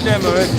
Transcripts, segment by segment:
Gideceğim, evet.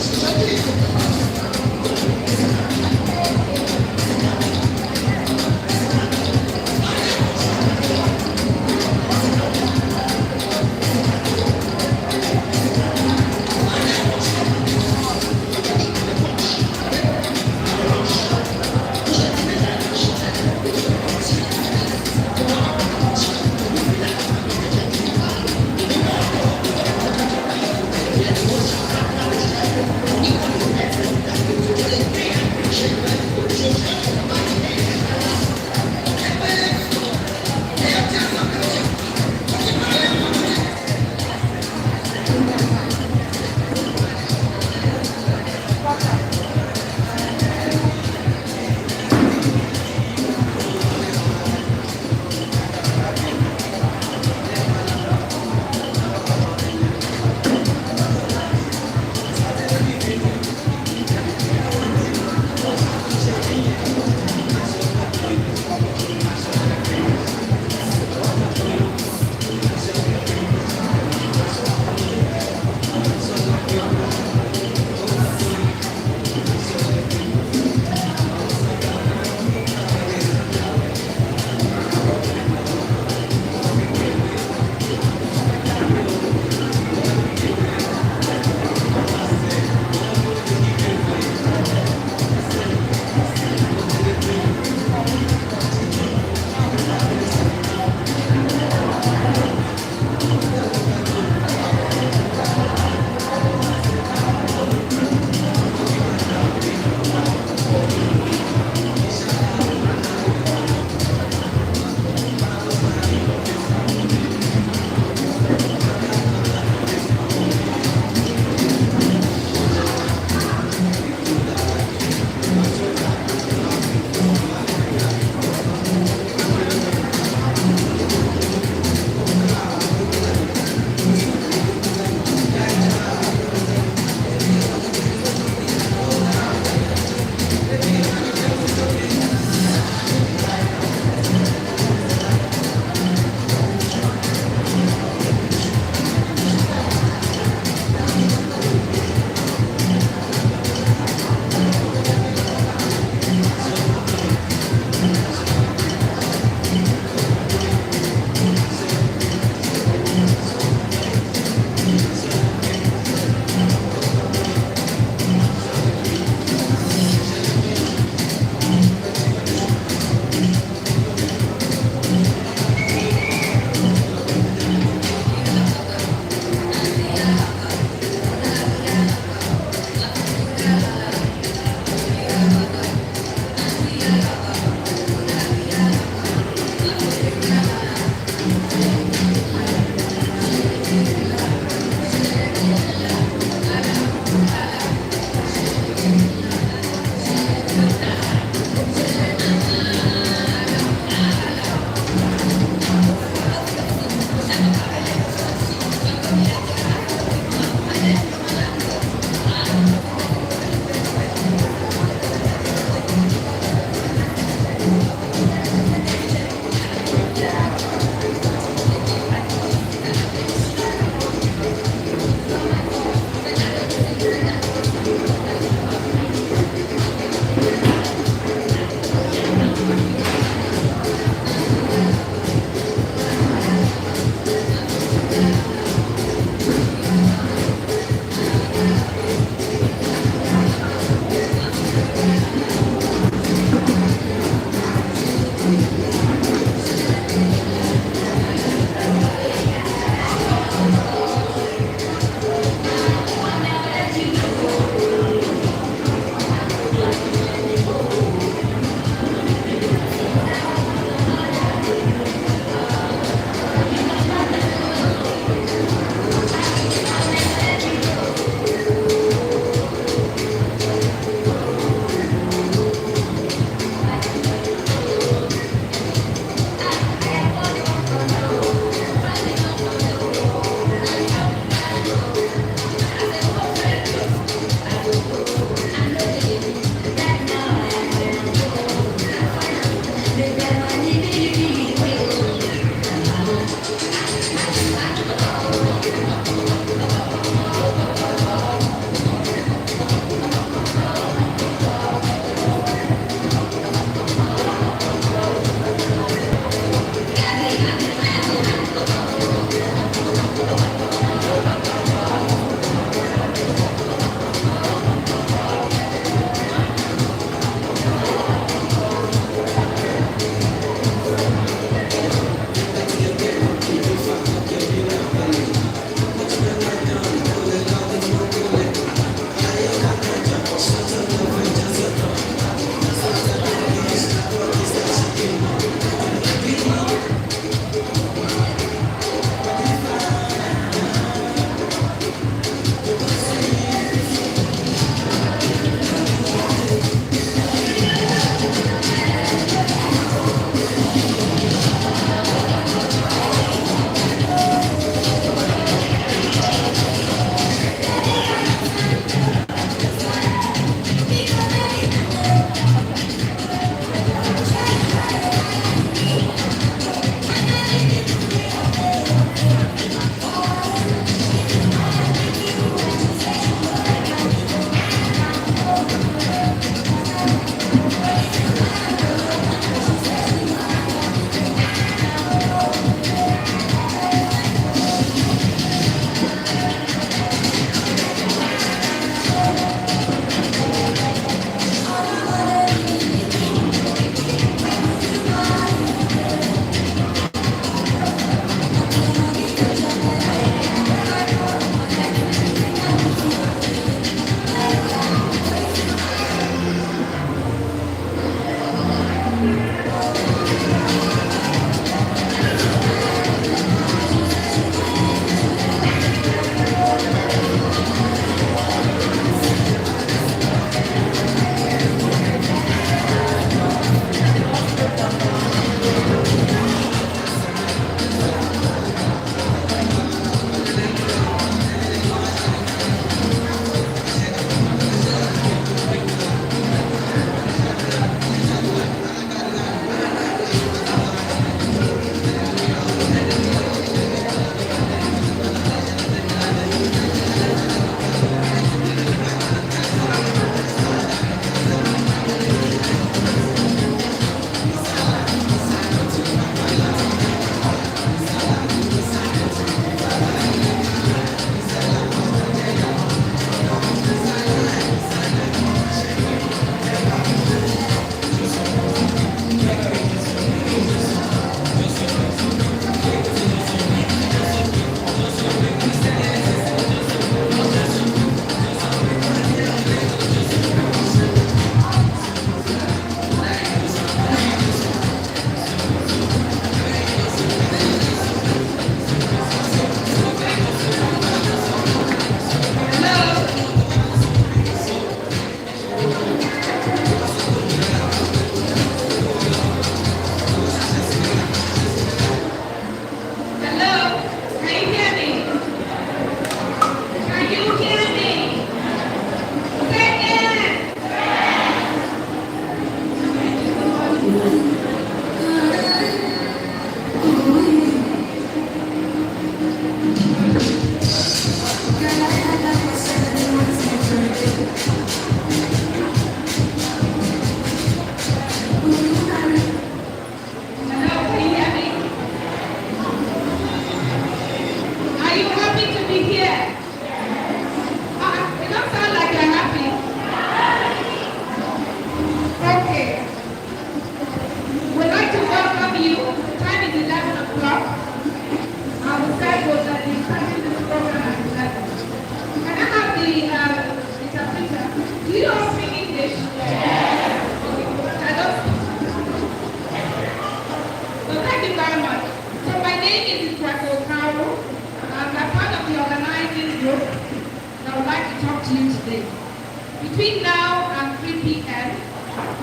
Between now and 3 p.m.,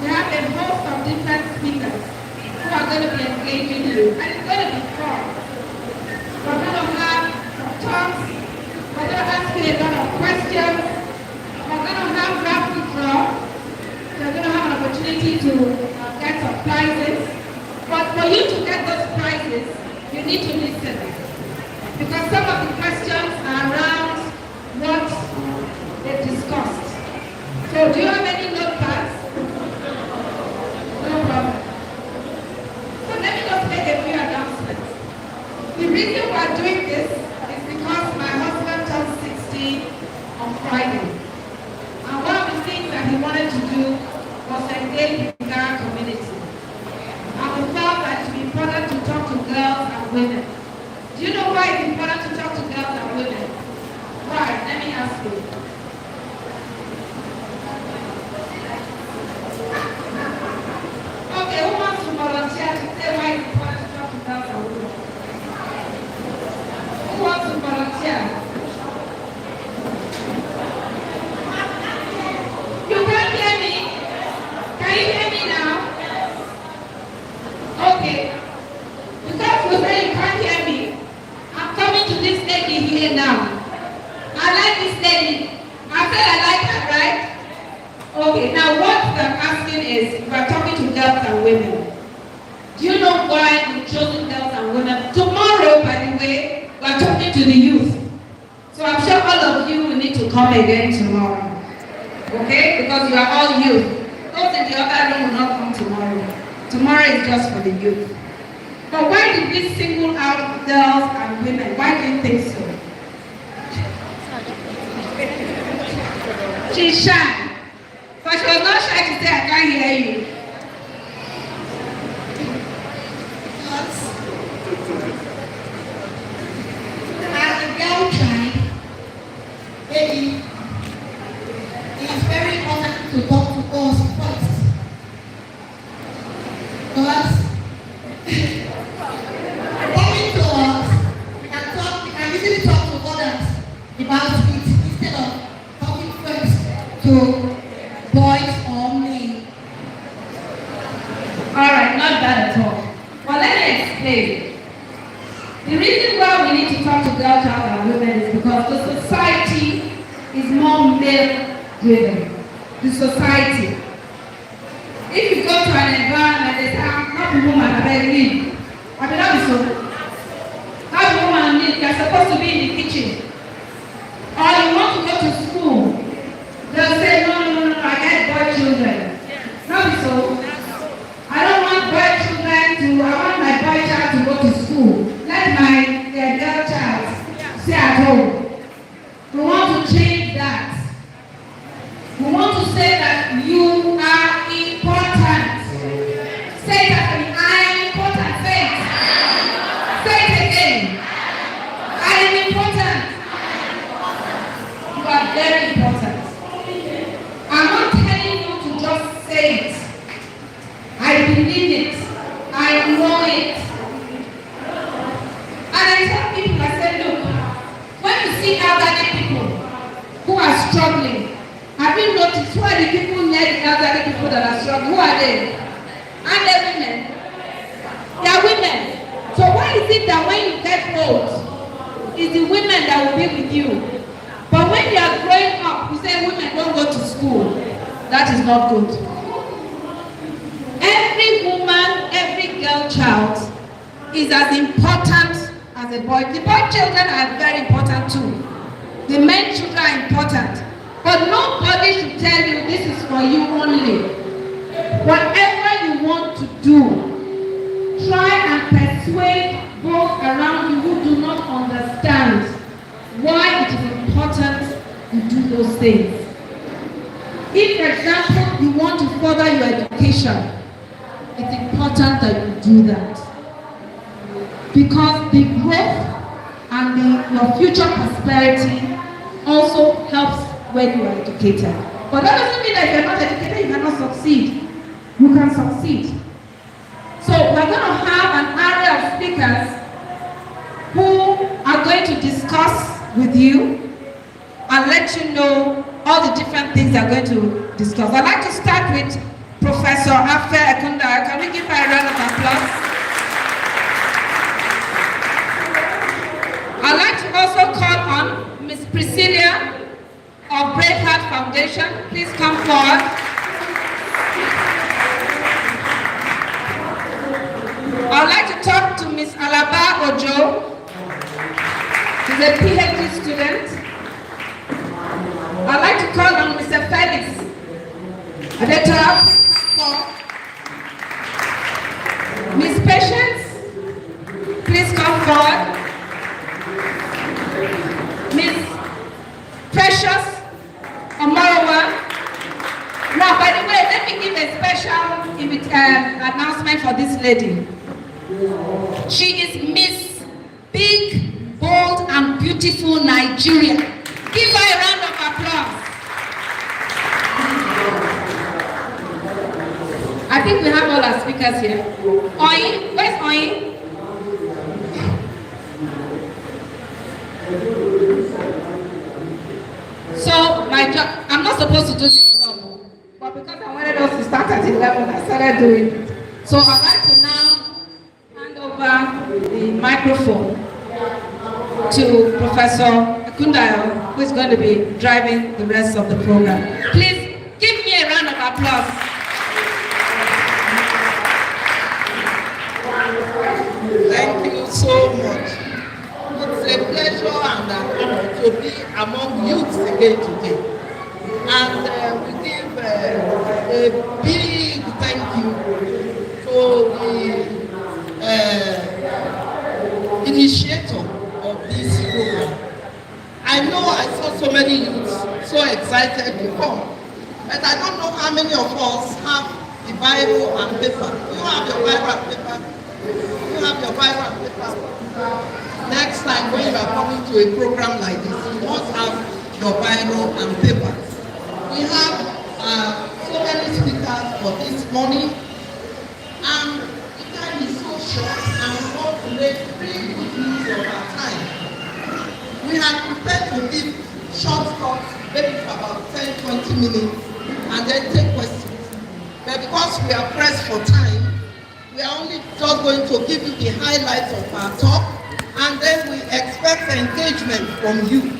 we have a host of different speakers who are going to be engaging you, and it's going to be fun. We're going to have some talks, we're going to ask you a lot of questions, we're going to have rapid draw, you're going to have an opportunity to get some prizes, but for you to get those prizes, you need to listen, because some of the questions are around what they've discussed. So do you have any notepads? No problem. So let me just make a few announcements. The reason we're doing this is because my husband turned 60 on Friday. And one of the things that he wanted to do was engage with our community. And we felt that it would be important to talk to girls and women. Do you know why it's important to talk to girls and women? Why? Let me ask you. Okay, who wants to volunteer to say why it's important to talk to girls and women? Who wants to volunteer? You can't hear me? Can you hear me now? Okay. Because you say you can't hear me, I'm coming to this lady here now. I like this lady. I said I like her, right? Okay, now what I'm asking is, we're talking to girls and women. Do you know why we've chosen girls and women? Tomorrow, by the way, we're talking to the youth. So I'm sure all of you will need to come again tomorrow. Okay? Because you are all youth. Those in the other room will not come tomorrow. Tomorrow is just for the youth. But why did we single out girls and women? Why do you think so? She's shy. But she was not shy to say, I can't hear you. As a girl child, maybe it is very important to talk to us first. Because is more male-driven. The society. If you go to an environment, they say, not the woman, I beg leave. I mean, not so. How the woman leave? You're supposed to be in the kitchen. Or you want to go to school. They'll say, no, I get boy children. Not so. I don't want boy children I want my boy child to go to school. Let my girl child stay at home. We want to change that. We want to say that you are important. Say that I am important. Say it. Say it again. I am important. You are very important. I'm not telling you to just say it. I believe it. I know it. And I tell people, I say, look, when you see elderly people who are struggling, have you noticed who are the people near the elderly people that are struggling? Who are they? Aren't they women? They are women. So why is it that when you get old, it's the women that will be with you? But when you are growing up, you say women don't go to school. That is not good. Every woman, every girl child is as important as a boy. The boy children are very important too. The men children are important. But nobody should tell you this is for you only. Whatever you want to do, try and persuade those around you who do not understand why it is important you do those things. If, for example, you want to further your education, it's important that you do that. Because the growth and your future prosperity also helps when you are educated. But that doesn't mean that if you're not educated, you cannot succeed. You can succeed. So we're going to have an array of speakers who are going to discuss with you and let you know all the different things they're going to discuss. I'd like to start with Professor Afe Ekunda. Can we give her a round of applause? I'd like to also call on Ms. Priscilla of Brave Heart Foundation. Please come forward. I'd like to talk to Ms. Alaba Ojo. She's a PhD student. I'd like to call on Mr. Felix at the top. Ms. Patience, please come forward. Ms. Precious Omorowa. Now, by the way, let me give a special announcement for this lady. She is Miss Big, Bold, and Beautiful Nigeria. Give her a round of applause. I think we have all our speakers here. Oyin, where's Oyin? So, my job, I'm not supposed to do this job, but because I wanted us to start at 11, I started doing it. So, I'd like to now hand over the microphone to Professor Ekunda, who is going to be driving the rest of the program. Please give me a round of applause. Thank you so much. It's a pleasure and an honor to be among youths again today. And we give a big thank you to the initiator of this program. I know I saw so many youths so excited to come, but I don't know how many of us have the Bible and paper. You have your Bible and paper. You have your Bible and paper. Next time when you are coming to a program like this, you must have your Bible and paper. We have so many speakers for this morning, and the time is so short, and we want to make very good use of our time. We have prepared to give short talks, maybe for about 10-20 minutes, and then take questions. But because we are pressed for time, we are only just going to give you the highlights of our talk, and then we expect engagement from you.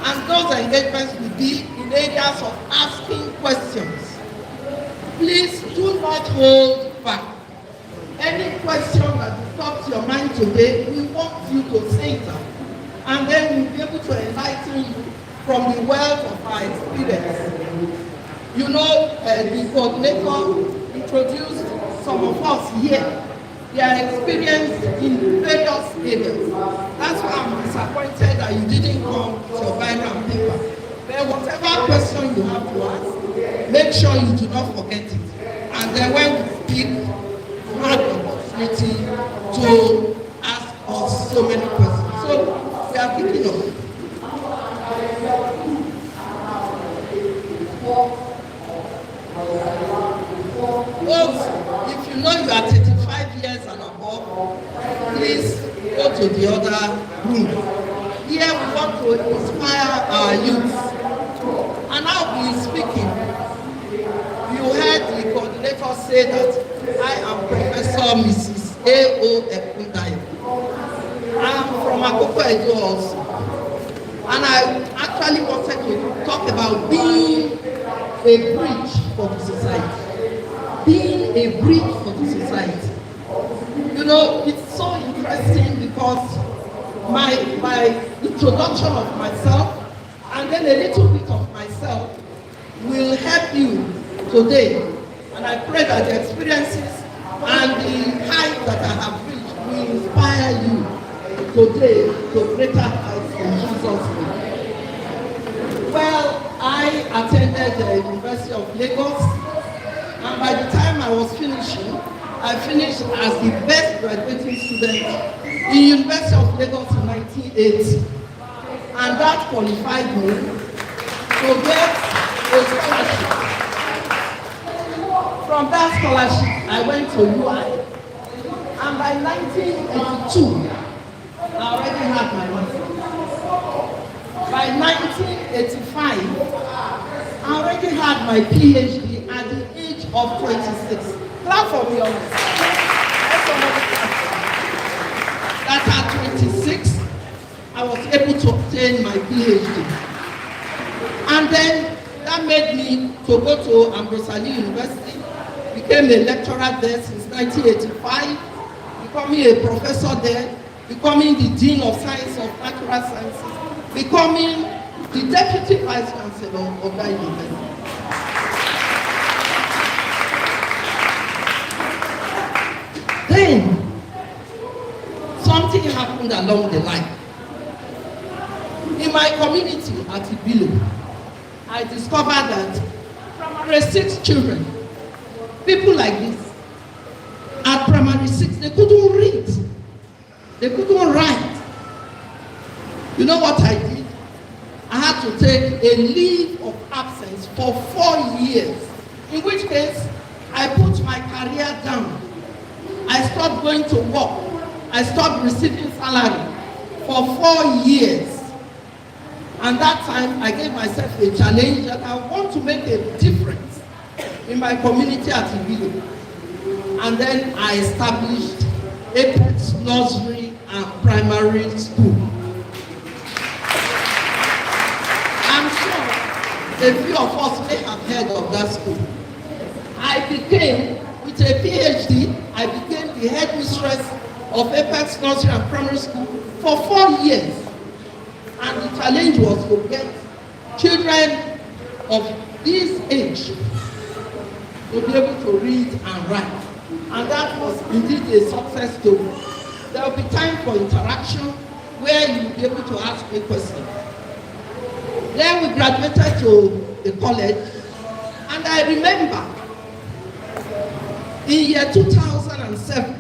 And those engagements will be in areas of asking questions. Please do not hold back. Any question that comes to your mind today, we want you to say it out. And then we'll be able to enlighten you from the wealth of our experience. You know, the coordinator introduced some of us here. They are experienced in various areas. That's why I'm disappointed that you didn't come to your Bible and paper. But whatever question you have to ask, make sure you do not forget it. And then when we speak, you have the opportunity to ask us so many questions. So we are picking up. If you know you are 35 years and above, please go to the other room. Here we want to inspire our youth. And I'll be speaking. You heard the coordinator say that I am Professor Mrs. ABO Ekundayo. I am from Akoko Edo also. And I actually wanted to talk about being a bridge for the society. Being a bridge for the society. You know, it's so interesting because my introduction of myself and then a little bit of myself will help you today. And I pray that the experiences and the heights that I have reached will inspire you today to greater heights in Jesus' name. Well, I attended the University of Lagos, and by the time I was finishing, I finished as the best graduating student in University of Lagos in 1980. And that qualified me to get a scholarship. From that scholarship, I went to UI. And by 1982, I already had my master's. By 1985, I already had my PhD at the age of 26. Clap for me, honest. That at 26, I was able to obtain my PhD. And then that made me to go to Ambrosali University, became a lecturer there since 1985, becoming a professor there, becoming the Dean of Science of Natural Sciences, becoming the Deputy Vice Chancellor of that university. Then, something happened along the line. In my community at ABO, I discovered that primary 6 children, people like this, at primary 6, they couldn't read. They couldn't write. You know what I did? I had to take a leave of absence for 4 years, in which case I put my career down. I stopped going to work. I stopped receiving salary for 4 years. And that time, I gave myself a challenge that I want to make a difference in my community at ABO. And then I established Apex Nursery and Primary School. I'm sure a few of us may have heard of that school. I became, with a PhD, I became the headmistress of Apex Nursery and Primary School for 4 years. And the challenge was to get children of this age to be able to read and write. And that was indeed a success story. There will be time for interaction where you will be able to ask a question. Then we graduated to a college, and I remember in year 2007,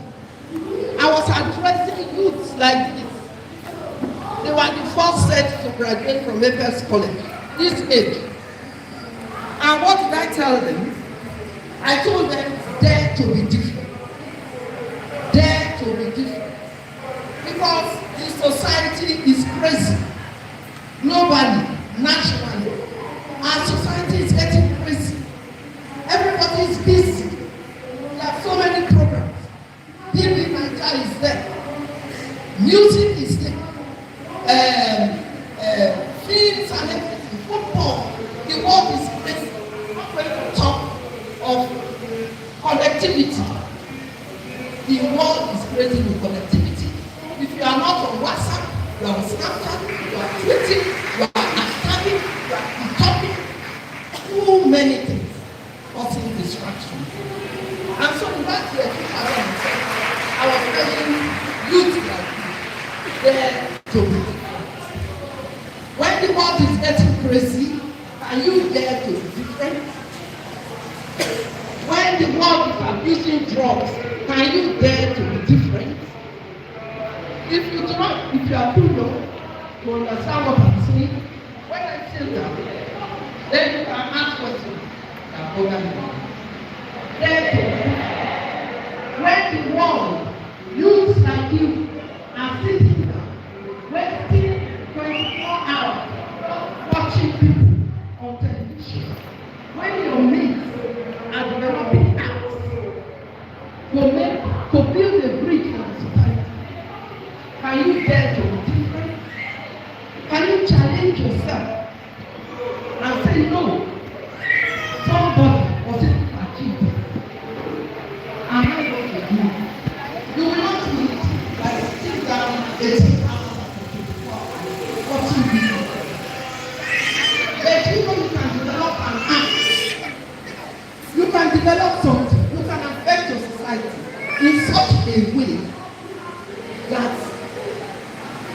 I was addressing youths like this. They were the first set to graduate from Apex College, this age. And what did I tell them? I told them, dare to be different. Dare to be different. Because the society is crazy. Globally, nationally, our society is getting crazy. Everybody is busy. We have so many programs. TV Nigeria is there. Music is there. teams and everything, football, the world is crazy. I'm not going to talk of connectivity. The world is crazy with connectivity. If you are not on WhatsApp, you are on Snapchat, you are tweeting, you are Instagramming, you are talking, too many things causing distraction. And so in that year, 2007, I was telling youth like this, there to be different. When the world is getting crazy, can you dare to be different? When the world is abusing drugs, can you dare to be different? If you are too young to understand what I'm saying, when I say that, then you can ask questions that bother me. Dare to. When the world, youths like you, are sitting down, wasting 24 hours watching people on television, when your mates are developing apps to build a bridge in the society, can you dare to be different? Can you challenge yourself and say no? Somebody was able to achieve it. I'm not going to do it. You will not need like sit down 18 hours watching video. But you know you can develop an act. You can develop something. You can affect your society in such a way that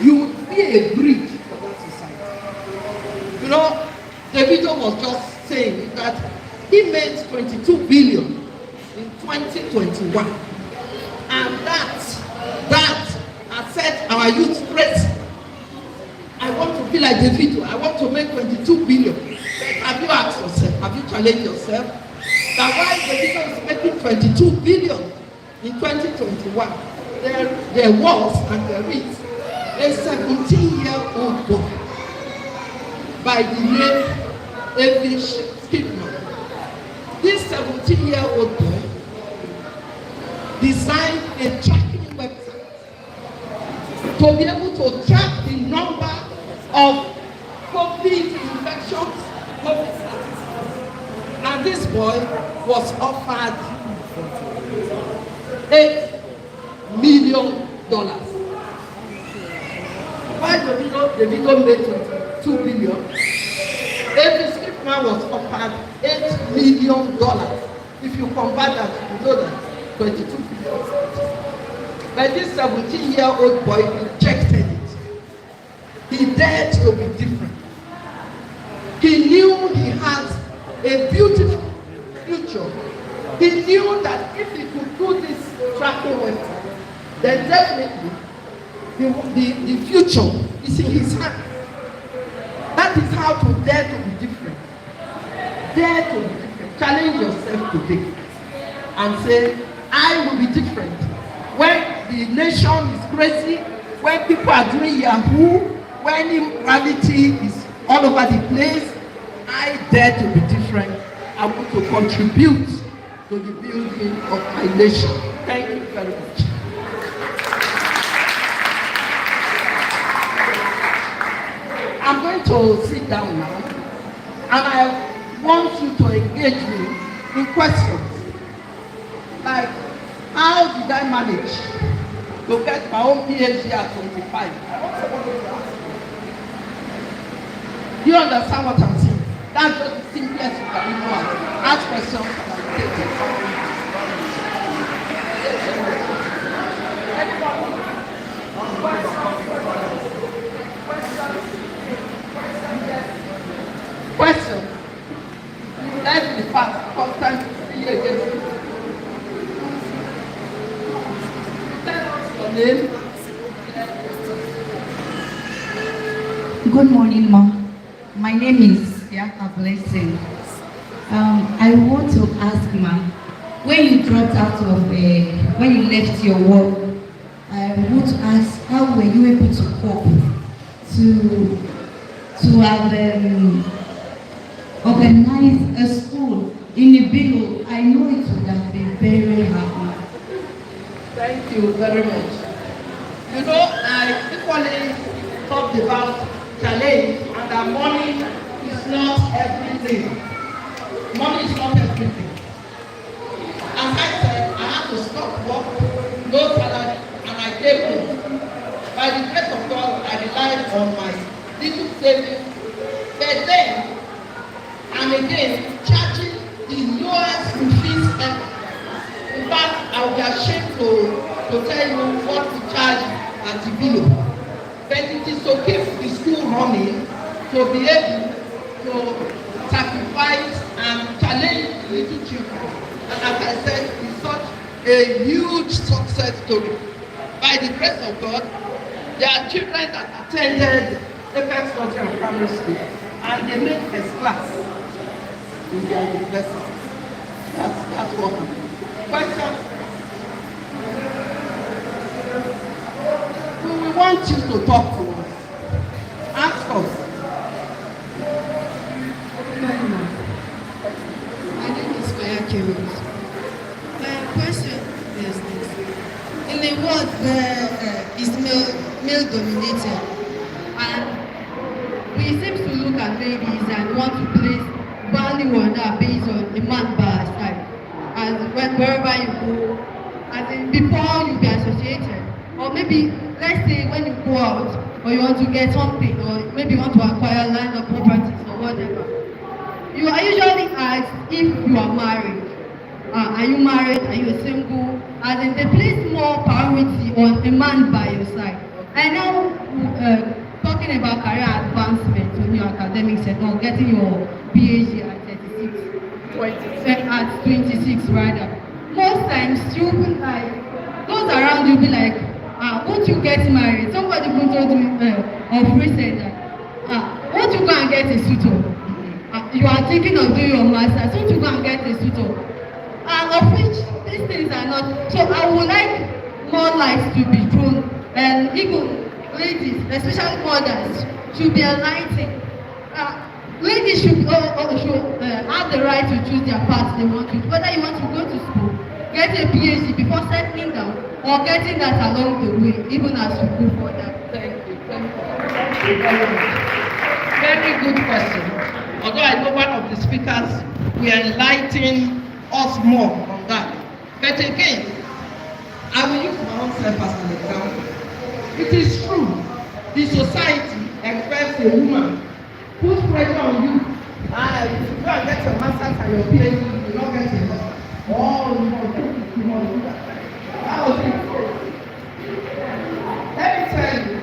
you would be a bridge for that society. You know, the video was just saying that he made 22 billion in 2021. And that has set our youth crazy. I want to be like the video. I want to make 22 billion. Have you asked yourself? Have you challenged yourself? That why the video is making 22 billion in 2021? There was and there is a 17-year-old boy by the name ABO. This 17-year-old boy designed a tracking website to be able to track the number of COVID infections, COVID statistics. And this boy was offered $8 million. Why the video made 22 billion? Every scriptman was offered $8 million. If you convert that, you know that 22 billion. But this 17-year-old boy rejected it. He dared to be different. He knew he had a beautiful future. He knew that if he could do this tracking website, then definitely the future is in his hand. That is how to dare to be different. Dare to be different. Challenge yourself today and say, I will be different. When the nation is crazy, when people are doing Yahoo, when immorality is all over the place, I dare to be different. I want to contribute to the building of my nation. Thank you very much. I'm going to sit down now, and I want you to engage me in questions. Like, how did I manage to get my own PhD at 25? Do you understand what I'm saying? That's just the simplest you can even ask questions and I'll take it. Question. Let's be fast. Constant to see you again. Tell us your name. Good morning, Ma. My name is Yaka Blessing. I want to ask, Ma, when you dropped out of when you left your work, I want to ask, how were you able to cope to have organized a school in ABO? I know it would have been very hard. Thank you very much. You know, I equally talked about challenge and that money is not everything. Money is not everything. As I said, I had to stop work, no salary, and I came home. By the grace of God, I relied on my little savings. But then, and again, charging the lowest school fees ever. In fact, I would be ashamed to tell you what to charge at the ABO. But it is to keep the school running, to be able to sacrifice and challenge the little children. And as I said, it's such a huge success story. By the grace of God, there are children that attended the first nursery and primary school, and they made first class in their university. That's what happened. Question? We want you to talk to us. Ask us. My name is Mayake Rose. My question is this. In a world where is male dominated, and we seem to look at ladies and want to place value on that based on a man by our side. As wherever you go, as in before you be associated, or maybe let's say when you go out, or you want to get something, or maybe you want to acquire land or properties or whatever, you are usually asked if you are married. Are you married? Are you single? As in they place more priority on a man by your side. I know talking about career advancement on your academics and all, getting your PhD at 36. At 26 rather. Most times you'll be like, those around you be like, won't you get married? Somebody even told me of recent that, won't you go and get a suitor? You are thinking of doing your master's, won't you go and get a suitor? And of which these things are not. So I would like more light to be thrown, and even ladies, especially mothers, should be enlightened. Ladies should have the right to choose their path they want to. Whether you want to go to school, get a PhD before settling down, or getting that along the way, even as you go further. Thank you. Thank you very much. Very good question. Although I know one of the speakers will enlighten us more on that. But again, I will use my own self as an example. It is true, the society expects a woman puts pressure on you. If you go and get your master's and your PhD, you will not get a husband. Oh, you must do that. That was it. Let me tell you,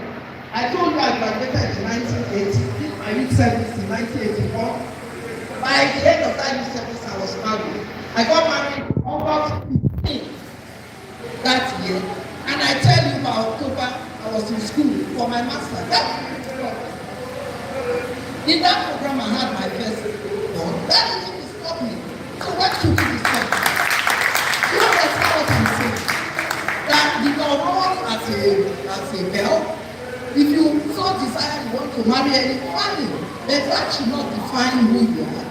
I told you I graduated in 1980, did my youth service in 1984. By the end of that youth service, I was married. I got married August 15 that year, and I tell you by October, I was in school for my master's. In that program, I had my first born. That didn't stop me. So what should we stop? You understand what I'm saying? That the role as a girl, if you so desire you want to marry any family, then that should not define who you are.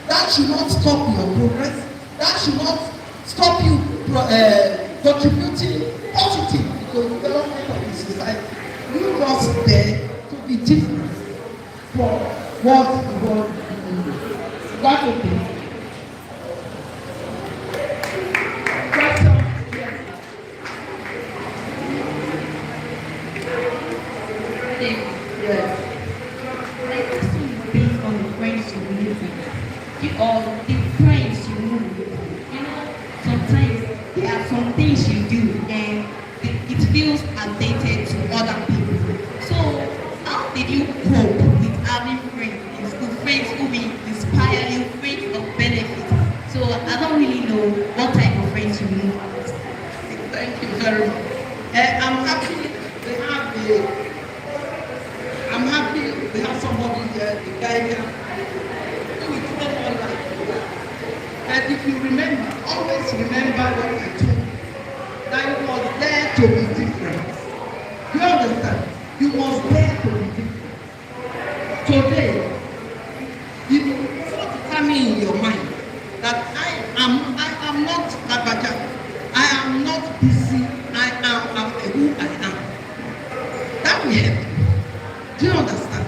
That should not stop your progress. That should not stop you contributing positively to the development of the society. You must dare to be different from what the world is. That's okay. Yes. I asked you based on the friends you live with, or the friends you move with. You know, sometimes there are some things you do and it feels outdated to other people. So, how did you cope with having friends in school, friends who will inspire you, friends of benefit? So, I don't really know what type of friends you move with. Thank you very much. I'm happy we have somebody here, the guy here, who will tell all that. And if you remember, always remember what I told you, that you must dare to be different. You understand? You must dare to be different. Today, you so determine in your mind that I am not Abacha. I am not busy. I am who I am. That will help you. Do you understand?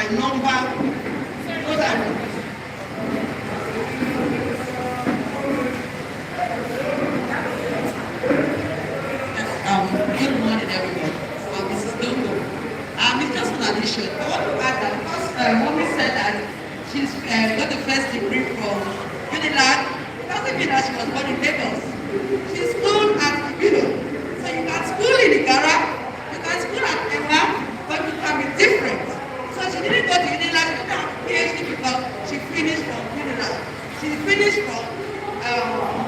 my number so that good morning everyone. Mrs. Dongo. It's just an addition. I want to add that because mommy said that she's got the first degree from Unilag. It doesn't mean that she was born in Lagos. She's schooled at Ibilo. So you can school in Igara, you can school at Emma, but you can be different. So she didn't go to Unilag, she didn't have a PhD because she finished from Unilag. She finished from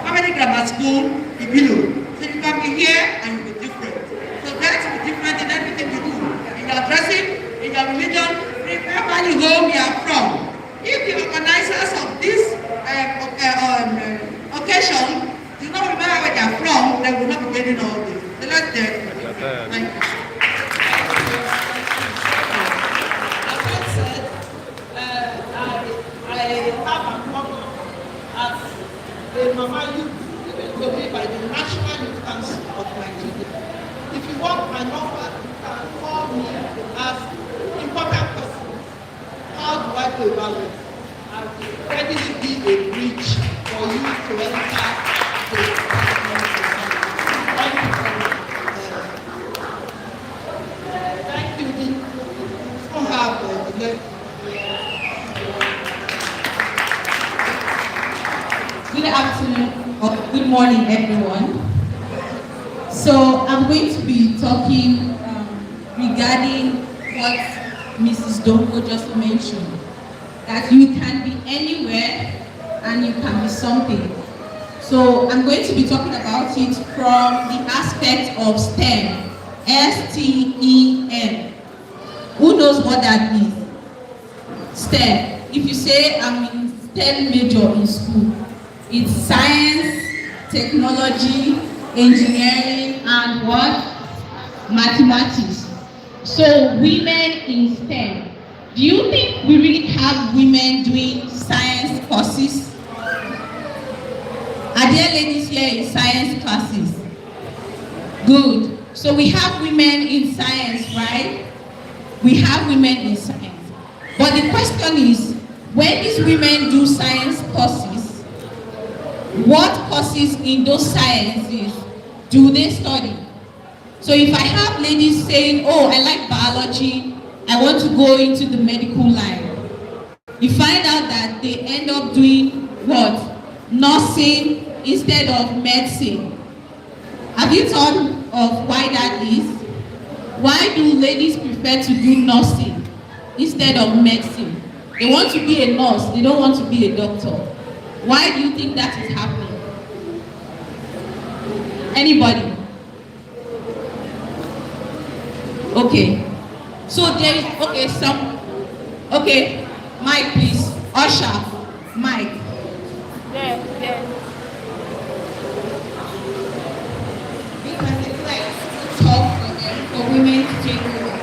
Family Grammar School, Ibilo. So you can be here and you be different. So that's be different in everything you do. In your dressing, in your religion, remember the home you are from. If the organizers of this occasion do not remember where they are from, they will not be getting all this. So let's do it. Thank you. As I said, I have a problem as a Mama Youth to me by the National Youth Council of Nigeria. If you want my number, you can call me as important person. How do I go about it? I'm ready to be a bridge for you to enter the thank you. We have Good afternoon or good morning, everyone. So I'm going to be talking regarding what Mrs. Dongo just mentioned, that you can be anywhere and you can be something. So I'm going to be talking about it from the aspect of STEM, S-T-E-M. Who knows what that means? STEM. If you say I'm in STEM major in school, it's science, technology, engineering, and what? Mathematics. So women in STEM. Do you think we really have women doing science courses? Are there ladies here in science classes? Good. So we have women in science, right? We have women in science. But the question is, when these women do science courses, what courses in those sciences do they study? So if I have ladies saying, oh, I like biology, I want to go into the medical line, you find out that they end up doing what? Nursing instead of medicine. Have you thought of why that is? Why do ladies prefer to do nursing instead of medicine? They want to be a nurse, they don't want to be a doctor. Why do you think that is happening? Anybody? Okay. So there is, okay, Mike please. Usher, Mike. Yeah. Because it's like too tough for women to take over.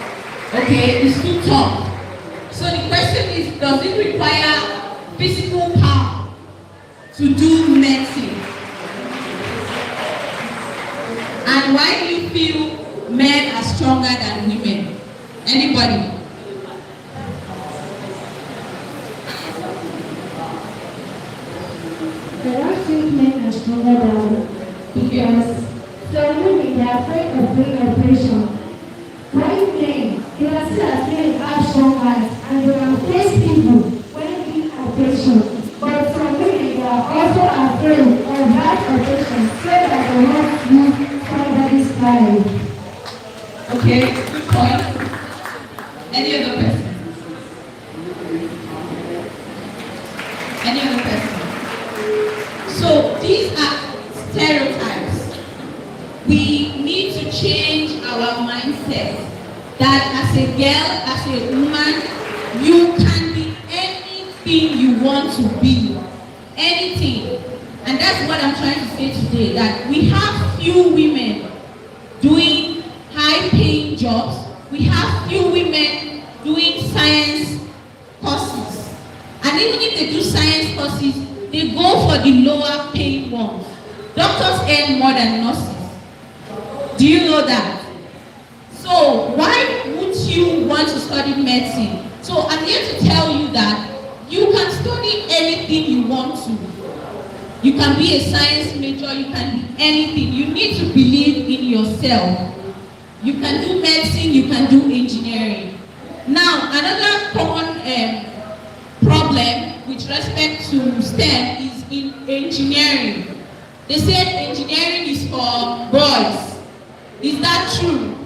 Okay, it's too tough. So the question is, does it require physical power to do medicine? And why do you feel men are stronger than women? Anybody? I don't think men are stronger than because some women they are afraid of doing operation. While men, they are still afraid to have strong hands and they can face people when doing operation. But some women they are also afraid of that operation so that they won't use somebody's body. Okay, good point. Any other person? Any other person? So these are stereotypes. We need to change our mindset that as a girl, as a woman, you can be anything you want to be. Anything. And that's what I'm trying to say today, that we have few women doing high-paying jobs. We have few women doing science courses. And even if they do science courses, they go for the lower paying ones. Doctors earn more than nurses. Do you know that? So why would you want to study medicine So I'm here to tell you that you can study anything you want to. You can be a science major, you can be anything. You need to believe in yourself. You can do medicine, you can do engineering. Now, another common problem with respect to STEM is in engineering. They said engineering is for boys. Is that true?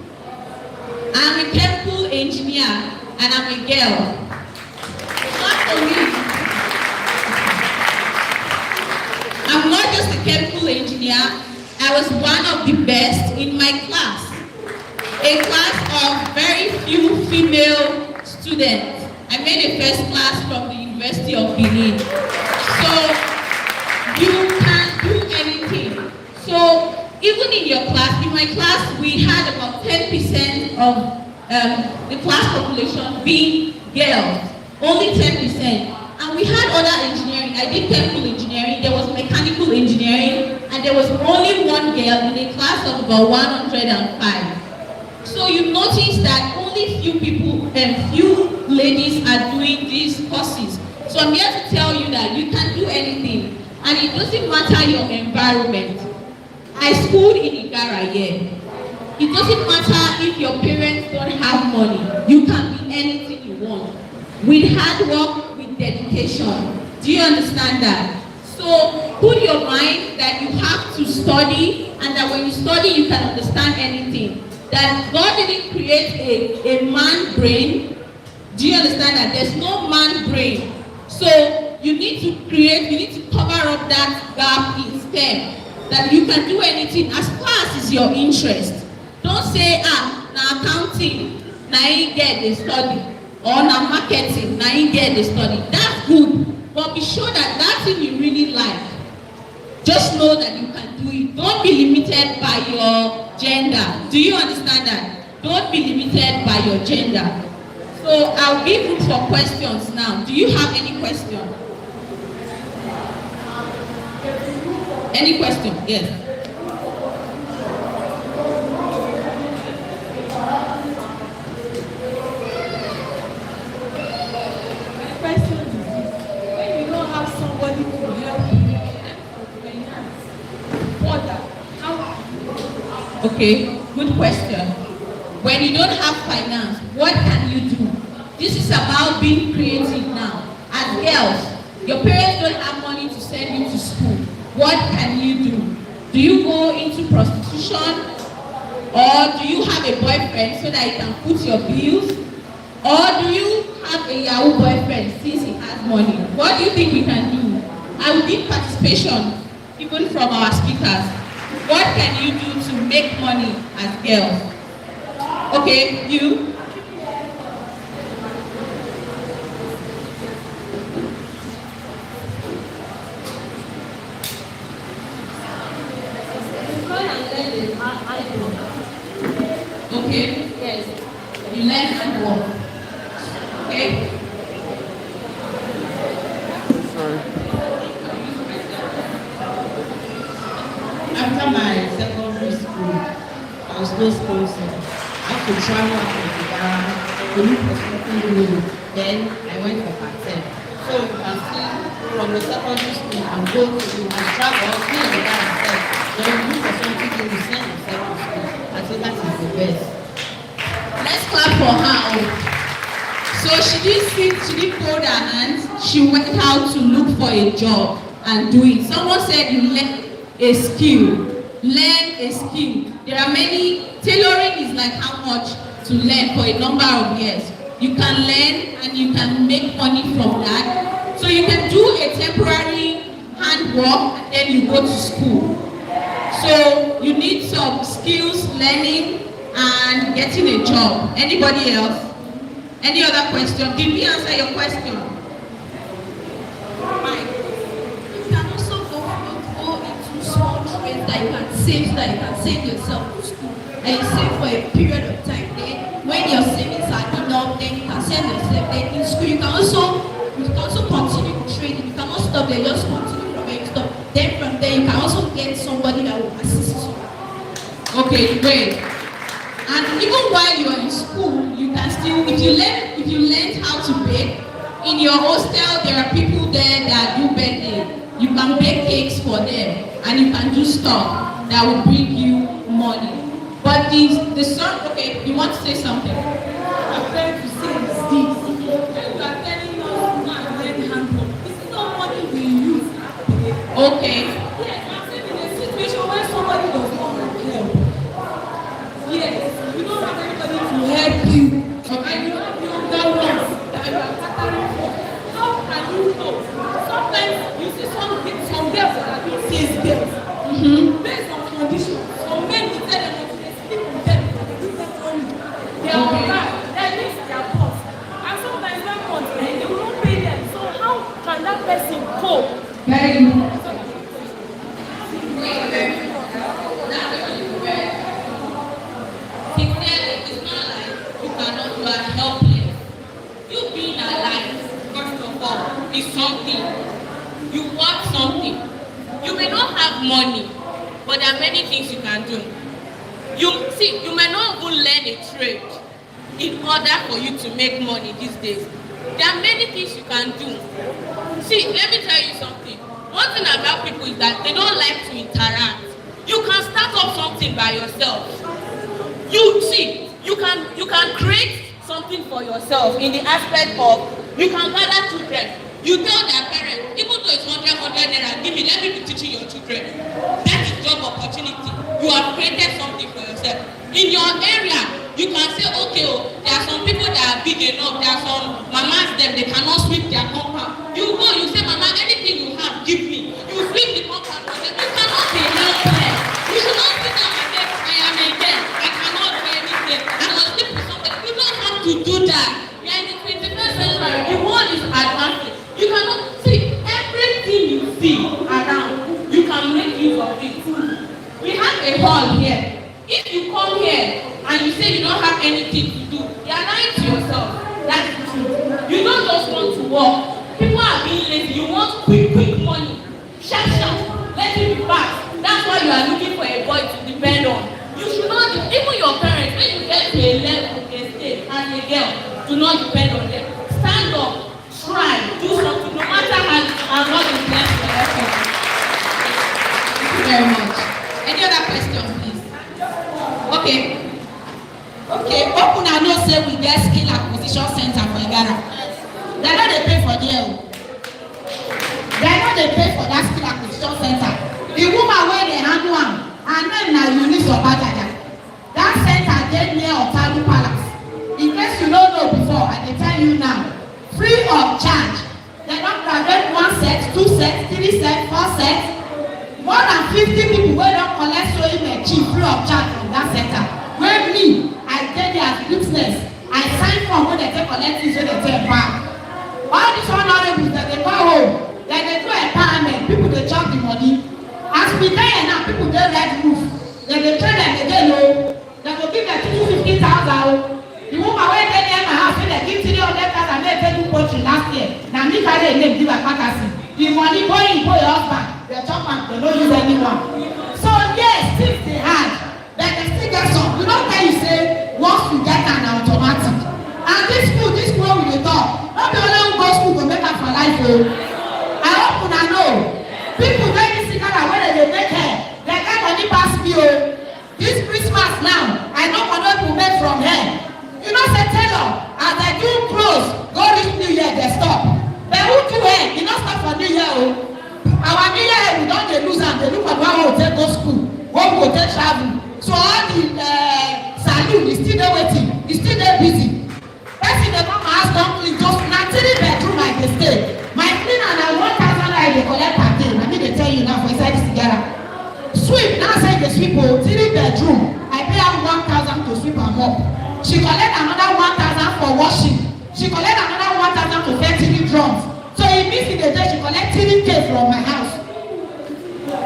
I'm a chemical engineer and I'm a girl. Not for me. I'm not just a chemical engineer. I was one of the best in my class. A class of very few female students. I made a first class from the University of Benin. So you can do anything. So even in your class, in my class, we had about 10% of the class population being girls. Only 10%. And we had other engineering. I did chemical engineering, there was mechanical engineering, and there was only one girl in a class of about 105. So you notice that only few people and few ladies are doing these courses. So I'm here to tell you that you can do anything, and it doesn't matter your environment. I schooled in Igara here. It doesn't matter if your parents don't have money. You can be anything you want. With hard work, with dedication. Do you understand that? So put your mind that you have to study, and that when you study, you can understand anything. That God didn't create a man brain. Do you understand that? There's no man brain. So you need to create, you need to cover up that gap in STEM. That you can do anything as far as is your interest. Don't say, now accounting, now you get the study. Or now marketing, now you get the study. That's good. But be sure that that thing you really like. Just know that you can do it. Don't be limited by your gender. Do you understand that? Don't be limited by your gender. So I'll give room for questions now. Do you have any question? Any question? Yes. My question is this: when you don't have somebody to help you finance further, how? Okay, good question. When you don't have finance, what can you do? This is about being creative now. As girls, your parents don't have money to send you to school. What can you do? Do you go into prostitution? Or do you have a boyfriend so that he can put your bills? Or do you have a Yahoo boyfriend since he has money? What do you think we can do? I would need participation, even from our speakers. What can you do to make money as girls? Okay, you? Okay? Yes. You learn handwork. Okay? After my secondary school, I was no sponsor. I had to travel out of the bar to look for something new. Then I went for part-time. So you can see from the secondary school and go to travel, still in the bar myself. Then you look for something new, you send yourself to school. I think that is the best. Let's clap for her. So she didn't sit, she didn't fold her hands. She went out to look for a job and do it. Someone said you learn a skill. Learn a skill. There are many, tailoring is like how much to learn for a number of years. You can learn and you can make money from that. So you can do a temporary handwork and then you go to school. So you need some skills, learning, and getting a job. Anybody else? Any other question? Did we answer your question? Mike. You can also go into small trades that you can save, so that you can save yourself to school. And you save for a period of time. Then when your savings are enough, then you can save yourself. Then in school you can also continue trading. You cannot stop there, just continue from where you stop. Then from there you can also get somebody that will assist you. Okay, great. And even while you are in school, you can still, if you learn how want to bake, in your hostel there are people there that do birthday. You can bake cakes for them and you can do stuff that will bring you money. But the son, okay, you want to say something? I'm trying to say is this. When you are telling us to go and learn handwork, this is not money we use. Okay. Yes, I'm saying in a situation where somebody does not have help. Yes, you don't have anybody to help you. And you have younger ones that you are catering for. How can you know? Sometimes you see some girls that are being sales girls. Based on conditions. Some men will tell them to sleep with them. They give them money. They are alright. That means they are boss. And sometimes that month, they will not pay them. So how can that person cope? Very good. Sincerely, it's not like you cannot, you are helpless. You being alive, first of all, is something. You want something. You may not have money, but there are many things you can do. You may not even learn a trade in order for you to make money these days. There are many things you can do. See, let me tell you something. One thing about people is that they don't like to interact. You can start up something by yourself. You can create something for yourself in the aspect of you can gather children. You tell their parents, even though it's 100 naira, let me be teaching your children. That is job opportunity. You have created something for yourself. In your area, you can say, okay, there are some people that are big enough. There are some mamas they cannot sweep their compound. You go, you say, mama, anything you have, give me. You sweep the compound for them. You cannot be helpless. You should not sit down and say, I am a girl. I cannot do anything. I must sleep with somebody. You don't have to do that. We are in the 21st century. The world is advancing. You cannot see everything you see around. You can make use of it. We have a hall here. If you come here and you say you don't have anything to do, you are lying to yourself. That's the truth. You don't just want to work. People are being lazy. You want quick money. Sharp. Let it be fast. That's why you are looking for a boy to depend on. You should not, even your parents, when you get to a level, a stage, as a girl, do not depend on them. Stand up, try, do something, no matter how God is blessed for effort. Thank you very much. Any other question, please? Okay. Open and no say we get skill acquisition center for Ghana. They know they pay for there. They know they pay for that skill acquisition center. The woman where they handle am, her name na Eunice Obajaja. That center dey near Otalu Palace. In case you don't know before, I dey tell you now, free of charge. They don graduate 1 set, 2 sets, 3 sets, 4 sets. More than 50 people wey don collect sewing machine free of charge from that center. Wey me, I dey there as witness. I sign form wey dey take collect things wey dey take back. All these honourables dem dey go home, dem dey do empowerment, people dey chop the money. As we dey here now, people dey red roof. Dem dey train dem again o. Dem go give dem 250,000 o. The woman wey dey near my house say dem give 300,000 make take do poultry last year. Na me carry a name give her Akpakasi. The money go in go your husband. They chop am, they no use anyone. So yes, things dey hard, but they still get some. You know why you say once you get an automatic. And this school wey we dey talk, no be only who go school go make am for life o. I hope una know. People wey this Ghana wey dey make hair, they get money pass me o. This Christmas now, I know for no people make from hair. You know say tailor, as I do clothes, go reach New Year they stop. But who do hair? E no stop for New Year o. Our New Year we don dey lose am, dey look for the one wey go take go school, wey go take travel. So all the saloon is still dey waiting, e still dey busy. Person dey come my house don clean, just na 3 bedroom I dey stay. My cleaner na 1,000 naira dey collect per day. Na me dey tell you now for inside this Ghana. Sweep now say dey sweep o, 3 bedroom. I pay am 1,000 to sweep am up. She collect another 1,000 for washing. She collect another 1,000 to get 3 drums. So if means in the day she collect 3K from my house.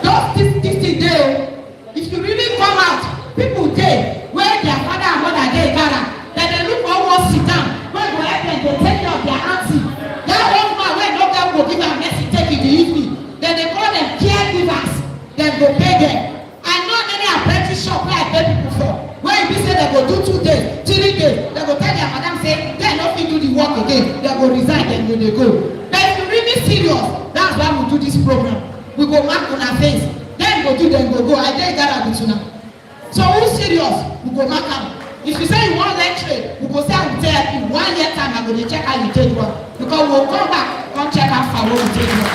Those this day, if you really come out, people dey where their father and mother dey Ghana, then they look for one sit down, where go help them, they take care of their auntie. That one man wey no get go give am mercy take in the evening. Then they call them caregivers. Then go pay them. I know any apprentice shop where I pay people for. Where if you say they go do 2 days, 3 days, they go tell their madam say they no fit do the work again. They go resign, then you dey go. But if you really serious, that's why we do this program. We go mark una face, then go do, then go. I dey gather with una. So who serious? We go mark am. If you say you wan learn trade, we go say I go tell you 1 year time I go dey check how you take work, because we go come back come check how far we take work.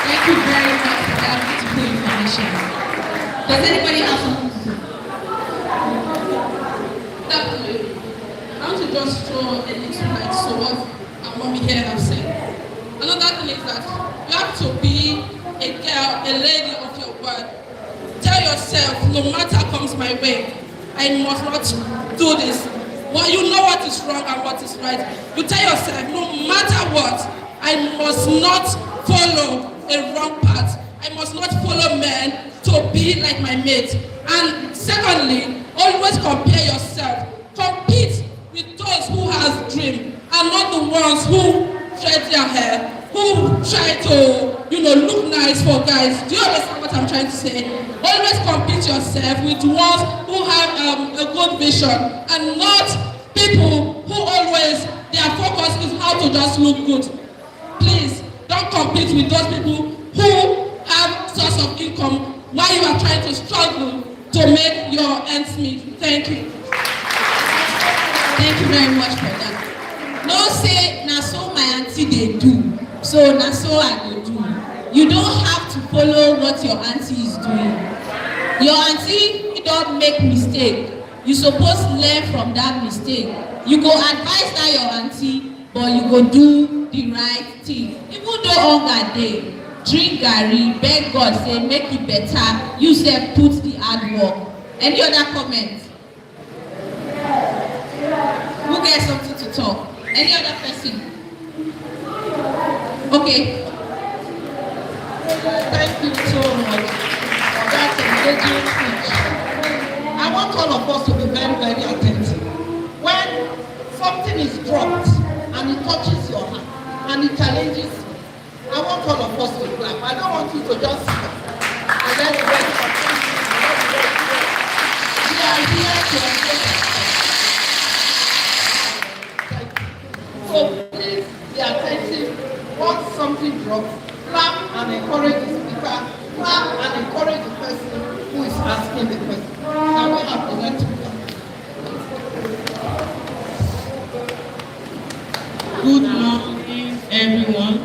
Thank you very much for that beautiful information. Does anybody have something to say? Definitely. I want to just throw a little light to what our mommy here have said. Another thing is that you have to be a girl, a lady of your word. Tell yourself, no matter comes my way, I must not do this. Well, you know what is wrong and what is right. You tell yourself, no matter what, I must not follow a wrong path. I must not follow men to be like my mate. And secondly, always compare yourself. Compete with those who has dream and not the ones who thread their hair, who try to, look nice for guys. Do you understand what I'm trying to say? Always compete yourself with ones who have a good vision and not people who always, their focus is how to just look good. Please, don't compete with those people who have source of income while you are trying to struggle to make your ends meet. Thank you. Thank you very much for that. No say, na so my auntie dey do, so na so I go do. You don't have to follow what your auntie is doing. Your auntie don make mistake. You suppose learn from that mistake. You go advise that your auntie, but you go do the right thing. Even though hunger dey, drink garri, beg God say make it better. You sef put the hard work. Any other comment? Who get something to talk? Any other person? Okay. Thank you so much for that engaging speech. I want all of us to be very, very attentive. When something is dropped and it touches your heart and it challenges you, I want all of us to clap. I don't want you to just sit and then wait for things. We are here to engage ourselves. So please be attentive. Once something drops, clap and encourage the speaker, clap and encourage the person who is asking the question. Now we have the next speaker. Good morning, everyone.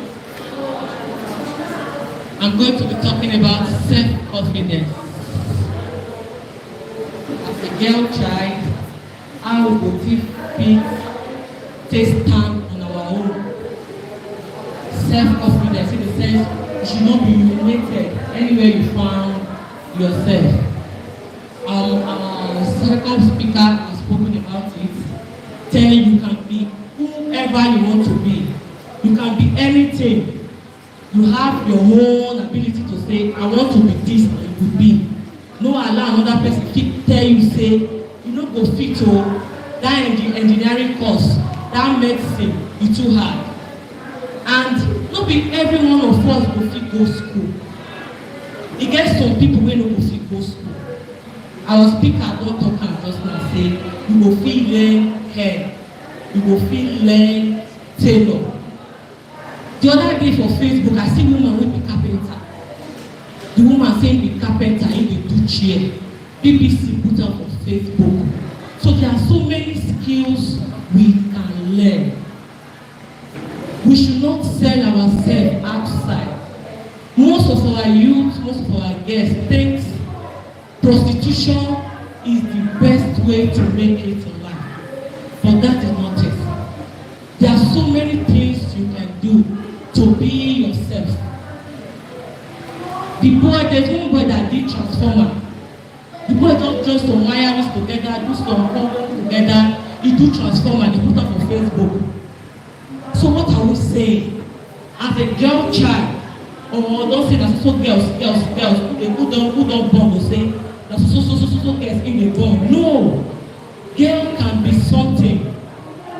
I'm going to be talking about self-confidence. As a girl child, how we go take stand on our own. Self-confidence in the sense you should not be humiliated anywhere you find yourself. Our second speaker has spoken about it, telling you can be whoever you want to be. You can be anything. You have your own ability to say, I want to be this and you will be. No allow another person keep tell you say, you no go fit to that engineering course, that medicine, e too hard. And not be every one of us go fit go school. E get some people wey no go fit go school. Our speaker don talk am just now say you go fit learn hair, you go fit learn tailor. The other day for Facebook, I see woman wey be carpenter. The woman say be carpenter, he dey do chair. BBC put am for Facebook. So there are so many skills we can learn. We should not sell ourselves outside. Most of our youth, most of our guests think prostitution is the best way to make it in life. But that is not it. There are so many things you can do to be yourself. The boy, there's one boy that did transformer. The boy don't just some wires together, do some problems together. He do transformer, they put up on Facebook. So what are we saying? As a girl child, or don't say that so girls, who don't born will say that so girls in the born. No, girl can be something.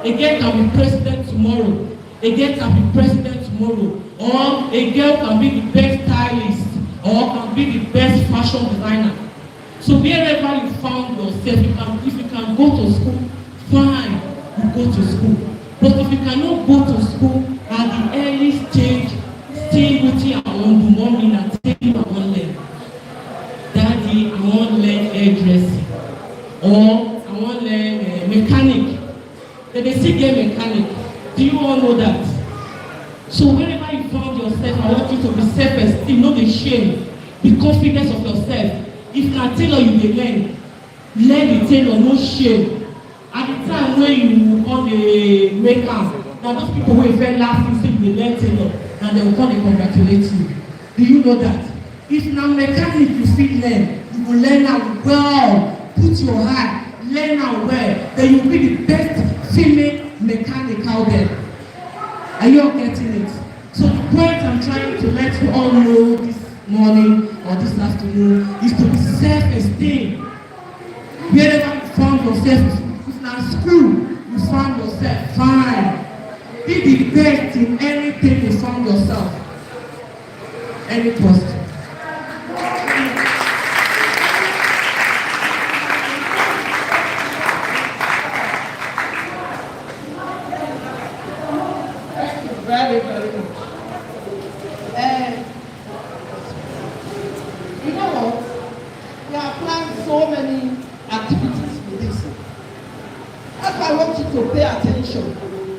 A girl can be president tomorrow. A girl can be president tomorrow. Or a girl can be the best stylist, or can be the best fashion designer. So wherever you found yourself, if you can go to school, fine, you go to school. But if you cannot go to school at the early stage, still wetin I wan do, mommy na tell you I wan learn. Daddy, I wan learn hairdressing, or I wan learn mechanic. Dem dey still get mechanic. Do you all know that? So wherever you found yourself, I want you to be self-esteem, no dey shame. Be confident of yourself. If na tailor you dey learn the tailor, no shame. At the time when you come dey make am, na those people wey first laugh you say you dey learn tailor, na dem go come dey congratulate you. Do you know that? If na mechanic you fit learn, you go learn am well. Put your hand, learn am well. Then you be the best female mechanic out there. Are you all getting it? So the point I'm trying to let you all know this morning or this afternoon is to be self-esteem. Wherever you found yourself, if na school you found yourself, fine. Be the best in anything you found yourself. Any question? Very, very much. You know what? We have planned so many activities with this. That's why I want you to pay attention.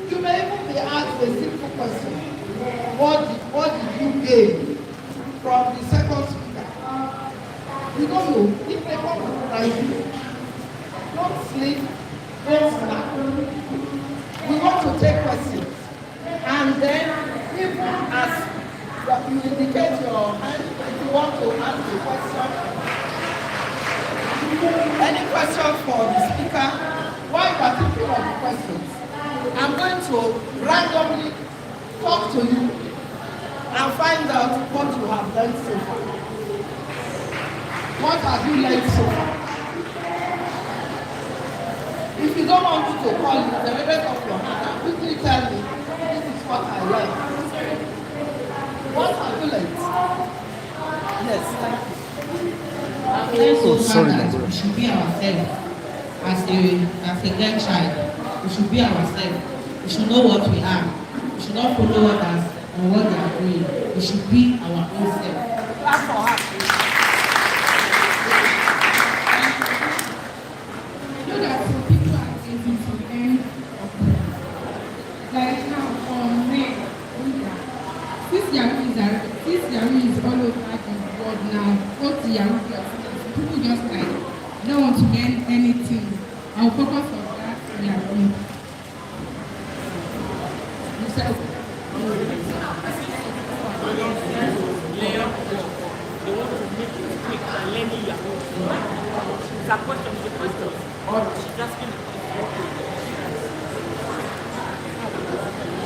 You may even be asked a simple question. What did you gain from the second speaker? You don't know. If they come to surprise you, don't sleep, don't slack. We want to take questions. And then, even as you indicate your hand, if you want to ask a question, any question for the speaker, while you are thinking of the questions, I'm going to randomly talk to you and find out what you have learned so far. What have you learned so far? If you don't want me to call you, the rest of your hand, and quickly tell me, this is what I learned. What have you learned? Yes, thank you. I've learned so far that we should be ourselves. As a girl child, we should be ourselves. We should know what we are. We should not follow others on what they are doing. We should be our own self. Clap for her. You know that some people are getting to the end of like now from men. This Yahoo is all over the world now. Go to Yahoo girls. People just like don't want to learn anything. I'll focus on that Yahoo.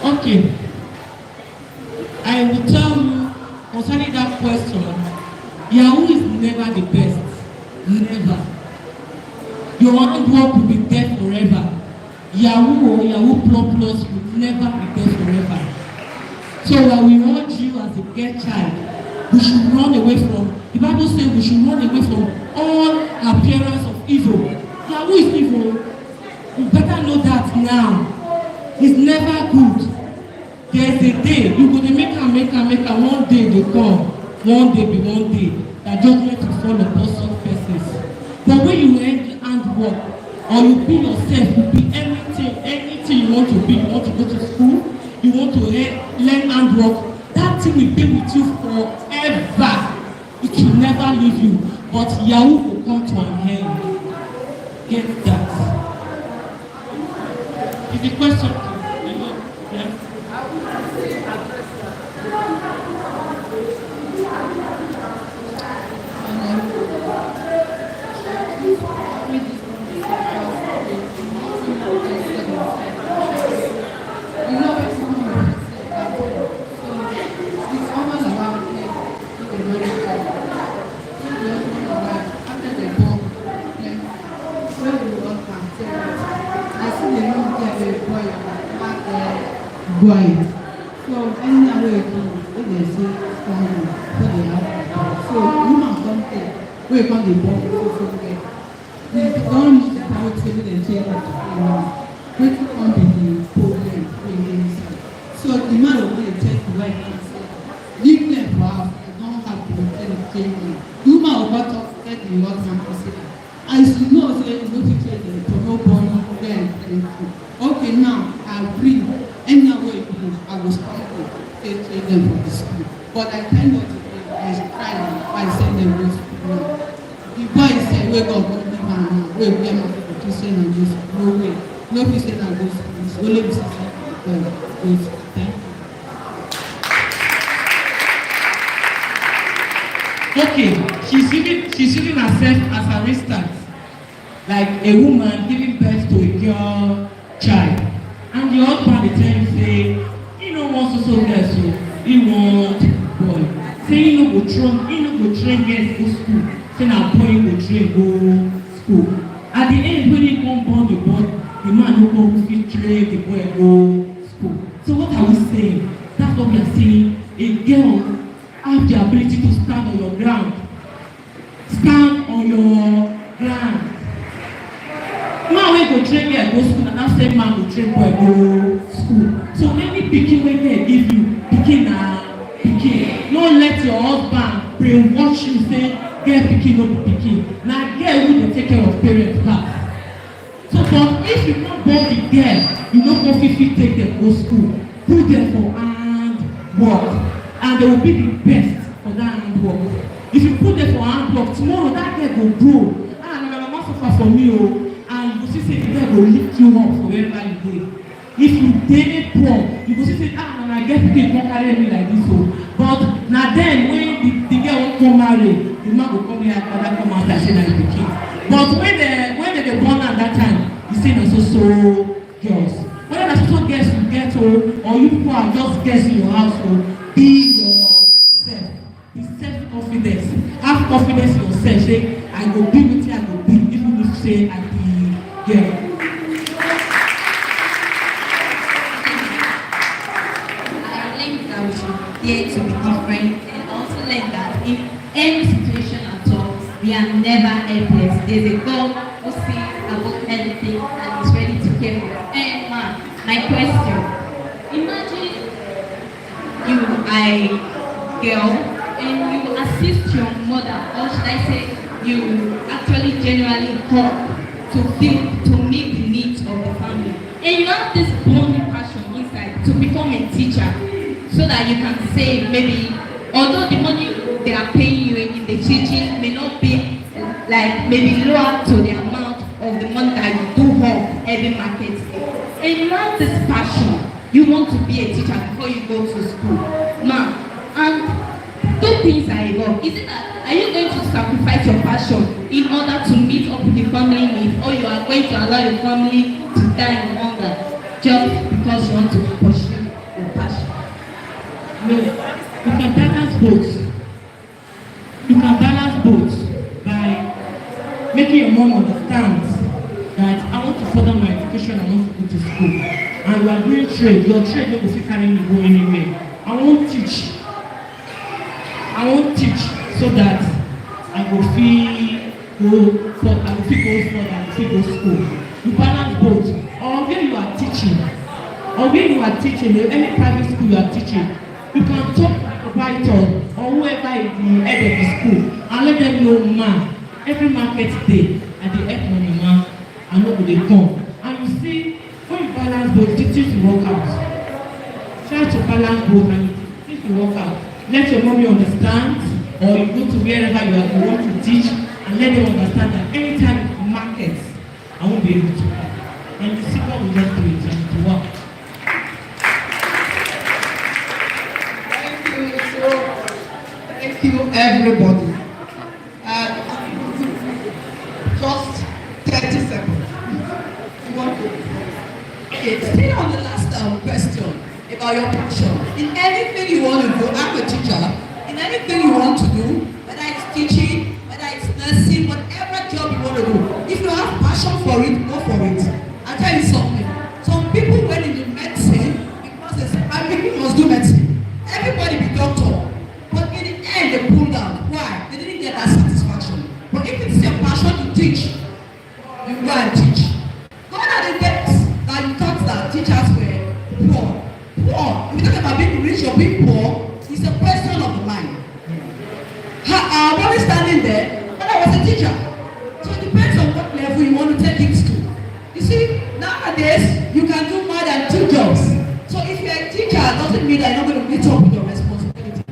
Okay. I will tell you concerning that question, Yahoo is never the best. Never. Your handwork will be there forever. Yahoo or Yahoo Plus will never be there forever. So we urge you as a girl child, we should run away from, the Bible says we should run away from all appearance of evil. Yahoo is evil. You better know that now. It's never good. There's a day, you go to make am, one day they come, one day be one day, that judgment will fall upon some persons. But when you end handwork, or you be yourself, you be anything you want to be, you want to go to school, you want to learn handwork, that thing will be with you forever. It will never leave you. But Yahoo will come to an end. Get that. Is the question? Yeah. Boy, so any other way they say family, so they have. So woman something we come the born so get. They don't use the power to the chair to wetin come be the problem. now I agree. Anyhow way you go, I will stop to take them from the school. But I thank God today, I tried by send them to school. The boy say, wake up, go give am, wait, where my people to send them to school. No way. No be say na go school. It's only be say go school. Thank you. Okay, she's using herself as an instance, like a woman giving birth to a girl child, and the husband dey tell you say he no want so girl, so he want boy. Say he no go train girls go school. Say na boy he go train go school. At the end when he come born the boy, the man no come fit train the boy go school. So what are we saying? That's what we are saying. A girl have the ability to stand on your ground. Stand on your ground. Man wey go train girl go school, and that same man go train boy go school. So any pikin wey girl give you, pikin na pikin. No let your husband brainwash you say girl pikin no be pikin. Na girl wey dey take care of parents pass. So but if you no born the girl, you no go fit take them go school. Put them for hand work. And they will be the best for that hand work. If you put them for hand work, tomorrow that girl go grow. Ah, my mama suffer for me, oh, and you go see say the girl go lift you up for wherever you dey. If you dey poor, you go see say my girl pikin come carry me like this, oh. But na then when the girl wan come marry, the man go come here and father come out and say na him pikin. But when they dey born am that time, you say na so girls. Whether na so girls you get, oh, or you people are just girls in your house, oh. Be yourself. Be self-confidence. Have confidence in yourself. Say, I go be wetin I go be, even if say I be girl. I learned that we should dare to be different, and also learned that in any situation at all, we are never helpless. There's a God who sees above everything and is ready to care for us. And my question, imagine you are a girl and you assist your mother, or should I say you actually genuinely help to meet the needs of the family, and you have this burning passion inside to become a teacher, so that you can say maybe although the money they are paying you in the teaching may not be like maybe lower to the amount of the money that you do have every market day, and you have this passion. You want to be a teacher before you go to school. Now, and two things are involved. Is it that are you going to sacrifice your passion in order to meet up with the family needs, or you are going to allow your family to die in hunger just because you want to pursue your passion? No, you can balance both. You can balance both by making your mom understand that I want to further my education, I want to go to school. And you are doing trade, your trade no go fit carry me go anywhere. I won't teach so that I go fit go further, I go fit go school. You balance both. Or where you are teaching, any private school you are teaching, you can talk about it or whoever is the head of the school and let them know, man, every market day at the end of the month, I know who they come. And you see, when you balance both, the things will work out. Try to balance both and things will work out. Let your mommy understand, or you go to wherever you want to teach, and let them understand that anytime markets, I won't be able to. And the secret will just do it and to work. Thank you, everybody. Just 30 seconds. You want to? Okay, still on the last question about your passion. In anything you want to do, I'm a teacher. In anything you want to do, whether it's teaching, whether it's nursing, whatever job you want to do, if you have passion for it, go for it. I'll tell you something. Some people went into medicine because people must do medicine. Everybody be doctor. But in the end, they pulled out. Why? They didn't get that satisfaction. But if it's your passion to teach, you go and teach. Gone are the days that you thought that teachers were poor. Poor. If you talk about being rich or being poor, it's a question of the mind. When we standing there, when I was a teacher, so it depends on what level you want to take it to. You see, nowadays, you can do girls. So if you're a teacher, it doesn't mean that you're not going to meet up with your responsibilities.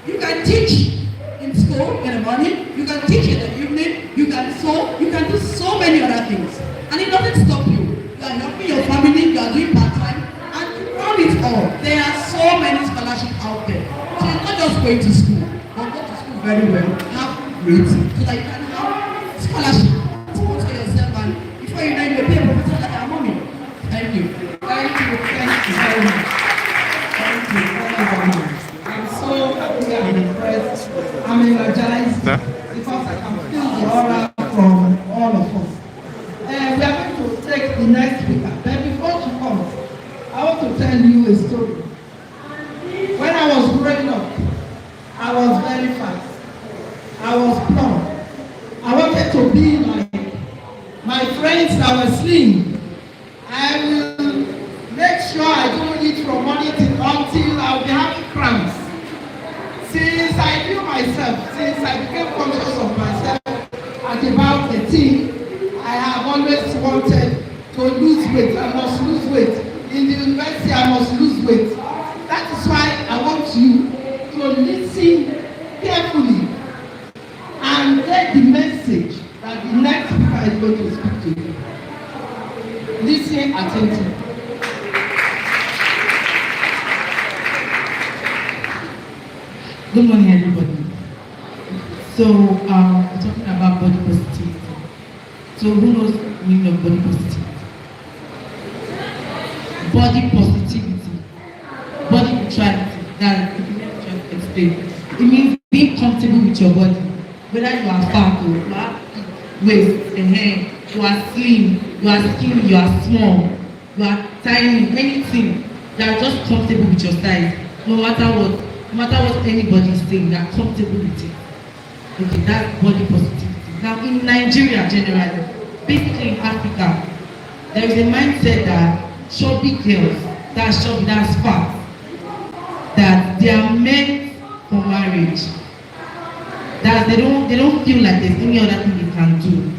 You can teach in school in the morning, you can teach in the evening, you can sew, you can do so many other things. And it doesn't stop you. You are helping your family, you are doing part-time, and you run it all. There are so many scholarships out there. So it's not just going to school, but go to school very well, have grades, so that you can have scholarship, sponsor yourself, and before you know it, you'll be a professor like your mommy. Thank you. Thank you very much. Thank you very much. I'm so happy and impressed. I'm energized because I can feel the aura from all of us. We are going to take the next speaker. But before she comes, I want to tell you a story. When I was growing up, I was very fast. I was plump. I wanted to be like my friends that were slim. I will make sure I don't eat from morning till until I'll be having cramps. Since I knew myself, since I became conscious of myself at about 18, I have always wanted to lose weight. I must lose weight. In the university, I must lose weight. That is why I want you to listen carefully and get the message that the next speaker is going to speak to you. Listen attentively. Good morning, everybody. So, we're talking about body positivity. So, who knows the meaning of body positivity? Body positivity, body neutrality. That's the thing I'm trying to explain. It means being comfortable with your body, whether you are fat or you have waist and hair, you are slim, you are skinny, you are small, you are tiny, anything. You are just comfortable with your size, no matter what. No matter what anybody is saying, they are comfortable with it. Okay, that's body positivity. Now, in Nigeria generally, basically in Africa, there is a mindset that chubby girls, that's chubby, that's fat, that they are meant for marriage. That they don't feel like there's any other thing they can do.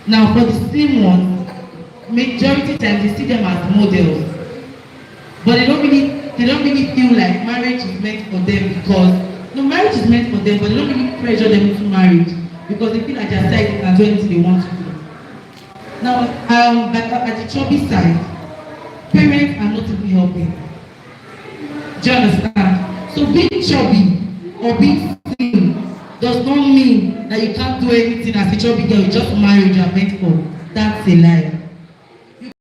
Now, for the slim ones, majority times they see them as models, but they don't really feel like marriage is meant for them, because no, marriage is meant for them, but they don't really pressure them into marriage because they feel like their side they can do anything they want to do. Now, but at the chubby side, parents are not even helping. Do you understand? So being chubby or being slim does not mean that you can't do anything as a chubby girl. It's just marriage you are meant for. That's a lie. You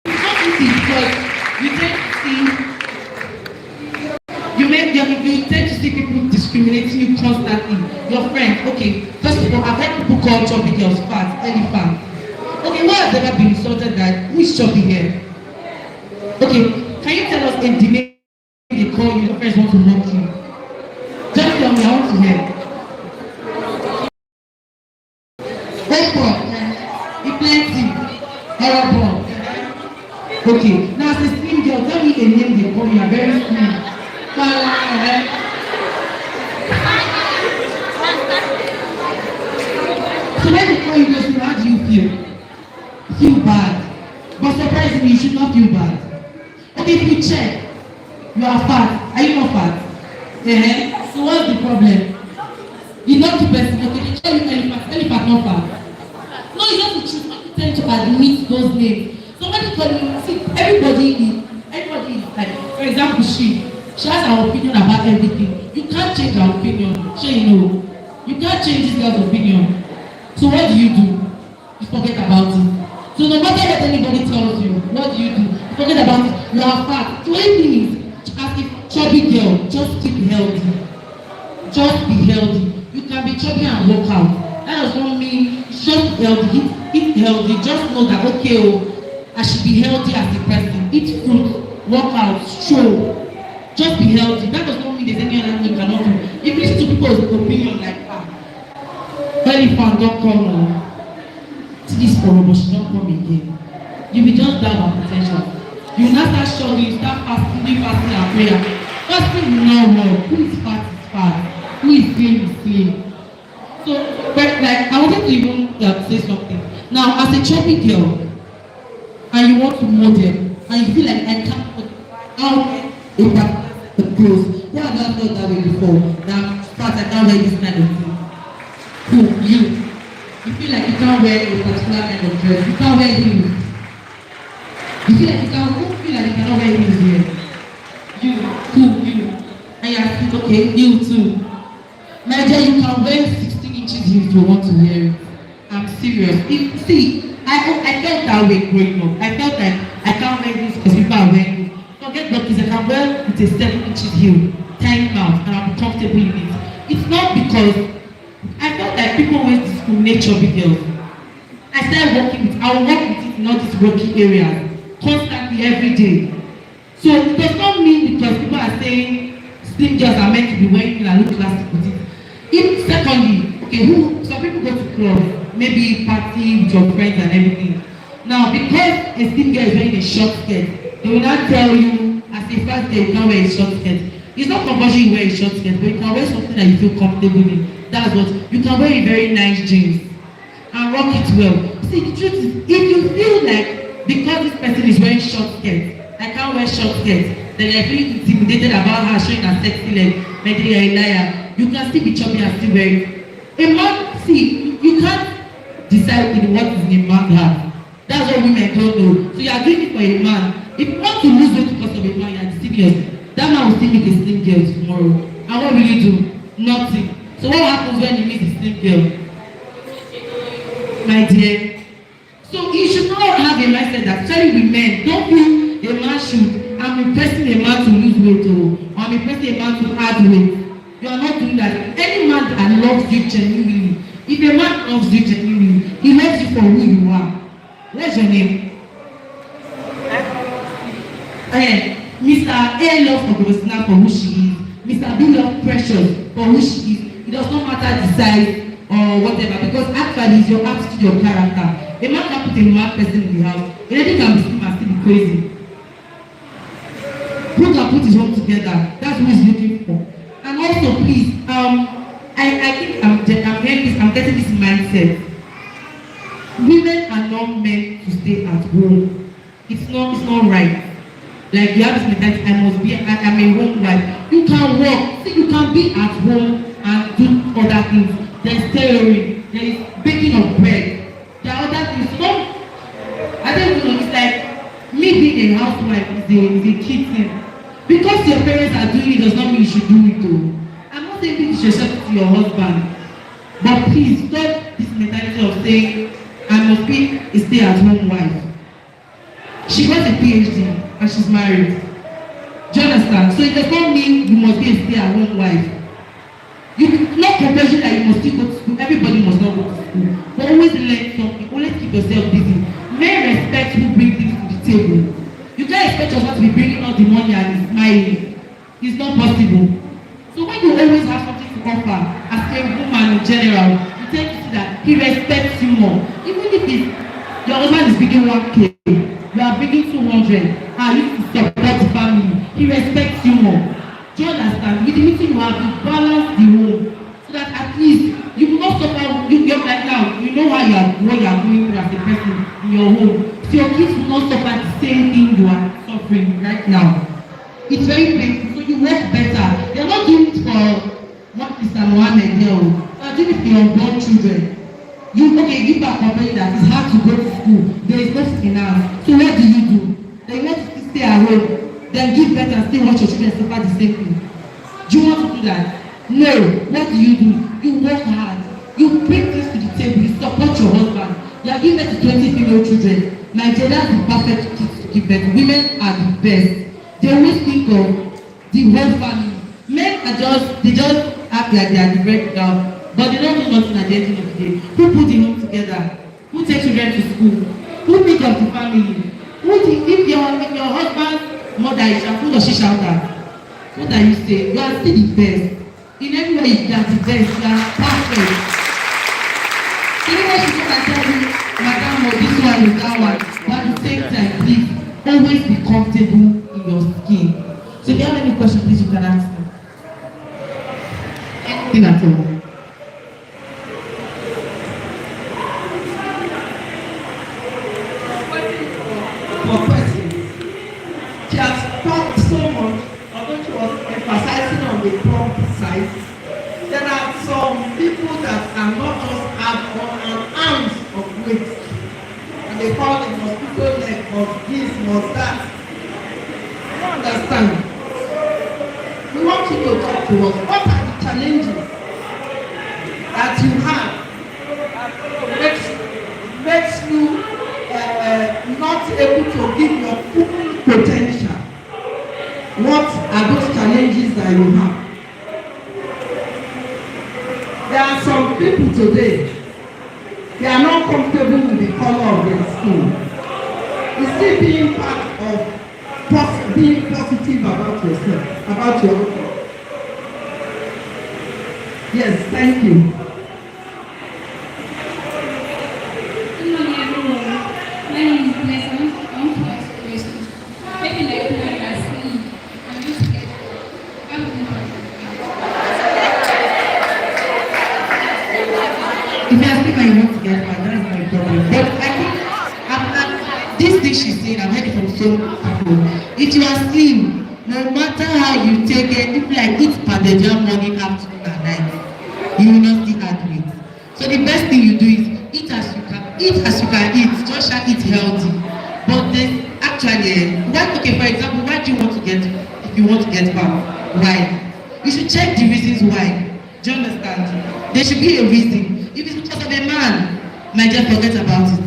can't do it because you tend to see you tend to see people discriminating you constantly. Your friends, okay, first of all, I've heard people call chubby girls fat, elephant. Okay, who has ever been insulted that who is chubby here? Okay, can you tell us in the name they call you, your friends want to mock you? Just tell me, I want to hear. He plenty. Horrible. Okay, now as a slim girl, tell me a name they call you, are very slim. So when they call you those things, how do you feel? Feel bad. But surprisingly, you should not feel bad. Okay, if you check, you are fat. Are you not fat? So what's the problem? You know the person, okay, they tell you elephant not fat. No, you have to choose not to tend to admit those names. Somebody call you, see, everybody is like, for example, she has her opinion about everything. You can't change her opinion. You can't change this girl's opinion. So what do? You forget about it. So no matter what anybody tells you, what do? You forget about it. You are fat. So anything is, as a chubby girl, just keep healthy. Just be healthy. You can be chubby and work out. That does not mean just healthy. Eat healthy. Just know that, okay, I should be healthy as a person. Eat fruit, work out, stroll. Just be healthy. That does not mean there's any other thing you cannot do. If you listen to people's opinion like elephant don't come see this for but she don't come again. You will just die of potential. You will not start struggling, start fasting, doing fasting and prayer. Fasting will not work. Who is fat is fat. Who is slim is slim. So, but like I wanted to even say something. Now, as a chubby girl, and you want to model, and you feel like I can't put out a particular clothes. Who have not felt that way before? That fact I can't wear this kind of thing. Who? You. You feel like you can't wear a particular kind of dress. You can't wear heels. You feel like you can't. Who feel like you cannot wear heels here? You. Who? You. And you are still okay. You too. My dear, you can wear 16 inches heels if you want to wear it. I'm serious. I felt that way growing up. I felt like I can't wear this because people are wearing it. Forget doctors, I can wear with a 7 inches heel, tiny mouth, and I'll be comfortable in it. It's not because I felt like people always discriminate chubby girls. I started I'll work with it in all these rocky areas, constantly, every day. So it does not mean because people are saying slim girls are meant to be wearing it and look classic with it. Secondly, okay, some people go to clubs, maybe party with your friends and everything. Now, because a slim girl is wearing a short skirt, they will not tell you as a fast girl you can't wear a short skirt. It's not compulsory you wear a short skirt, but you can wear something that you feel comfortable in. That's what you can wear a very nice jeans and rock it well. See, the truth is, if you feel like because this person is wearing short skirt, I can't wear short skirt, then you're feeling intimidated about her showing her sexy leg, maybe you're a liar. You can still be chubby and still wear it. A man, see, you can't decide what is in a man's heart. That's what women don't know. So you are doing it for a man. If you want to lose weight because of a man, you are deceiving. That man will still meet a slim girl tomorrow. And what will you do? Nothing. So what happens when you meet a slim girl? My dear. So you should not have a mindset that, especially with men, don't feel a man should, I'm impressing a man to lose weight or I'm impressing a man to add weight. You are not doing that. Any man that loves you genuinely, if a man loves you genuinely, he loves you for who you are. What's your name? Mr. A loves Augustina for who she is. Mr. B loves Precious for who she is. It does not matter the size or whatever, because actually it's your attitude, your character. A man can put a mad person in the house. A lady can be slim and still be crazy. Who can put his home together? That's who he's looking for. And also, please, I think I'm getting this mindset. Women are not meant to stay at home. It's not right. Like you have this mentality, I'm a home wife. You can work. See, you can be at home and do other things. There's tailoring, there is baking of bread. There are other things. I don't know, it's like me being a housewife is a key thing. Because your parents are doing it does not mean you should do it too. I'm not saying be disrespectful to your husband, but please stop this mentality of saying I must be a stay-at-home wife. She got a PhD and she's married. Do you understand? So it does not mean you must be a stay-at-home wife. You not compulsory that you must still go to school. Everybody must not go to school. But always learn something. Always keep yourself busy. Men respect who bring things to the table. You can't expect yourself to be bringing all the money and smiling. It's not possible. So when you always have something to offer, as a woman in general, you tend to see that he respects you more. Even if your husband is bringing 1K, you are bringing 200, and you support the family, he respects you more. Do you understand? With the meeting you have to balance the home, so that at least you will not suffer. You get right now, you know what you are going through as a person in your home. So your kids will not suffer the same thing you are suffering right now. It's very painful, so you work better. You're not doing it for what Mr. Mohammed here. You're doing it for your unborn children. You are complaining that it's hard to go to school. There is no finance. So what do? Then you want to stay at home. Then give birth and still watch your children suffer the same thing. Do you want to do that? No. What do? You work hard. You bring things to the table. You support your husband. You are giving birth to 20 female children. My dear, that's the perfect kids to give birth. Women are the best. They always think of the whole family. Men are they just act like they are the breakdown. But they don't do nothing at the end of the day. Who put the home together? Who takes children to school? Who takes care of the family? If your husband's mother is shouting, who does she shout at? What are you saying? You are still the best. In every way, you are the best. You are perfect. Anyone should come and tell you, Madam, or this one is that one. But at the same time, please, always be comfortable in your skin. So if you have any questions, please you can ask me. Anything at all. For questions, the plump side. There are some people that cannot just have an ounce of weight. And they call the mosquito leg, must this, must that. You understand? We want you to talk to us. What are the challenges that you have makes you not able to give your full potential? What are those challenges that you have? There are some people today, they are not comfortable with the color of their skin. It's still being part of being positive about yourself, about your own. Yes, thank you. Good morning, everyone. My name is Blessing. I want to ask a question. Maybe like when I sleep, I'm just scared. How would you know? If you ask me when you want to get married, that's my problem. But I think after this thing she's saying, I've heard it from so many people. If you are slim, no matter how you take it, if like eat pounded jam morning, afternoon, and night, you will not still add weight. So the best thing you do is eat as you can eat. Just shall eat healthy. But then actually, why? Okay, for example, why do you want to get? If you want to get fat, why? You should check the reasons why. Do you understand? There should be a reason. If it's because of a man, might just forget about it.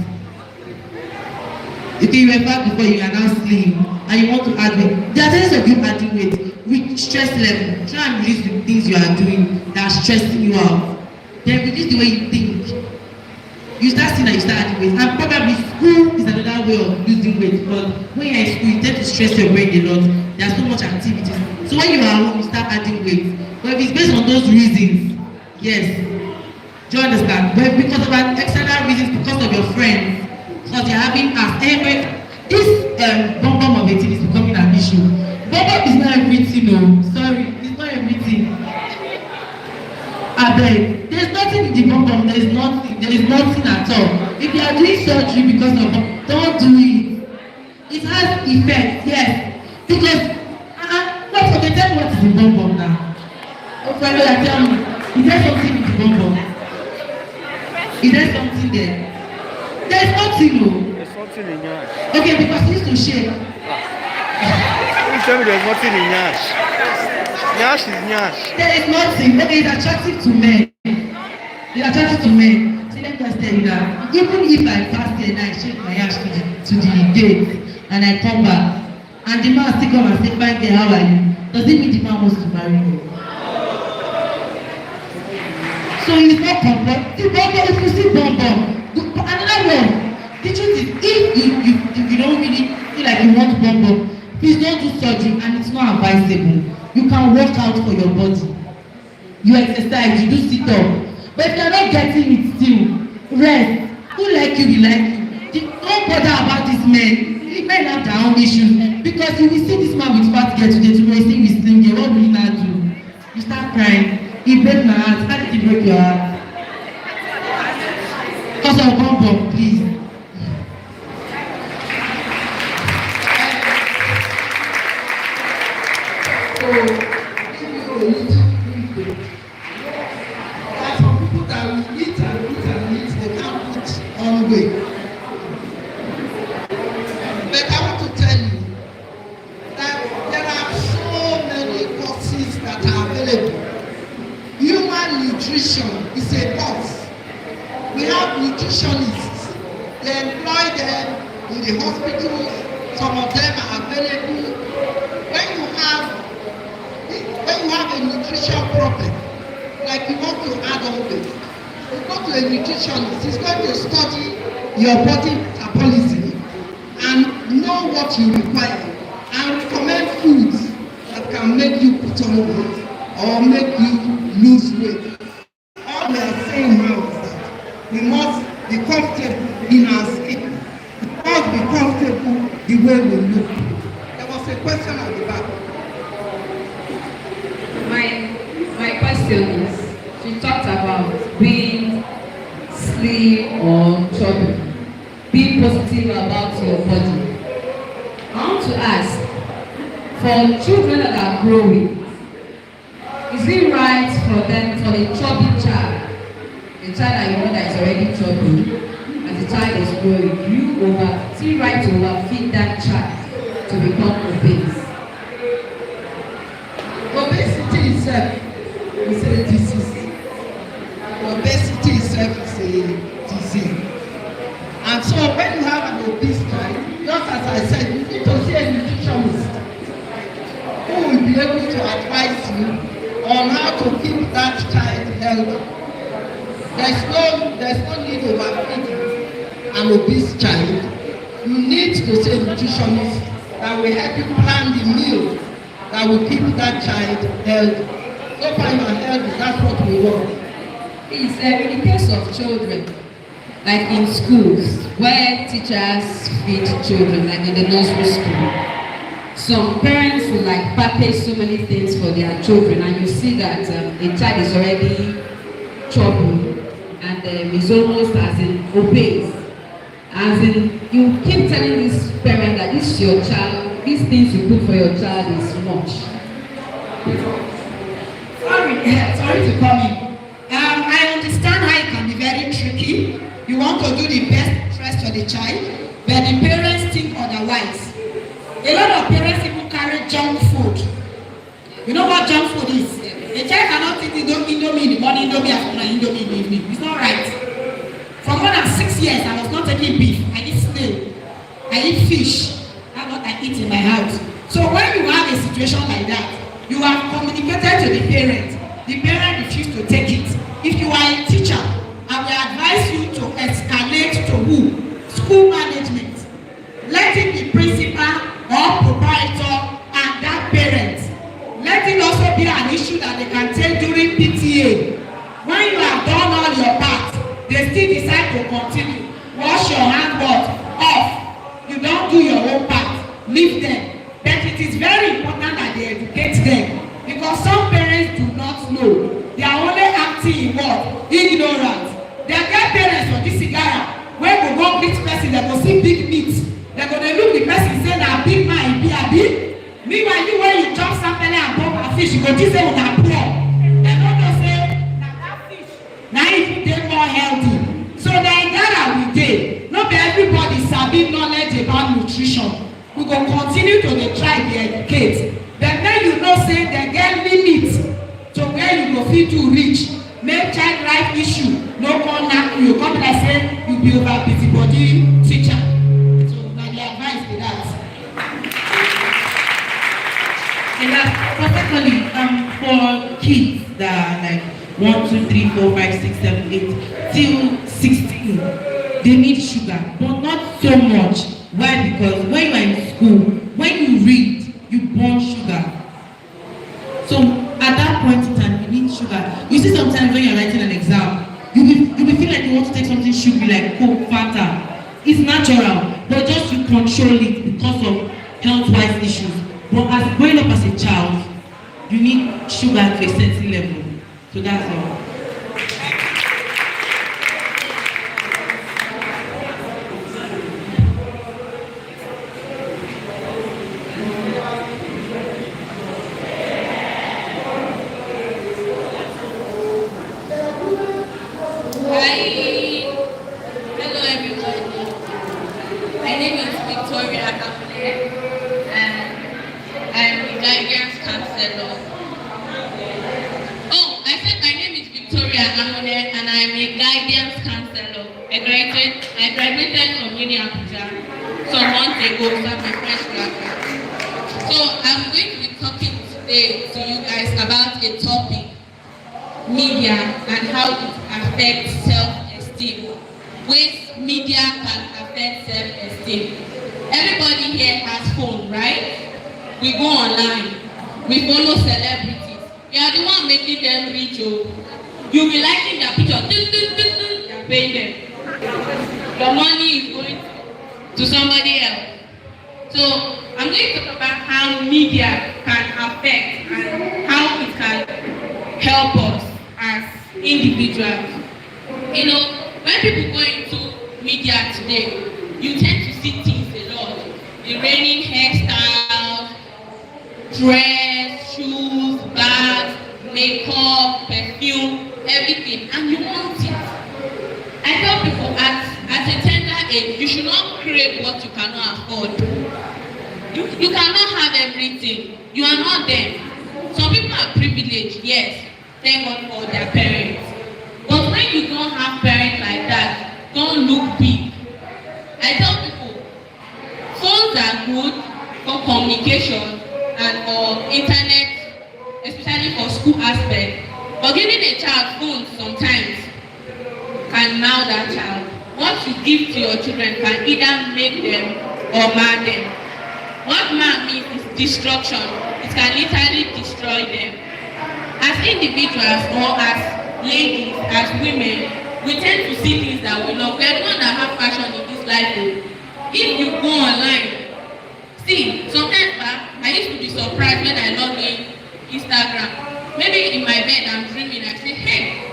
If you were fat before, you are now slim and you want to add weight. There are times of you adding weight with stress level. Try and release the things you are doing that are stressing you out. Then reduce the way you think. You start seeing that you start adding weight. And probably school is another way of losing weight, because when you're in school, you tend to stress your brain a lot. There's so much activities. So when you are home, you start adding weight. But if it's based on those reasons, yes. Do you understand? But because of external reasons, because of your friends, because you're having anyway, this bum of a thing is becoming an issue. Bum is not everything, no. Sorry, it's not everything. Abeg, there's nothing in the bum. There is nothing at all. If you are doing surgery because of don't do it. It has effect, yes. Because not forget, tell me what is the bum now. Okay, tell me, is there something in the bum? Is there something there? There's nothing, no. There's something in Yash. Okay, because he used to shake. You tell me there's nothing in Yash. Yash is Yash. There is nothing. Okay, it's attractive to men. It's attractive to men. See, let me just tell you that. Even if I fast and I shake my Yash to the gate and I come back, and the man still come and say, fine girl, how are you? Does it mean the man wants to marry you? So it's not comfort. If you see bum, another one. The truth is, if you don't really feel like you want bum, please don't do surgery, and it's not advisable. You can work out for your body. You exercise, you do sit up. But if you're not getting it still, rest. Who like you will like you. Don't bother about this men. The men have their own issues. Because you will see this man with fat girl today, tomorrow you see with slim girl, what will you not do? You start crying. He break my heart. How did he break your heart? Because of bum, please. So, there are some people that will eat and eat and eat, they can't put on weight. But I want to tell you that there are so many courses that are available. Human nutrition is a course. We have nutritionists. They employ them in the hospitals. Some of them are available. When you have a nutrition problem, like you want to add on weight, you go to a nutritionist. He's going to study your body metabolism and know what you require and recommend foods that can make you put on weight or make you lose weight. All we are saying now is that we must be comfortable in our skin. We must be comfortable the way we look. There was a question at the back. My question is, you talked about being slim or chubby, being positive about your body. I want to ask, for children that are growing, Is it right for them, for the chubby child, the child that you know that is already chubby, as the child is growing, is it right to overfeed that child to become obese? Obesity itself is a disease. Obesity itself is a disease. And so when you have an obese child, just as I said, you need to see a nutritionist who will be able to advise you on how to keep that child healthy. There's no need to overfeed an obese child. You need to see a nutritionist that will help you plan the meal that will keep that child healthy. So far you are healthy, that's what we want. Please, in the case of children, like in schools, where teachers feed children, like in the nursery school, some parents will like package so many things for their children, and you see that a child is already chubby and is almost as in obese. As in, you keep telling this parent that this is your child, these things you cook for your child is much. Sorry to come in. I understand how it can be very tricky. You want to do the best interest for the child, but the parents think otherwise. A lot of parents even carry junk food. You know what junk food is? A child cannot eat Indomie in the morning, Indomie afternoon, Indomie in the evening. It's not right. For more than 6 years, I was not taking beef. I eat snail. I eat fish. That's what I eat in my house. So when you have a situation like that, you have communicated to the parent. The parent refused to take it. If you are a teacher, I will advise you to escalate to who? School management. Let it be principal or proprietor and that parent. Let it also be an issue that they can take during PTA. When you have done all your part, they still decide to continue. Wash your hand off. You don't do your own part. Leave them. But it is very important that they educate them. Because some parents do not know. They are only acting in what? Ignorance. They get parents for this cigar. When we go meet person, they go see big meat. They go dey look the person say na big man e be abi. Meanwhile you when you chop something and go for fish, you go think say una poor. They no know say na that fish na it dey more healthy. So na Ghana we dey. No be everybody sabi knowledge about nutrition. We go continue to dey try dey educate. But then you know say dem get limit to where you go fit to reach. Make child right issue no come knack you. Come be like say you be over busybody teacher. Particularly for kids that are like 1, 2, 3, 4, 5, 6, 7, 8 till 16, they need sugar, but not so much. Why? Because when you are in school, when you read, you burn sugar. So at that point in time, you need sugar. You see sometimes when you're writing an exam, you will feel like you want to take something sugary like Coke, Fanta. It's natural, but just you control it because of health-wise issues. But as growing up as a child, you need sugar to a certain level. So that's all. Hello everyone. My name is Victoria Akapule and I'm a guidance counselor. Oh, I said my name is Victoria Akapule and I'm a guidance counselor. I graduated from Uni Abuja some months ago, so I'm a fresh graduate. So I'm going to be talking today to you guys about a topic, media and how it affects self-esteem. Ways media can affect self-esteem. Everybody here has phone, right? We go online. We follow celebrities. You are the one making them rich. You'll be liking their picture. You're paying them. Your money is going to somebody else. So I'm going to talk about how media can affect and how it can help us as individuals. You know, when people go into media today, you tend to see things a lot. The reigning hairstyles, dress, shoes, bags, makeup. afford. You cannot have everything. You are not them. Some people are privileged, yes. Thank God for their parents. But when you don't have parents like that, don't look big. I tell people, phones are good for communication and for internet, especially for school aspect. But giving a child phones sometimes can mar that child. What you give to your children can either make them or mar them. What mar means is destruction. It can literally destroy them. As individuals or as ladies, as women, we tend to see things that we love. We are the ones that have passion in this life. If you go online, see, sometimes I used to be surprised when I log in Instagram. Maybe in my bed I'm dreaming, I say, hey,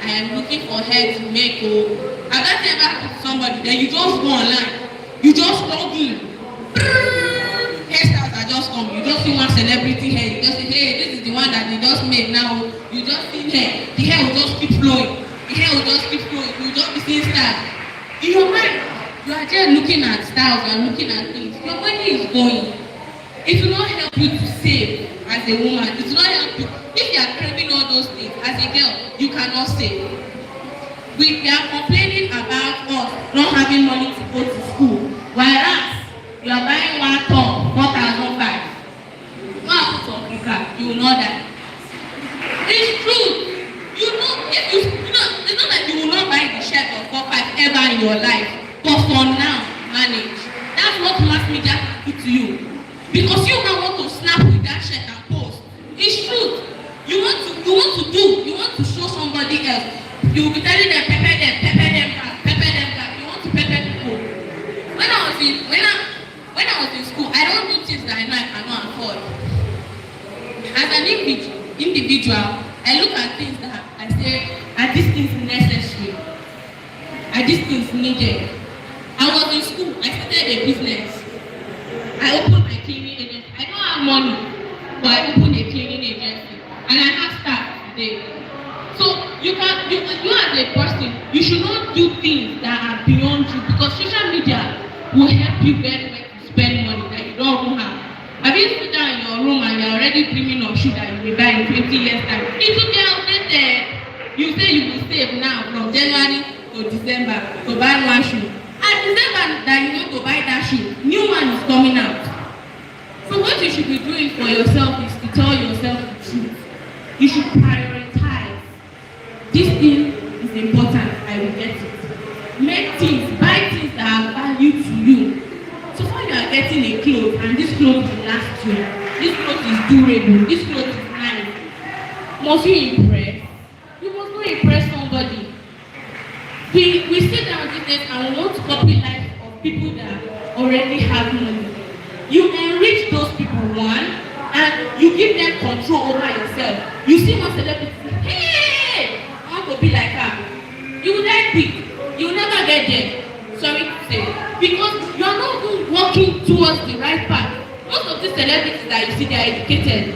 I am looking for hair to make. I can't ever put somebody, then you just go online, you just log in. Hairstyles are just come, you just see one celebrity hair, you just say, hey, this is the one that they just made now. You just see hair, the hair will just keep flowing. The hair will just keep flowing, you will just be seeing styles. In your mind, you are just looking at styles, you are looking at things. Your money is going. It will not help you to save as a woman. It will not help you. If you are craving all those things, as a girl, you cannot save. We are complaining about us not having money to go to school. Whereas, you are buying one top, 4,005. Go and put on your car, you will not die. It's true. You know, it's not like you will not buy the shirt of 4,500 ever in your life. But for now, manage. That's what mass media can do to you. Because you now want to snap with that shirt and post. It's true. You want to show somebody else. You will be telling them, pepper them back. You want to pepper people. When I was in school, I don't do things that I know I cannot afford. As an individual, I look at things that I say, are these things necessary? Are these things needed? I was in school, I started a business. I opened my cleaning agency. I don't have money, but I opened a cleaning agency. And I have staff today. So you as a person, you should not do things that are beyond you, because social media will help you get where to spend money that you don't even have. Have you sit down in your room and you're already dreaming of shoes that you will buy in 20 years time? It will be outdated. You say you will save now from January to December to buy one shoe. At December that you want to buy that shoe, new one is coming out. So what you should be doing for yourself is to tell yourself the truth. You should prioritize. This thing is important, I will get it. Make things, buy things that have value to you. So far you are getting a clothes, and this clothes will last you. This clothes is durable, this clothes is nice. Must you impress? You must not impress somebody. We sit down these days and we want to copy life of people that already have money. You enrich those people, one, and you give them control over yourself. You see one celebrity, hey, I want to be like her. You will die quick. You will never get there. Sorry to say. Because you are not even walking towards the right path. Most of these celebrities that you see, they are educated.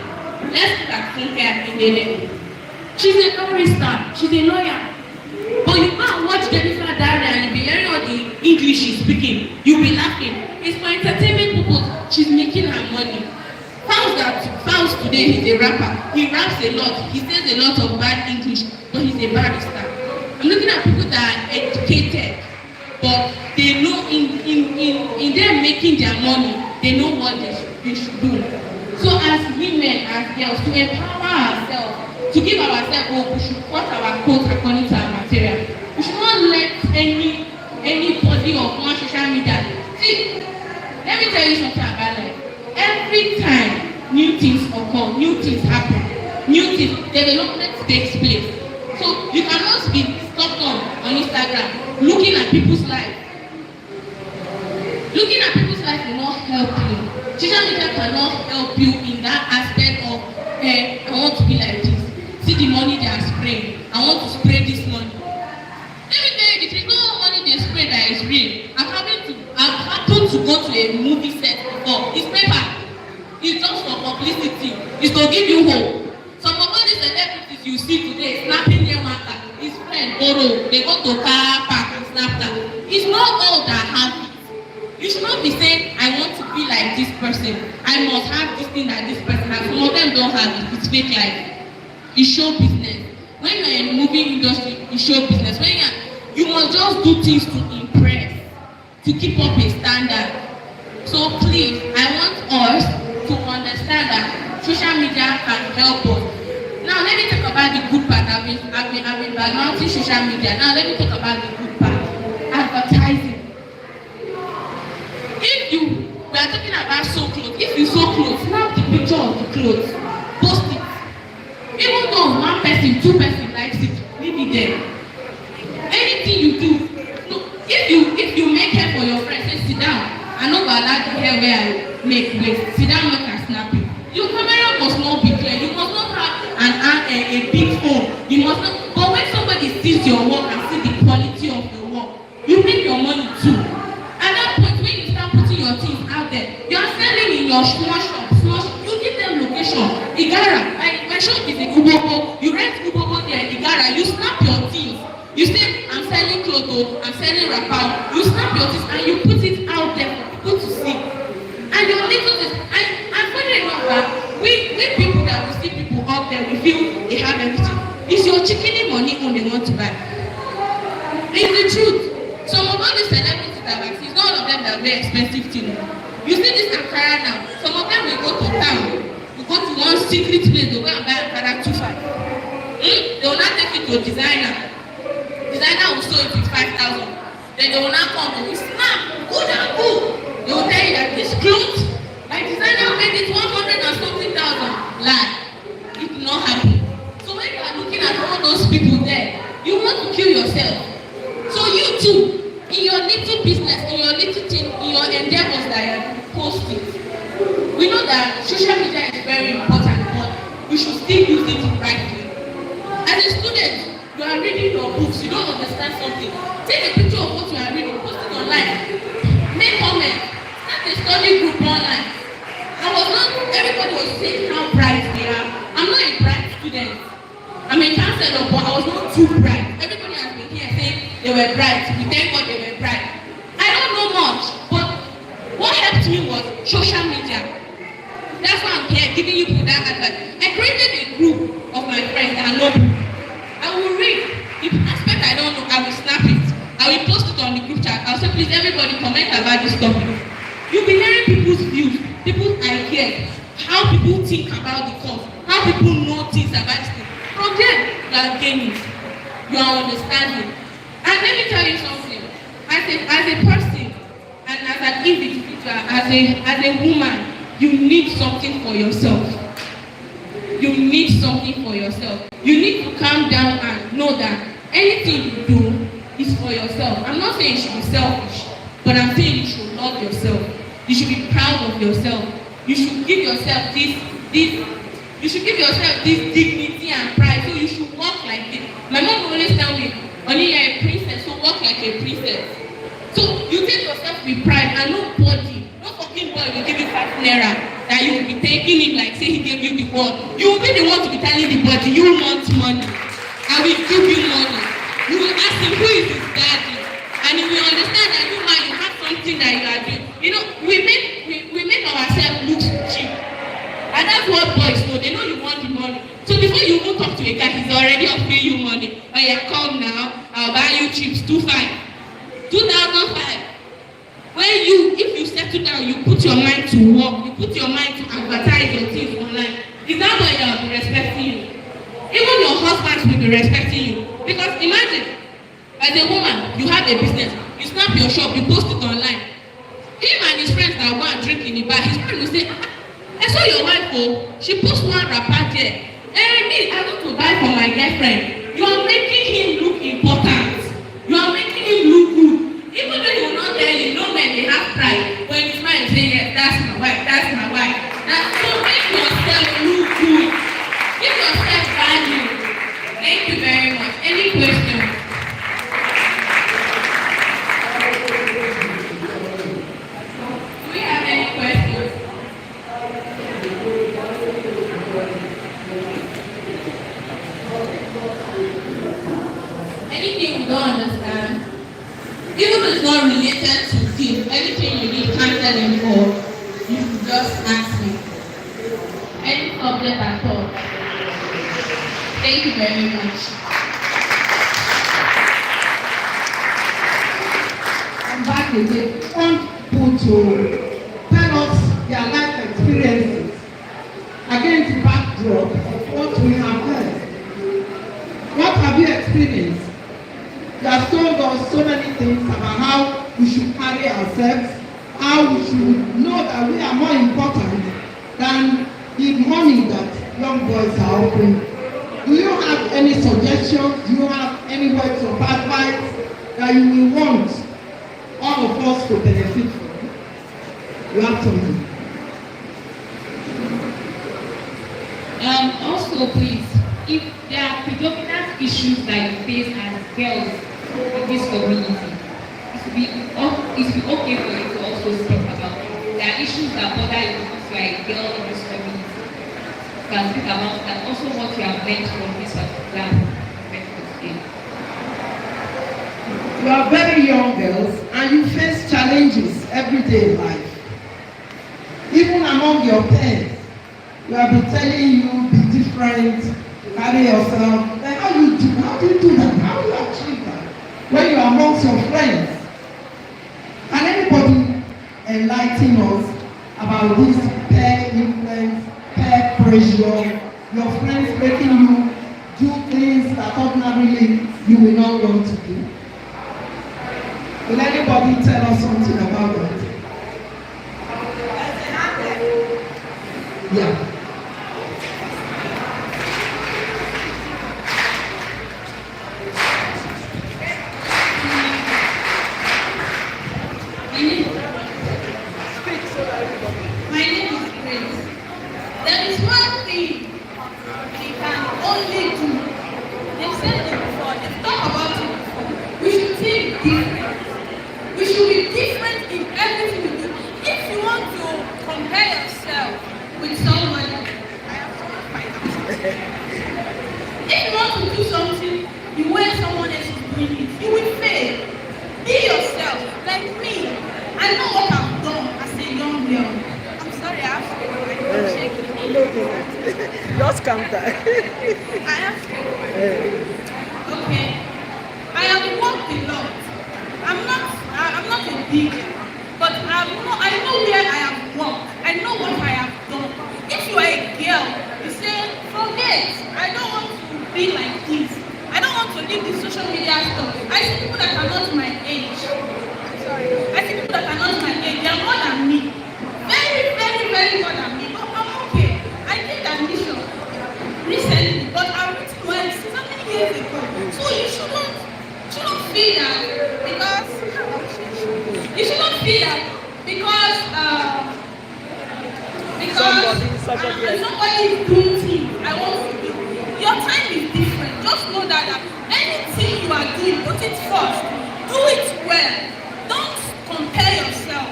Let's look at Funke Akindele. She's a barrister. She's a lawyer. But you go and watch Jennifer Dare and you'll be hearing all the English she's speaking. You'll be laughing. It's for entertainment purpose. She's making her money. Fouls today, he's a rapper. He raps a lot. He says a lot of bad English, but he's a barrister. I'm looking at people that are educated, but they know in them making their money, they know what they should do. So as women, as girls, to empower ourselves, to give ourselves hope, we should cut our coats according to our material. We should not let anybody of one social media. See, let me tell you something about life. Every time new things occur, new things happen, new things, development takes place. So you cannot be stuck on Instagram looking at people's life. Looking at people's life will not help you. Social media cannot help you in that aspect of, I want to be like this. See the money they are spraying. I want to spray this money. Let me tell you the truth. No money they spray that is real. I've happened to go to a movie set before. It's paper. It's just for publicity. It's to give you hope. Some of all these celebrities you see today snapping their matter. His friend borrow. They go to car park and snap that. It's not all that have it. You should not be saying, I want to be like this person. I must have this thing that this person has. Some of them don't have it. It's fake life. It's show business. When you're in the movie industry, it's show business. When you must just do things to impress, to keep up a standard. So please, I want us to understand that social media can help us. Now let me talk about the good part. I've been balancing social media. Now let me talk about the good part. Advertising. We are talking about sew clothes. If you sew clothes, snap the picture of the clothes, post it. Even though one person, two person likes it, leave it there. Anything you do, no, if you make hair for your friend, say sit down. I know about that hair where I make waist. Sit down, make a snap it. Your camera must not be clear. You must not have a big phone. You must not. But when somebody sees your work and see the quality of your work, you make your money too. At that point, when you start putting your things out there, you are selling in your small shop. You give them location. Igara, my shop is in Ubobo. You rent Ubobo there, Igara. You snap your things. You say, I'm selling clothes, I'm selling wrapper. You snap your things and you put it out there for people to see. And your little things, and funny enough, we people that we see people out there, we feel they have everything. It's your chicken money when they want to buy. It's the truth. Some of all the celebrities that I see, not all of them that are very expensive things. You see this Ankara now, some of them will go to town, will go to one secret place, they'll go and buy Ankara 2.5. They will not take it to a designer. Designer will sew it with 5,000. Then they will not come, they will snap, good and good. They will tell you that this cloth, my designer made it 100 and something thousand. Lie. It will not happen. So when you are looking at all those people there, you want to kill yourself. So you too, in your little business, in your little thing, in your endeavors that you are posting, we know that social media is very important, but you should still use it rightly. As a student, you are reading your books, you don't understand something. Take a picture of what you are reading, post it online. Make comments, start a study group online. Everybody was saying how bright they are. I'm not a bright student. I'm a counselor, but I was not too bright. Everybody has been here saying they were bright. We thank God they were bright. I don't know much, but what helped me was social media. That's why I'm here giving you people that advice. I created a group of my friends that I know. I will read. If aspect I don't know, I will snap it. I will post it on the group chat. I'll say, please everybody comment about this topic. You'll be hearing people's views, people's ideas, how people think about the cause, how people know things about this. From there, you are gaining. You are understanding. And let me tell you something. As a person, and as an individual, as a woman, you need something for yourself. You need something for yourself. You need to calm down and know that anything you do is for yourself. I'm not saying you should be selfish, but I'm saying you should love yourself. You should be proud of yourself. You should give yourself this dignity and pride. So you should walk like it. My mom always tell me, only you're a princess, so walk like a princess. So you take yourself with pride and nobody, no fucking boy will give you 5 naira that you will be taking him like say he gave you the word. You will be the one to be telling the body, you want money. I will give you money. You will ask him who is his daddy. And if you understand that you man, you have something that you are doing. You know, we make ourselves look cheap. And that's what boys know. They know you want the money. So before you even talk to a guy, he's already offering you money. Oh yeah, come now, I'll buy you chips, 2,500. If you settle down, you put your mind to work, you put your mind to advertise your things online. Is that why they will be respecting you? Even your husband will be respecting you. Because imagine, as a woman, you have a business, you snap your shop, you post it online. Him and his friends that go and drink in the bar, his friend will say, I saw your wife, oh, she post one wrapper there. Me, I want to buy for my girlfriend. You are making him look important. You are making him look good. Even though he will not tell you, no men, they have pride. When his mind say, yes, that's my wife, that's my wife. So make yourself look good. Give yourself value. Thank you very much. Any questions? Do we have any questions? Anything you don't understand, even if it's not related to this, anything you need very much. I'm back again. I want people to tell us their life experiences against the backdrop of what we have heard. What have you experienced? You have told us so many things about how we should carry ourselves, how we should know that we are more important than the money that young boys are offering. Do you have any suggestions? Do you have any words of advice that you will want all of us to benefit from? You have something. Also, please, if there are predominant issues that you face as girls in this community, it should be okay for you to also speak about it. There are issues that bother you because you are a girl in this community. You can speak about that. Also, what you have learned from this particular method today. You are very young girls and you face challenges every day in life. Even among your peers, we have been telling you be different, carry yourself. Then how do you do that? How do you achieve that? When you are amongst your friends, can anybody enlighten us about this peer influence, peer pressure, your friends making you do things that ordinarily you will not want to do? Will anybody tell us something about that? Yeah. My name is Grace. There is one thing we can only do. They've said it before, they've talked about it before. We should think different. We should be different in everything we do. If you want to compare yourself with somebody, I have someone financial. If you want to do something the way someone else is doing it, you will fail. Be yourself, like me. I know what I've done as a young girl. I'm sorry, I have to shake it. Just calm down. I have to. Okay. I have worked a lot. I'm not a big girl, but I know where I have worked. I know what I have done. If you are a girl, you say, forget. I don't want to be like this. I don't want to live this social media stuff. I see people that are not my age. I see people that are not my age, they are more than me. Very, very, very more than me. But I'm okay. I did admission recently, but I went to my so many years ago. So you shouldn't feel that because somebody is doing things I want to do. Your time is different. Just know that anything you are doing, put it first. Do it well. Don't compare yourself.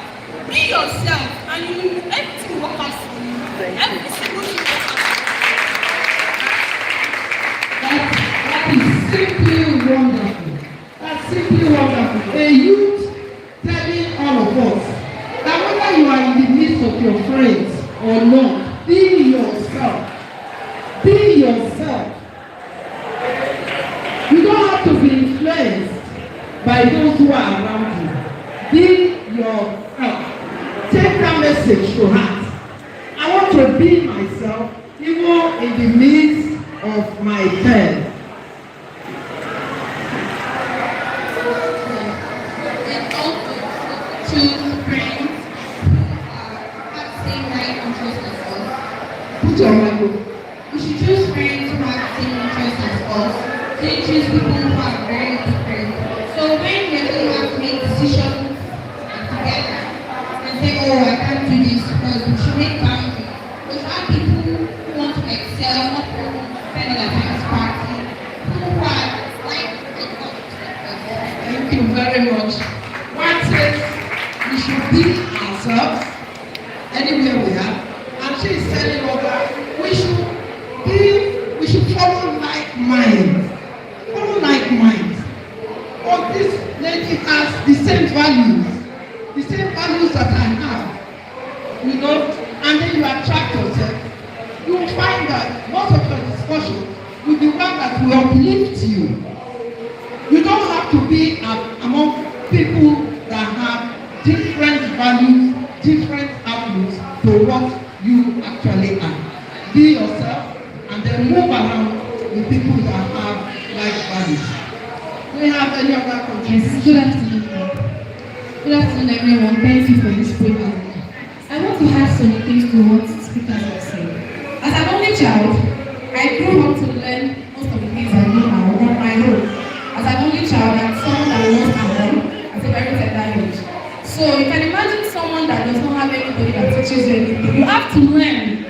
Be yourself, and everything will work out for you. Every single thing will work out That is simply wonderful. That's simply wonderful. A youth telling all of us that whether you are in the midst of your friends or not, be yourself. Be yourself. You don't have to be influenced by those who are around you. Be yourself. Take that message to heart. I want to be myself even in the midst of my pain. and also choose friends who have the same right interests as us. Put your mind. We should choose friends who have the same interests as us. They choose people who are very different. So when we're going to have to make decisions together and say, oh, I can't do this because we should make boundaries. We should have people who want to excel, not who spend their time at party, who are like Thank you very much. One says we should be ourselves anywhere we are, and she is telling us that we should follow like minds. Follow like minds. Oh, this lady has the same values that I have. You know, and then you attract yourself. You will find that most of your discussion will be one that will uplift you. You don't have to be among people that have different values, different outlooks to what you actually are. Be yourself and then move around with people that have like values. Do we have any other contributions? Good afternoon. Good afternoon, everyone. Thank you for this program. I want to add some things to what speakers are saying. As an only child, I grew up to learn most of the things I know now on my own. As an only child, I'm someone that was alone at a very tender age. So you can imagine someone that does not have anybody that teaches you anything. You have to learn.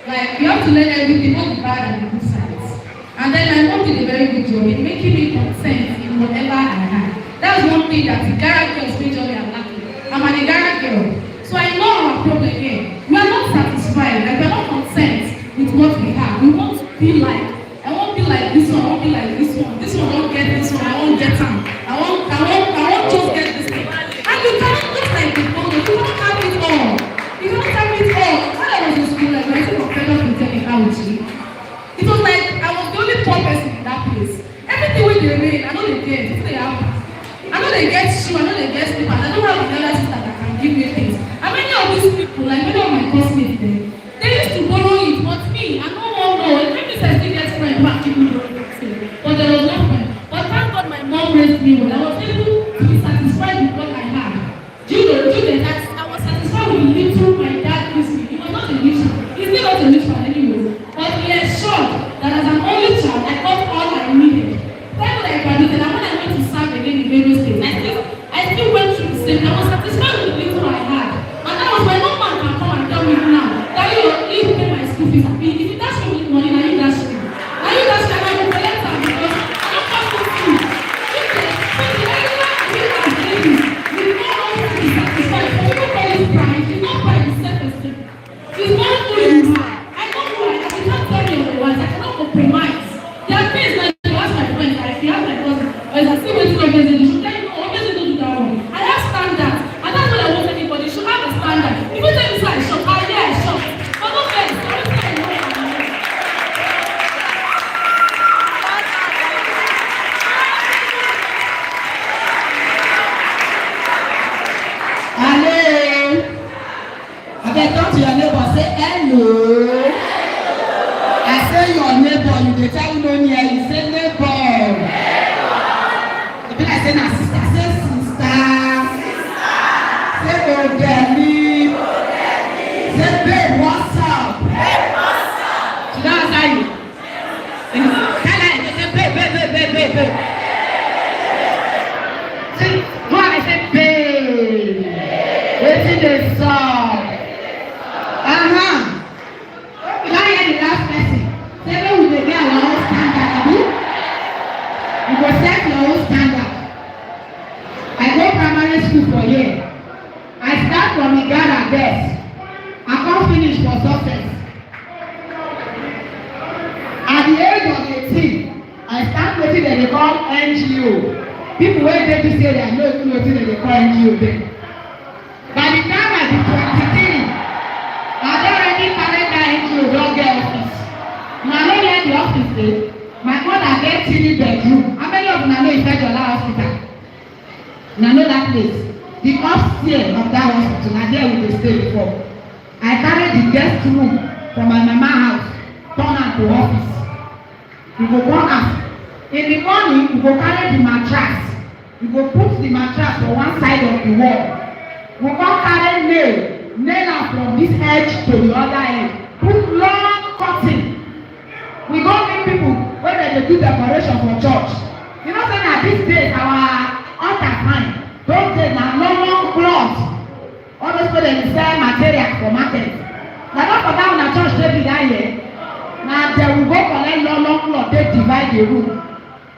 Like, you have to learn everything, both the bad and the good sides. And then my mom did a very good job in making me content in whatever I had. That's one thing that the Gara girls majorly are lacking. I'm an Gara girl. So I know our problem here. We are not satisfied, like we are not content with what we have. We want to be like, I won't be like this one, I won't be like this one. This one don't get this one, I won't get them. I won't just get this thing. And you cannot look like the photo, you don't have it all. You don't have it all. When I was in school, like I think of federal technology, it was like I was the only poor person in that place. Everything when they rain, I know they get, it's they happen. I know they get shoe, I know they get slippers, I don't have another sister that can give me things. And many of these people, like many of my classmates there, they used to borrow it, but me, I don't want to know. Maybe I still get friends back in the but there was no friend. But thank God my mom raised me well. I was able to be satisfied with what I had. Due to that, I was satisfied with the little my dad gives me. He was not a rich man. He's still not a rich man anyway. But he ensured that as an only child, I got all I needed. Thank God I graduated, and when I went to serve again in various states, I still went through the same. I was satisfied with the little I had. And that was why no man can come and tell me now that you pay my school fees. If you dash me money, now you dash me. Now you dash me, and I will collect them because I don't have to see. But the area we are living, we know how to be satisfied. Some people call it pride. It's not pride, it's self-esteem. It's not who you are. I don't know. I can't tell you otherwise. I cannot compromise. There are things like you ask my friend, like you ask my cousin, or is I see waiting against it, you should tell you, no, obviously don't do that one. I have standards, and that's what I want anybody. You should have a standard. If you tell me so I shop, I shop. But don't get it. Everything I know I know. Hello. Okay, talk to your neighbor. Say hello. I say your neighbor. You dey tell me no near. You say neighbor. The people I say na sister. Say sister. Say ogeli. Say babe, what's up? She don answer you. Tell her you say babe. See, go and say babe. Wetin dey sup? You don hear the last person. Say make we dey get our own standard, abi? You go set your own standard. I go primary school for here. I start from Igala best. I come finish for success. At the age of 18, I start wetin dem dey call NGO. People wey dey this area no even know wetin dem dey call NGO then. By the time I be 23, I don already carry that NGO don get office. Una know where the office dey? My mother get 3 bedroom. How many of una know Ifejola hospital? Una know that place? The upstairs of that hospital, na there we dey stay before. I carry the guest room from my mama house, turn am to office. We go go out. In the morning, we go carry the mattress. We go put the mattress for one side of the wall. We go carry nail am from this edge to the other edge. Put long curtain. We go meet people when they do decoration for church. You know say na these days our altar fine. Those days na long cloth. All those people dey sell material for market. Na not for that una church dey be that year. Na there we go collect long cloth take divide the room.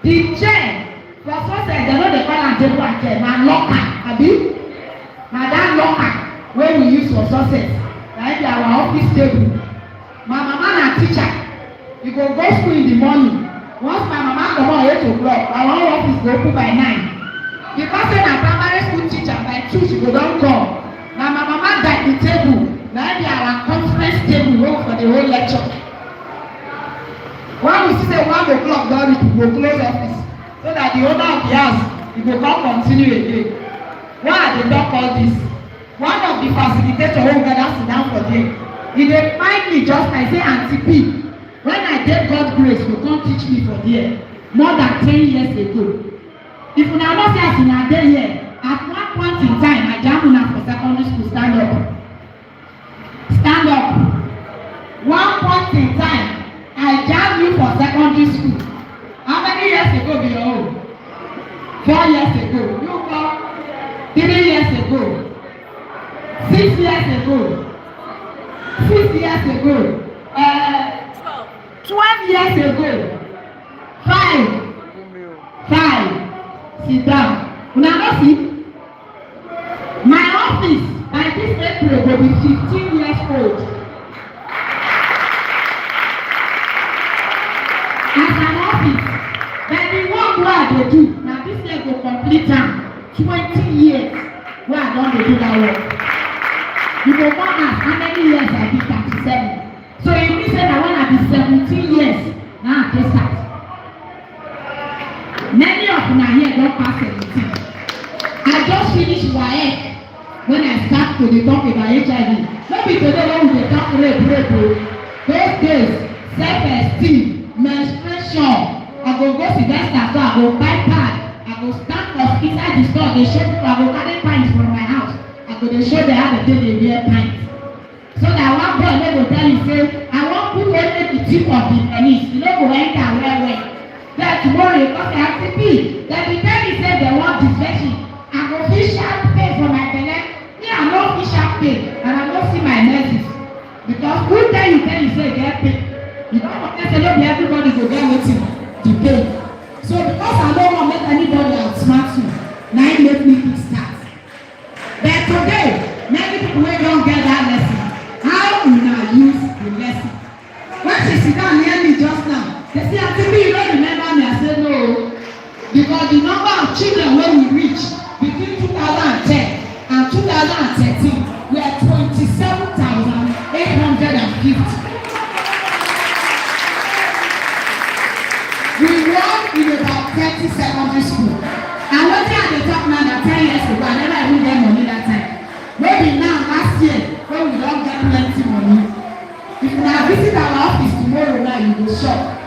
The chair for success dem no dey call am table and chair, na locker, abi? Na that locker wey we use for success. Na be our office table. My mama na teacher. You go school in the morning. Once my mama comot 8 o'clock, our own office go open by 9. Because say na primary school teacher, by 2 she go don come. Na my mama die the table. Na be our conference table wey for the whole lecture. When we say 1 o'clock don reach, we go close office so that the owner of the house he go come continue again. Why I dey talk all this? One of the facilitator wey we gather sit down for there, he dey find me just like say Aunty P, when I get God grace to come teach me for there more than 10 years ago. If una know say as una dey here, at one point in time I jam una for secondary school, stand up. Stand up. One point in time I jam you for secondary school. How many years ago be your own? 4 years ago. You go 3 years ago. 6 years ago. 6 years ago. 12 years ago. 5. Sit down. Una no see? My office by this April will be 15 years old. As an office, but the work wey I dey do, na this year go complete am 20 years wey I don dey do that work. You go come ask how many years I be 37. So e mean say na when I be 17 years na I take start. Many of una here don pass 17. I just finish WAEC when I start to dey talk about HIV. No be today when we dey talk rape o. Those days, self-esteem, menstruation, I go Sylvester store, I go buy pad, I go stand up inside the store, dey show people, I go carry pints from my house, I go dey show them how to take dey wear pints. So that one boy no go tell you say, I wan put only the tip of the penis, you no go enter well. Then tomorrow you come to Aunty P, then the tell me say they want disfection, I go fit sharp pain for my belle. Me I no fit sharp pain and I no see my nurses. Because who tell you say get pain? You don't forget say no be everybody go get wetin the pain. So because I don't want make anybody outsmart you, na it make me quick start. But today, many people wey don get that lesson, how una use the lesson? When she sit down near me just now, they say, Aunty P, you don't remember me? I say no. Because the number of children wey we reach between 2010 and 2013 were 27,850. We run in about 30 secondary school. And wetin I dey talk now na 10 years ago, I never even get money that time. Maybe now last year when we don get plenty money. If una visit our office tomorrow now, you go shock.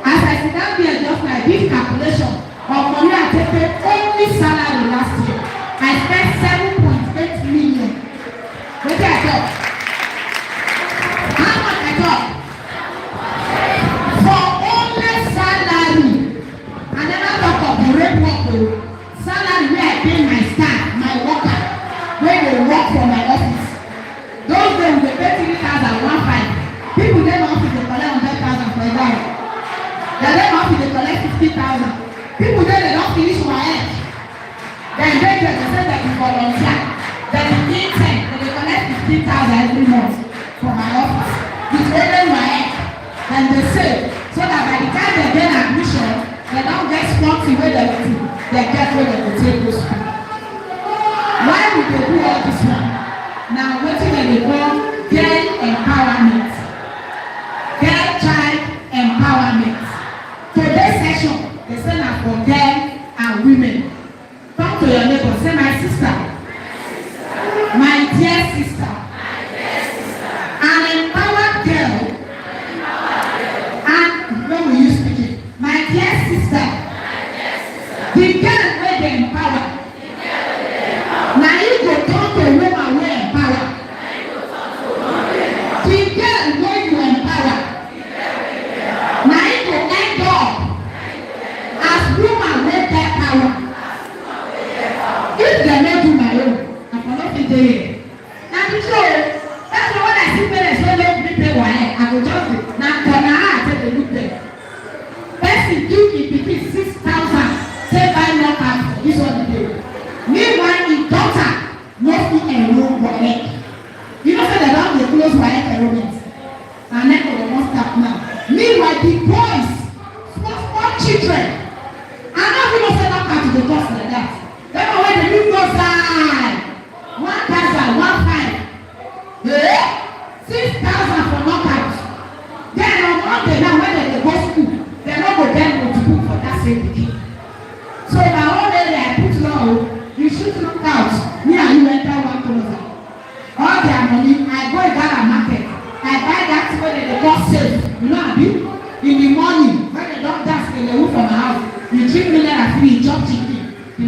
As I sit down here just now, I did calculation of money I take pay only salary last year. I spent 7.8 million. Wetin I talk? How much I talk? For only salary. I never talk of the rate work o. Salary wey I pay my staff, my worker, wey dey work for my office. Those days we dey pay 3,015. People dey my office dey collect 100,000 for a day. Dem dey my office dey collect 50,000. People dey don finish WAEC. Dem dey there dey say dem be volunteer. Dem be intern, dem dey collect 15,000 every month for my office. With only WAEC. Dem dey save so that by the time dem get admission, dem don get something wey dem do, dem get wey dem go take go school. Why we dey do all this one? Na wetin dem dey call girl empowerment. Girl child empowerment. Today's session, they say na for girl and women. Talk to your neighbor, say my sister, my dear sister, an empowered girl, and when will you speak it? My dear sister, the girl wey dey empower, na you go turn to woman wey empower. The girl wey you empower, na you go end up as woman wey get power. If dem no do my own, I for no fit dey here. Na the truth. That's why when I see parents wey no gree pay WAEC, I go just dey na corner eye I take dey look them. Person give im pikin 6,000 say buy knockout for this holiday. Meanwhile, im daughter no fit enroll WAEC. You know say dem don dey close WAEC enrollment. And NECO dey wan start now. Meanwhile, the boys, small children, I no even know say knockout dey cost like that. Dem one wey dey do go side 1,015. 6,000 for knockout. Then on Monday now when they go school,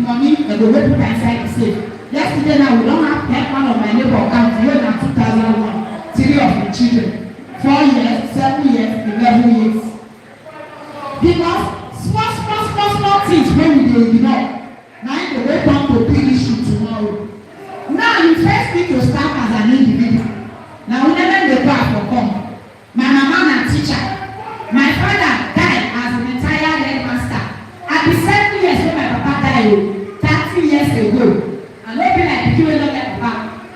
money, they go put inside the safe. Yesterday now, we don't have help one of my neighbor account, we own 2001, 3 of the children, 4 years, 7 years, 11 years. Because small things when we dey ignore, now you go wake up to big issue tomorrow. Now you first need to start as an individual. Now we never dey back for come. My mama na teacher. My father died as a retired headmaster. I be 7 years when my papa died 30 years ago. I no be like pikin wey no get papa.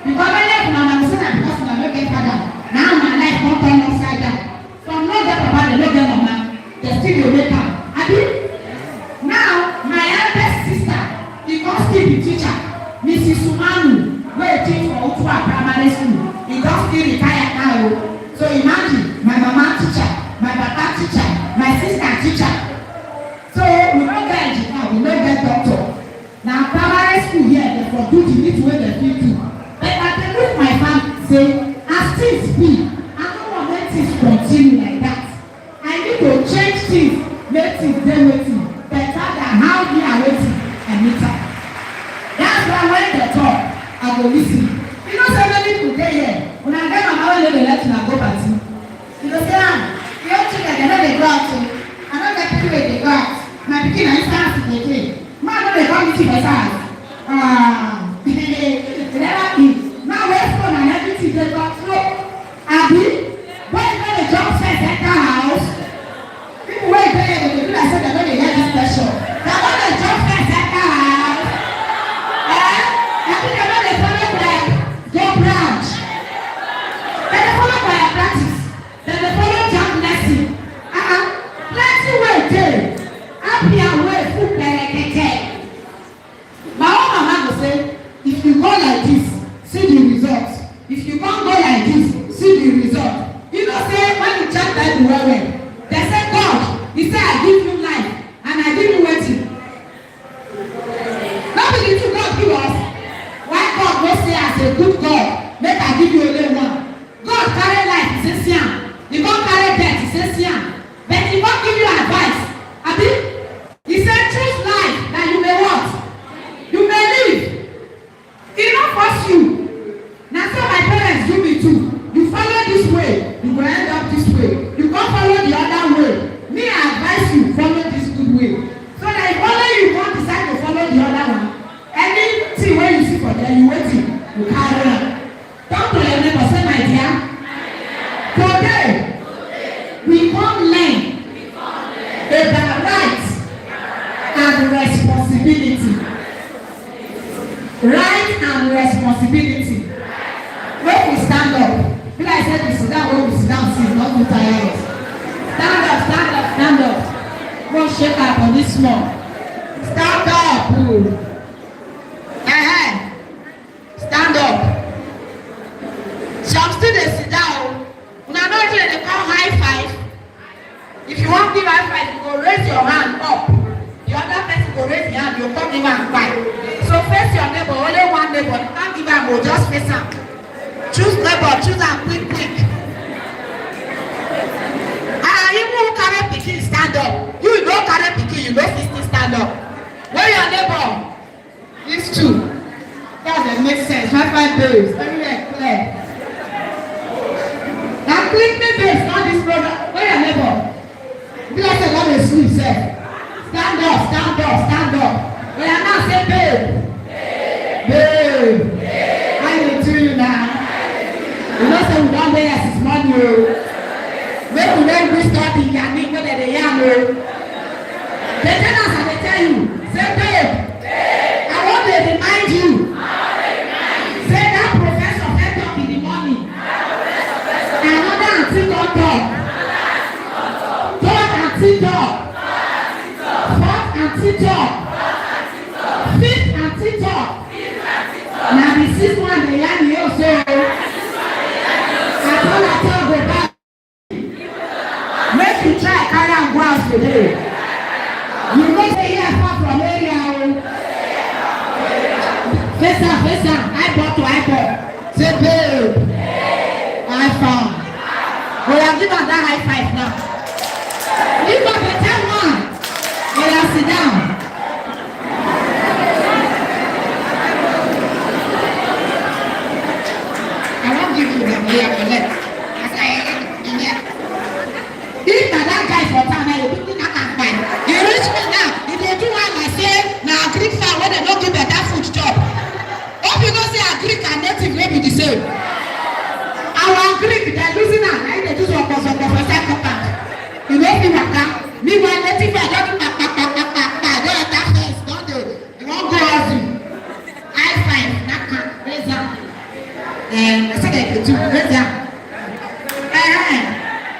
Because when I na say na because na no get father. Now my life don turn upside down. From no get papa, they no get mama. They still dey wake up. Abi? Now my eldest sister, he don still be teacher. Mrs. Sumanu, wey teach for Utua primary school. He don still retire now. So imagine my mama teacher, my papa teacher, my sister teacher. So we no get engineer, we no get doctor. Now primary school here, they for do the need wey they fit do. But I dey look my family say, as things be, I no wan make things continue like that. I need to change things, make things dey wetin better than how we are waiting and meet am. That's why when they talk, I go lis ten. You know say many people dey here, una get mama wey no dey let una go party. You go say am, your children dey no dey go out o. I no get pikin wey dey go out. My pikin na inside house dey play. Man no dey come meet you for house. You never be. Now wey phone and everything dey control. Abi, when you no dey jump fence enter house, people wey dey here dey do like say dem no dey hear this question. Dem no dey jump fence enter house. Abi dem no dey follow like go branch. Dem dey follow choir practice. Dem dey follow jam lesson. Plenty wey dey. Happy and way full berekete. My own mama go say, if you go like this, see the result. If you can't go like this, see the result. You know say when you check Bible well, they say God, he say I give you life and I give you wetin. No be the two God give us. Why God no say as a good God, make I give you only one. God carry life, he say see am. He come carry death, he say see am. But he come give you advice. Abi? He said choose life that you may what? You may live. He not force you. Now so my parents do me too. You follow this way, you will end up this way. You can't follow the other way. Me, I advise you, follow this good way. So that if only you can't decide to follow the other one, anything where you see for them, you waiting, you carry on. Talk to your neighbor, say my dear. Today, we come learn about rights and responsibility. Right and responsibility. When we stand up, like I said, we sit down, when we sit down, see, not too tired. Stand up, stand up, stand up. Don't shake up on this small. Stand up. Stand up. Some students sit down. Now, don't you they call high five? If you want to give high five, you go raise your hand up. The other person go raise your hand, you come give am five. So face your neighbor, only one neighbor. You can't give am, just face am. Choose neighbor, choose am quick. Even who carry pikin stand up. You don't carry pikin, you don't fit stand up. Where your neighbor? These two. That doesn't make sense. High days, everywhere clear. Now click me base, not this program. Where your neighbor? Be like say God dey sleep sef. Stand up, stand up, stand up. When I now say babe. Babe. How you do you now? You know say we don dey here since morning o. Make we no gree stop the yannick wey dem dey yarn o. The ten ants I dey tell you, say babe. I wan dey remind you. Say that professor fit talk in the morning. Another aunty don talk. Third aunty talk. Fourth aunty talk. Fifth aunty talk. Na the sixth one dey yarn you also. I go back. Make you try carry am go house today. You know say here far from area o. Face am, eyeball to eyeball. Say babe. I found. We have given that high five now. Give up a 10 one. We have sit down. if they losing am na dey do some for side compound you no fit waka meanwhile native I don do kpakpakpakpakpa don enter fence don dey you wan go hustle high five naka raise am I say dem dey do raise am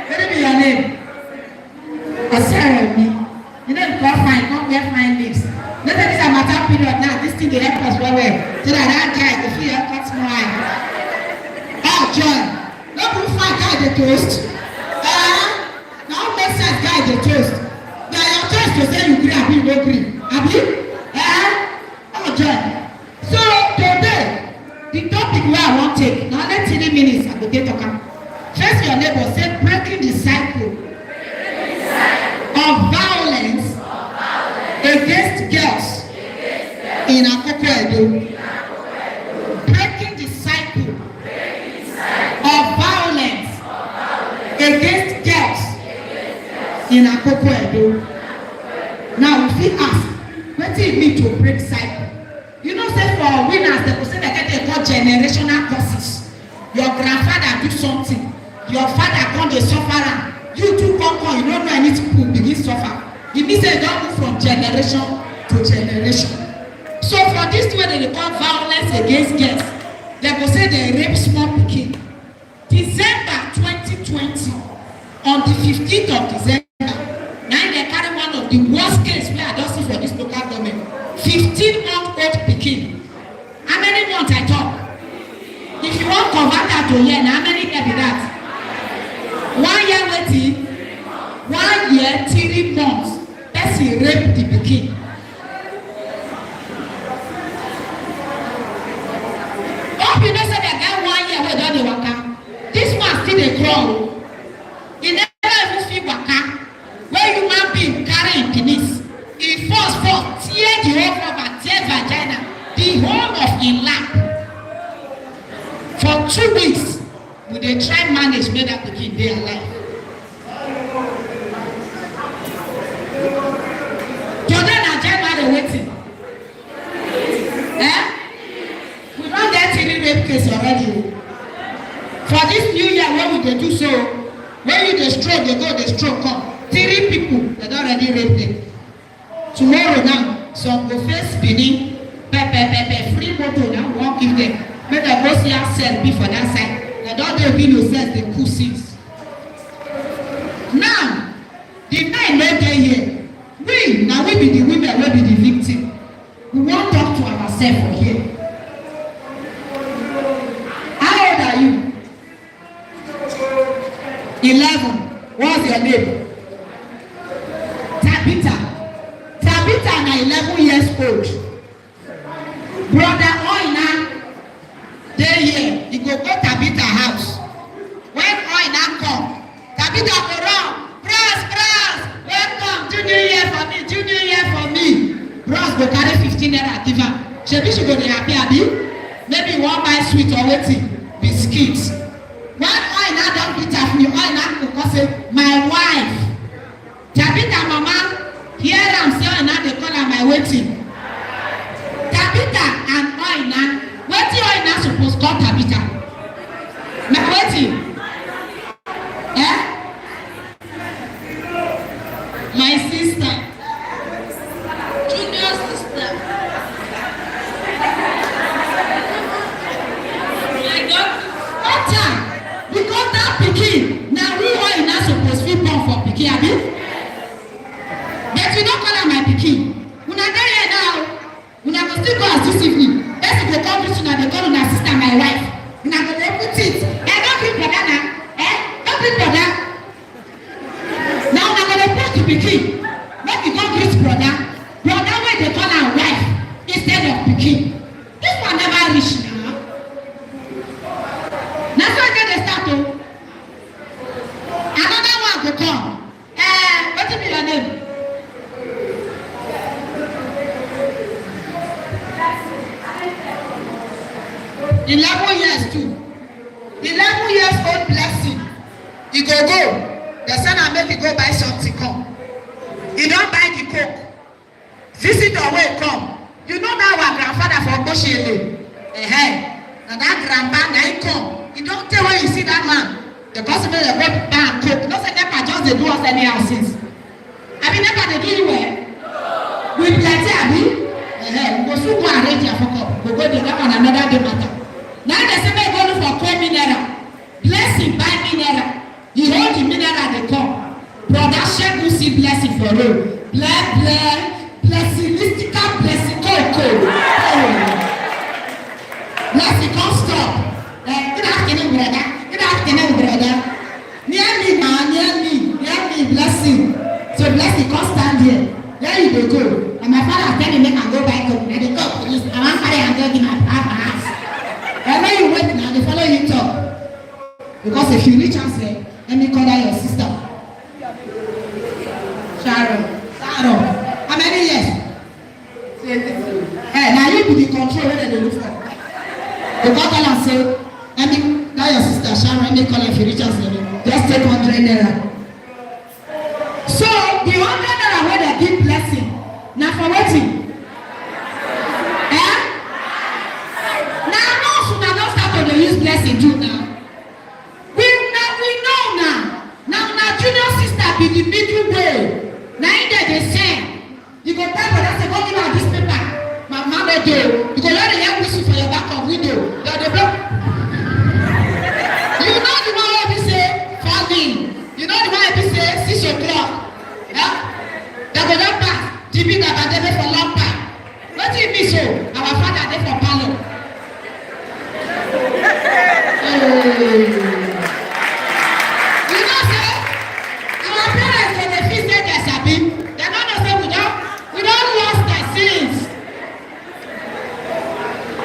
wetin be your name Osaremi you know you come fine come wear fine lips no say this harmattan period now this thing dey help us well well so that that guy go fit help cut small eye oh joy no put fine guy dey toast na how make sense guy dey toast na your choice to say you gree abi you no gree abi oh joy so today the topic wey I wan take na only 3 minutes I go take talk am face your neighbor say breaking the cycle of violence against girls in Akoko Edo. Breaking the cycle of violence against girls in Akoko Edo. Now we fit ask, wetin e mean to break cycle? You know say for winners dem go say dem get a called generational curses. Your grandfather do something, your father come dey suffer am, you too come you no know anything to begin suffer. E mean say e don move from generation to generation. So for this way they dey call violence against girls, dem go say dem rape small pikin. December 2020 on the 15th of December na im dem carry one of the worst case wey I don see for this local government. 15-month-old pikin. How many months I talk? If you wan convert that to year na how many year be that? 1 year wetin? 1 year 3 months. Person rape the pikin. Hope you know say dem get 1 year wey don dey waka. This one still dey crawl. E never even fit waka. When human being carry im penis, e first tear the whole rubber, tear vagina, the whole of im lap. For 2 weeks, we dey try manage make that pikin dey alive. Today na January waiting. We don get 3 rape case already. For this new year wey we dey do so, when you dey stroke dey go dey stroke come, 3 people dem don already rape them. Tomorrow now, some go face spinning, free motor na we wan give them. Make dem go see how cell be for that side. Dem don dey win ourselves dey cool since. Now, the men no dey here. We be the women wey be the victim. We wan talk to ourselves for here. How old are you? 11. What's your name? Tabitha na 11 years old. Brother Oina dey here. He go Tabitha house. When Oina come, Tabitha go run. Bros, welcome. Junior year for me. Bros go carry 15 naira give am. Shebi she go dey happy abi? Maybe you wan buy sweet or wetin? Biscuits. When Oina don beat am me, Oina go come say, my wife. Tabitha mama, hear am say Oina dey call am my wetin? Tabitha and Oina, wetin Oina suppose call Tabitha? Na wetin? My sister. Junior sister. My God. Ocha, because that pikin, now we Oina suppose fit born for pikin, abi? But you don't call her my pikin. Una dey here now. Una go still go as this evening. Person go come reach una dey call una sister my wife. Una go dey put it. Don't keep brother now. Don't keep brother. Now una go dey put the pikin. Make you come greet brother. Brother wey dey call am wife instead of pikin. This one never reach now. Na so I get dey start o. Another one go come. Wetin be your name? $11 years too. 11 years old blessing. He go. The son I make you go buy something come. He don't buy the coke. Visitor wey come. You know that our grandfather for Boshele. Now that grandpa na he come. You don't tell when you see that man. The customer dey go buy coke. No say nepa just dey do us anyhow since. Abi nepa dey do you well? We plenty abi? We go soon go arrange your fuck up. We go dey that one another day matter. Now they say make go look for cold mineral. Blessing buy mineral. You hold the mineral dey come. Brother Shegun see blessing for road. Blessing mystical blessing coco. Blessing come stop. Good afternoon, brother. Good afternoon, brother. Near me, blessing. So blessing come stand here. Where you dey go? And my father tell me make I go buy coke. I dey go please. I wan carry am go give my papa house. And when you wait now, they follow you talk. Because if you reach out here, let me call that your sister. Sharon. How many years? Hey, now you be the control where they look for. The God tell am say, let me that your sister Sharon, let me call her if you reach out here. Just take 100 naira. So the 100 naira where they give blessing. Now for wetin? Now no sooner don't start to dey use blessing do now. We know now. Now junior sister be the middle way. Now in there they say, you go tell brother say go give her this paper. Mama no dey. You go let the young whistle for your back of window. They block. You know the one wey be say falling. You know the one wey be say 6 o'clock. Yeah? They go just pass. TB Gaba dey for long time. Wetin e mean so? Our father dey for parlour. You know say our parents dey feel say they sabi. They no know say we don lost their sins.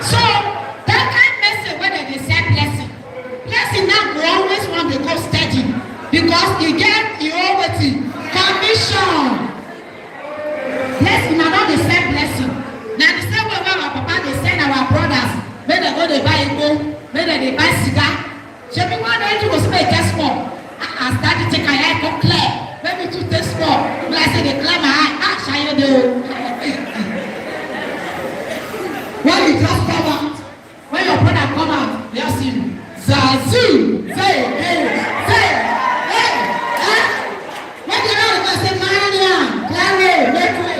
So that kind message wey dem dey send blessing now go always want to go steady because e get e own wetin commission. Blessing na don dey send blessing. Na the same way wey our papa dey send our brothers make dem go dey buy igbo, make dem dey buy cigar. Shebi one day you go spray get small. As daddy take her eye go clear, maybe two take small. Be like say dey clear my eye. Shayo dey o. When you just come out, when your brother come out, you just see Zazu, say. When you know the say Mariam, Clary, make way.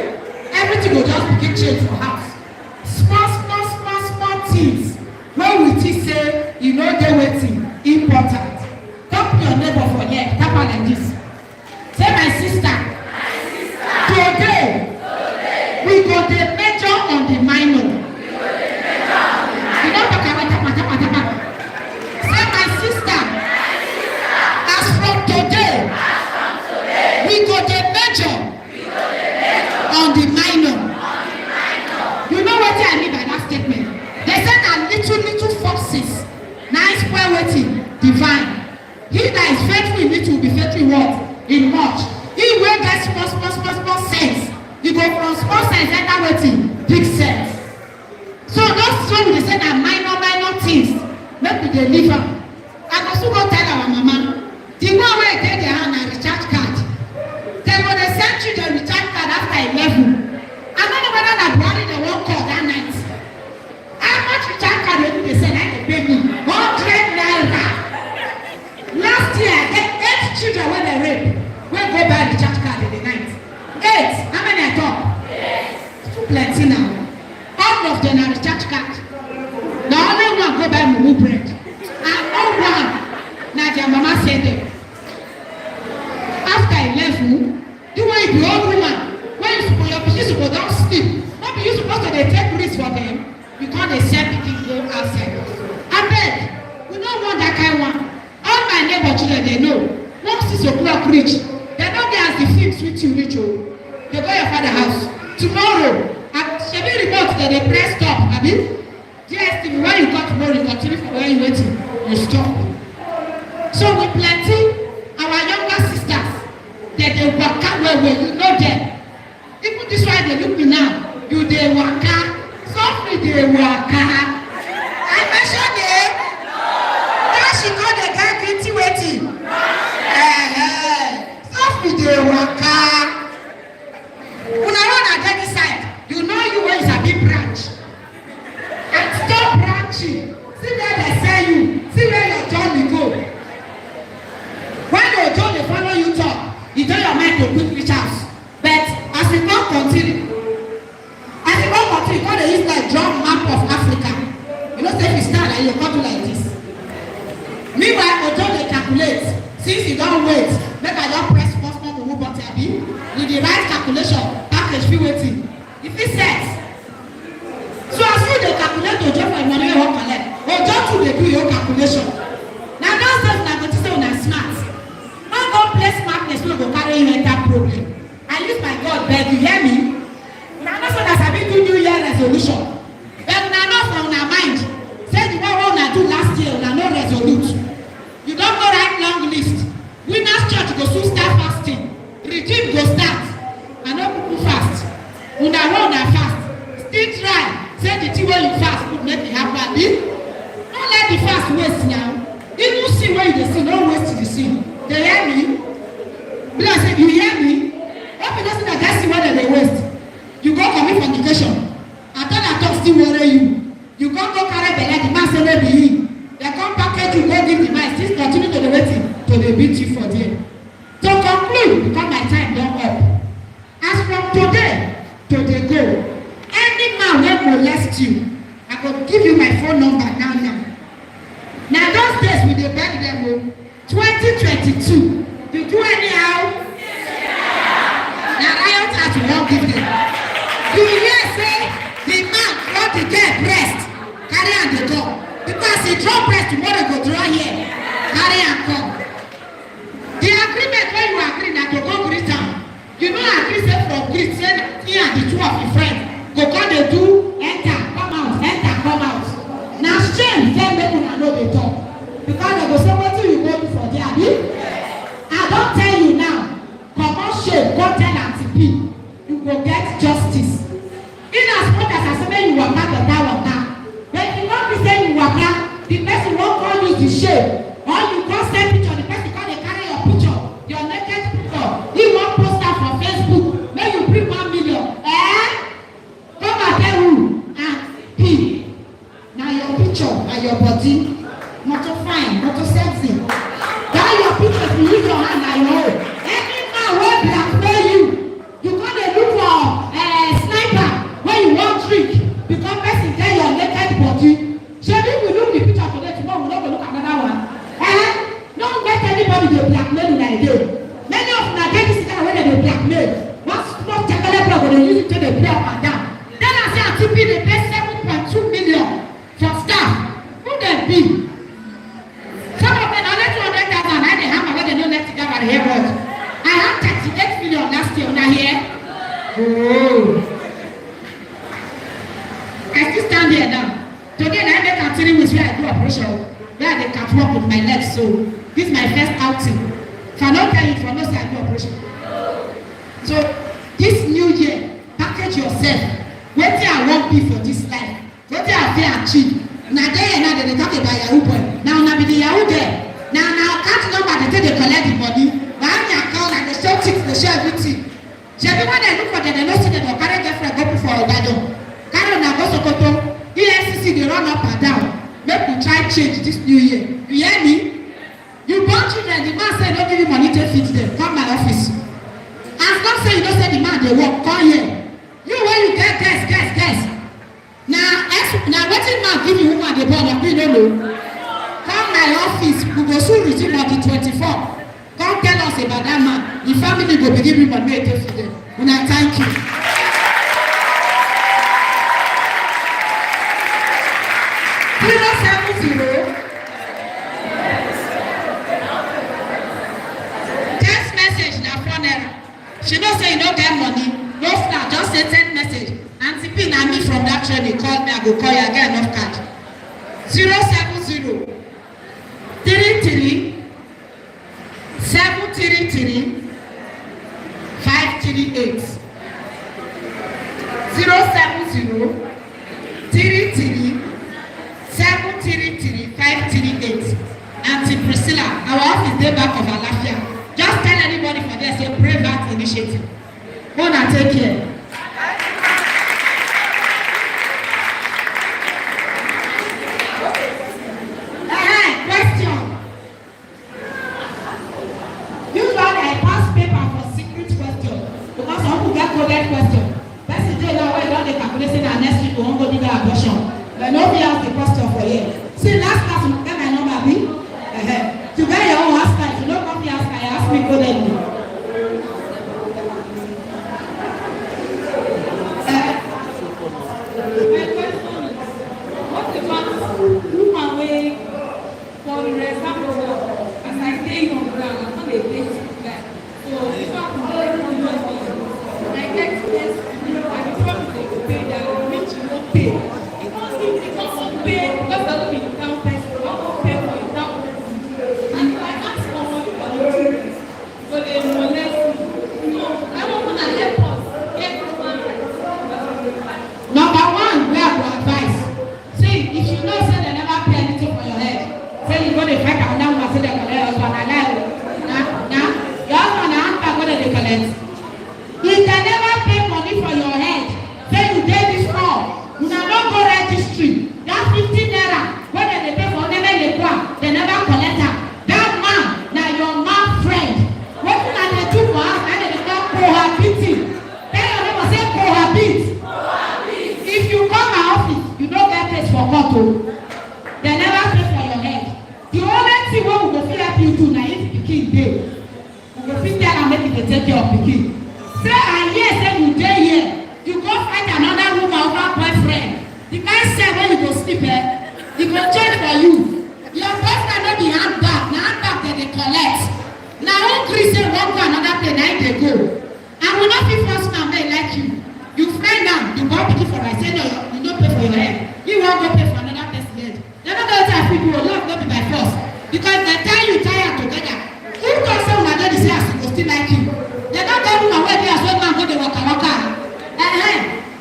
Everything will just begin change for house. Small things. When we think say you know they waiting important. Talk to your neighbor for here. Tap her like this. Say my sister. Today we go dey major on the minor. You know tap. Say my sister. As from today we go dey major on the minor. You know what I mean by that statement? They say that little foxes, nice well waiting, divine. He that is faithful in little will be faithful in what? In much. He will get small sense. You go from small sense enter waiting, big sense. So those one they say that minor things make we dey live am. I go still go tell our mama, the one wey dey their hand na recharge card. They go dey send you the recharge card after 11. I don't know whether na Buhari dey wan call that night. How much recharge card wey dey send? I dey pay me 100 naira. Last year, I get 8 children wey dey rape wey go buy recharge card in the night. 8. How many I talk? Too plenty now. All of them are recharge card. Na only one go buy mumu bread. And no one na their mama send them. After 11, the way you be old woman, when you suppose your pikin suppose don sleep, no be you suppose to dey take risk for them. You come dey send pikin go outside. Abeg, we no want that kind one. All my neighbor children dey know. Once 6 o'clock reach, they no dey as the film sweet you reach o. They go your father house. Tomorrow, shebi remote dem dey press stop, abi? DSTV when you come tomorrow, you continue for where you waiting, you stop. So we plenty our younger sisters, they waka well, you know them. Even this why they look me now, you dey waka, softly dey waka. I mention it. Now she go the guy pretty waiting. Softly dey waka. Una run at any side, you know you where is a big branch. And stop branching. See where they sell you. See where your journey go. dey quick reach house. But as we come continue, come dey use like draw map of Africa. You know say if you stand and you come do like this. Meanwhile, Ojo dey calculate. Since you don wait, make I just press first one to move button abi. With the right calculation, package fit wetin. E fit set. So as you dey calculate Ojo for money wey you wan collect, Ojo too dey do your calculation. Na those days una go think say una smart. No go play smartness wey go carry you enter problem. I use my God beg you hear me? Una know say una sabi do new year resolution. But una know for una mind say the one wey una do last year una no resolute. You don go write long list. Winners church go soon start fasting. Redeem go start. I no kuku fast. Una wey una fast. Still try say the thing wey you fast could make it happen abi. No let the fast waste now. Even sin wey you dey sin no waste the sin. Dey hear me? Bless say you hear me? Hope you know say na that sin wey dem dey waste. You go commit fornication. Atọ still worry you. You go carry belle the man say no be him. They come package you go give the man still continue to dey waiting to dey beat you for there. To conclude because my time don up. As from today to dey go, any man wey molest you, I go give you my phone number now. Na those days we dey beg dem o. 2022 you do anyhow? Na riot act we wan give dem. You hear say the man draw the girl breast carry am dey go because he draw breast tomorrow go draw here carry am come. The agreement wey you agree na to go greet am. You no agree say from greet say he and the two of him friends go come dey do enter come out. Na shame tell make una no dey talk because dem go say wetin you go do for there abi. I don tell you now, comot shame go tell Aunty P, you go get justice. In as much as I say make you waka better, but if you wan be say you waka, the person wan come use the shame or you come send picture, the person come dey carry your picture, your naked picture, he wan post am for Facebook, make you bring 1 million. Come and tell who? Aunty P. Na your picture and your body, not too fine, not too sexy. That your picture, you use your hand and your own. Any man wey blackmail you, you come dey look for sniper when you wan drink because person get your naked body. Shebi we look the picture today, tomorrow we no go look another one. No let anybody dey blackmail una again. Many of una get this kind wey dem dey blackmail. One small chocolate block go dey use it to dey play up and down. Then I say Aunty P dey pay 7.2 million for staff. Who dem be? Some of them only 200,000. I dey hammer wey dem no let together the hair work. I have 38 million last year. Una here? Oh. I still stand here now. Today I make am 3 weeks where I do operation. Where I dey catwalk with my legs. So this is my first outing. If I no tell you, if I no say I do operation. So this new year, package yourself. Wetin I wan be for this life. Wetin I fit achieve. Na there now they talk about Yahoo boy. Now na be the Yahoo there. Now account number they take dey collect the money. Now me account and they show chicks, they show everything. Shebi when they look for them, they no see them. They carry girlfriend go for Ibadan. Carry una go Sokoto. EFCC dey run up and down. Make we try change this new year. You hear me? You born children, the man say no give you money to feed them. Come my office. As God say you don't say the man dey work. Come here. You when you get guess. Now wetin man give you woman dey born up you no know. Come my office we go soon resume on the 24th. Come tell us about that man. The family go begin me money to feed them. Una thank you. Text message na phone error. She know say you no get money. No flat. Just say send message. Aunty P na me from that training call me. I go call you. I get enough card. 070 33 733 538 070 33 733 538. Aunty Priscilla, our office dey back of Alafia. Just tell anybody for there say pray that initiative. Una take care. Question. Usually I pass paper for secret question. for here. See, last class, you get my number, B? You get your own ask her. If you don't come here, ask me, go there. What about woman wey for example as I dey on ground I no dey pay like so if I get this I dey promise they go pay that which you no pay because if you don pay because I no be the down person I go pay for the down person and if I ask for money for the children go dey molest me so I wan una help us get human rights. Number one, we have to advise. See, if you know say they never pay anything for your head, say you go to fight another woman, say they collect husband, and now, your husband and handbag go to collect. If they never pay money for your head, say you did this all, you now don't go registry. That 15 naira, when they pay for them, they never collect her. That man, now your man friend, what can they do for us? And they don't cohabiting. Tell your neighbor, say cohabit. If you come my office, you don't get paid for court. They never pay for your head. The only thing we will feel help you do now if pikin dey. We will fit tell am make you dey take care of pikin. Say I hear say you dey here, you go fight another woman over boyfriend. The kind say when you go sleep he go change for you. Your boyfriend no be handbag, na handbag they collect. Na who gree say one go another place na they go. And we no fit force man make like you. You find out you born pikin for my say no you no pay for your head. You wan go pay for another person head. They no go wetin I fit do o, love no be by force. Because the time you tie am together, who talk say una no dey say as you go still like you? They no get woman wey dey as well man go dey waka waka.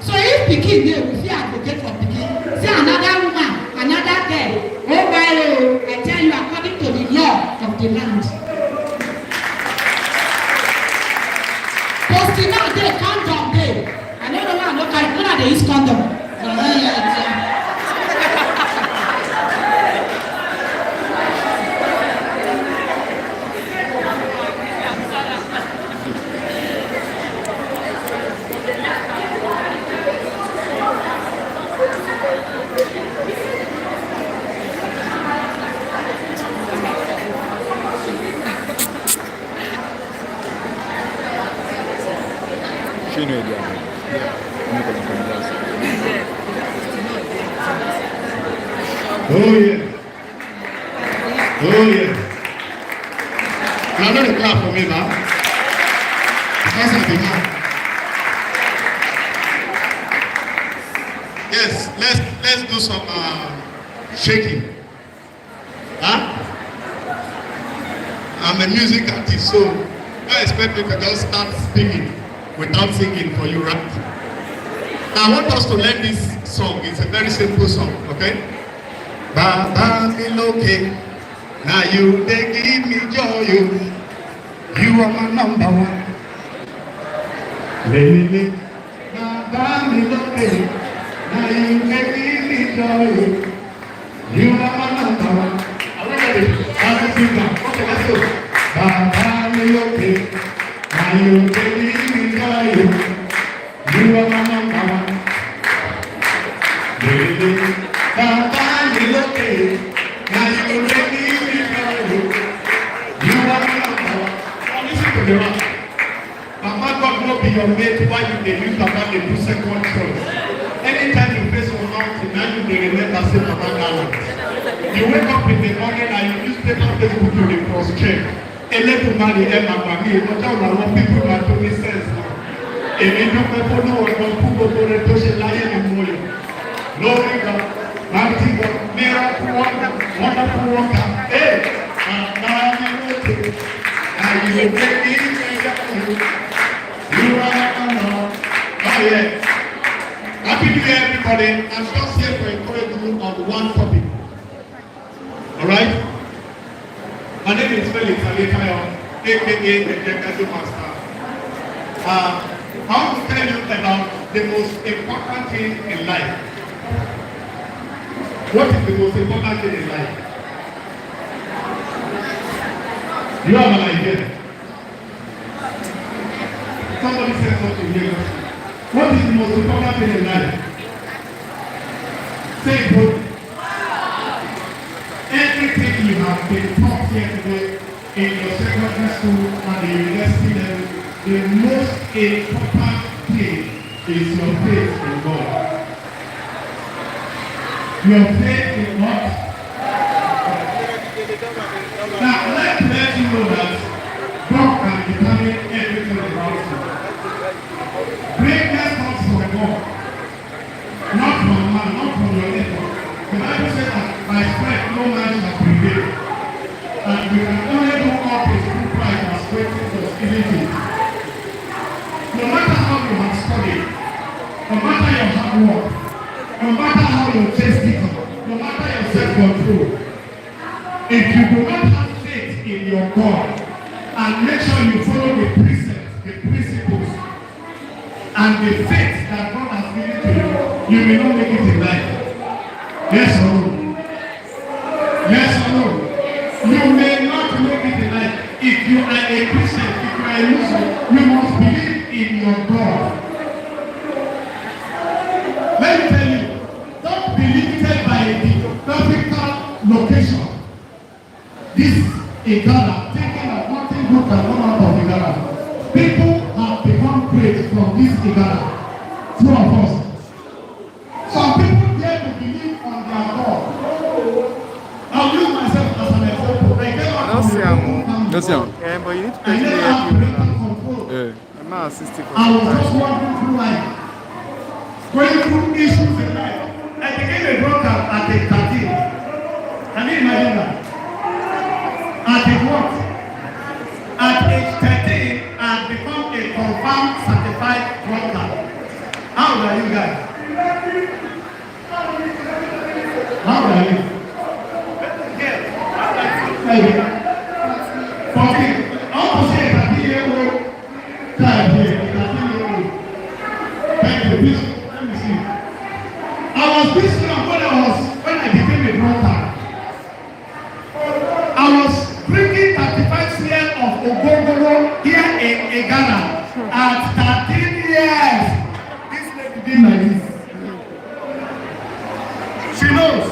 So if pikin dey, we fit advocate for pikin. Say another woman, another girl, oh well I tell you according to the law of the land. Posting out dey, condom dey. I don't know why I don't carry. No, they use condom. Oh yeah. Oh yeah. Now don't clap for me now. Because of the man. Yes, let's do some shaking. Huh? I'm a music artist, so don't expect me to just start singing without singing for you, right? Now I want us to learn this song. It's a very simple song, okay? Baba mi lókè, now you they give me joy, you are my number one. Lelele, Baba mi lókè, now you they give me joy, you are my number one. I want to sing that. Okay, let's go. Baba mi lókè, now you they give me joy, you are my number one. Lelele, Baba. Okay. Now you ready to go. You are now listen to the one. Mama God will be your mate while you dey use Baba dey do second choice. Anytime you face one mountain, now you dey remember say Mama gallant. You wake up in the morning and you use paper Facebook to dey cross check. Elédùmarè ẹ màgbà mi ìkọjá ọ̀nà àwọn pípọ̀ máa tó ní sense náà. Èmi dúpẹ́ fún ọ̀nà fún gbogbo rẹ̀ tó ṣe láyé mi mú yọ. Lórí gan. Mighty God, miracle worker, wonderful worker. Hey, and you will take it. You are Lord. Oh yeah. Happy New Year, everybody. I'm just here to encourage you on one topic. All right. My name is Felix Alekayo, aka the Jekadu Master. I want to tell you about the most important thing in life. What is the most important thing in life? You have an idea. Somebody said something here. What is the most important thing in life? Say it. school and the university level, the most important thing is your faith in God. Your faith in God. Now, let you know that God can determine everything about you. Greatness comes from God, not from man, not from your neighbor. The Bible says that by strength no man shall prevail. And we can only do all things through Christ as waiting for spiritual. No matter how you have studied, no matter your hard work, no matter how you chase it, no matter your self-control, if you do not have faith in your God and make sure you follow the precepts, the principles, and the faith that God has given to you, you may not make it in life. Yes or no? Yes or no? You may not make it in life. If you are a Christian, if you are a Muslim, you must believe in your God. Let me tell you, don't be limited by a geographical location. This Igala, thinking that nothing good can come out of Igala. People have become great from this Igala. Two of us. Some people dare to believe on their God. I'll use myself as an example. I came out from the but you need to I never had parental control. I'm not assisting for I was just walking through life, going through issues in life. I became a drunkard at age 13. Can you imagine that? At age what? At age 13, I had become a confirmed certified drunkard. How old are you guys? How old are you? Yeah. 14. I want to say a 13-year-old child here. A 13-year-old. Thank you. Please, let me see. I was this young when I became a drunkard. I was drinking 35 cl of Ogogoro here in Ghana at 13 years. This lady did like this. She knows.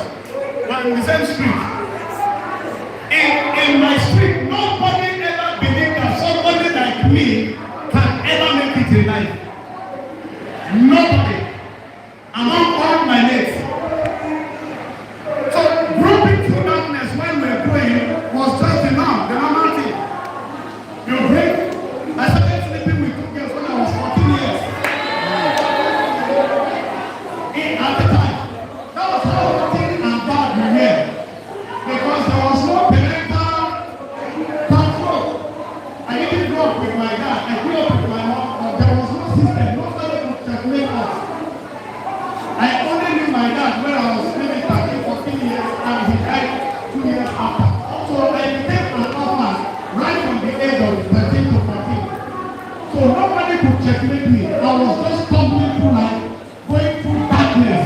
We're in the same street. In my street, nobody ever believed that somebody like me can ever make it in life. Nobody. Among all my mates. So groping through darkness when we were going was just the normal thing. You break. I started sleeping with 2 girls when I was 14 years. At the time, that was how thin and bad we were. Because there was no parental control. I didn't grow up with my dad. I grew up with my mom, but there was no system. Nobody could checkmate us. I only knew my dad when I was maybe 13, 14 years, and he died 2 years after. So I became an orphan right from the age of 13 to 14. So nobody could checkmate me. I was just stumbling through life, going through darkness,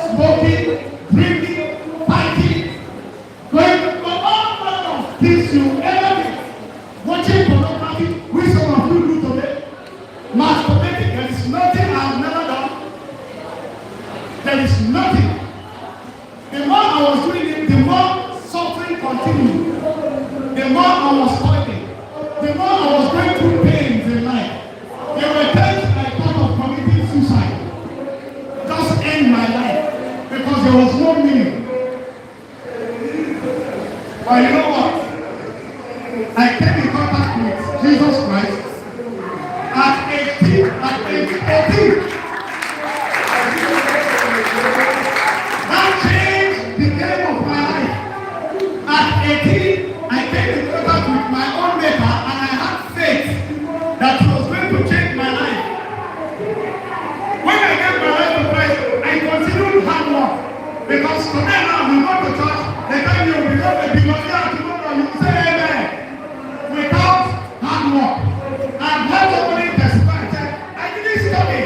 smoking, drinking, fighting, going through all kinds of things you ever did. Watching pornography, which some of you do today. Masturbating, there is nothing I've never done. There is nothing. The more I was doing it, the more suffering continued. The more I was fighting. The more I was going through pains in life. There were times I thought of committing suicide. Just end my life. Because there was no meaning. But you know what? I came in contact with Jesus Christ at 18, at age 18. That changed the game of my life. At 18, I came in contact with my own maker and I had faith that he was going to change my life. When I gave my life to Christ, I continued hard work. Because today now we go to church, they tell you we got a billionaire tomorrow, you say amen. Without hard work. I've heard somebody testify and say, I didn't study.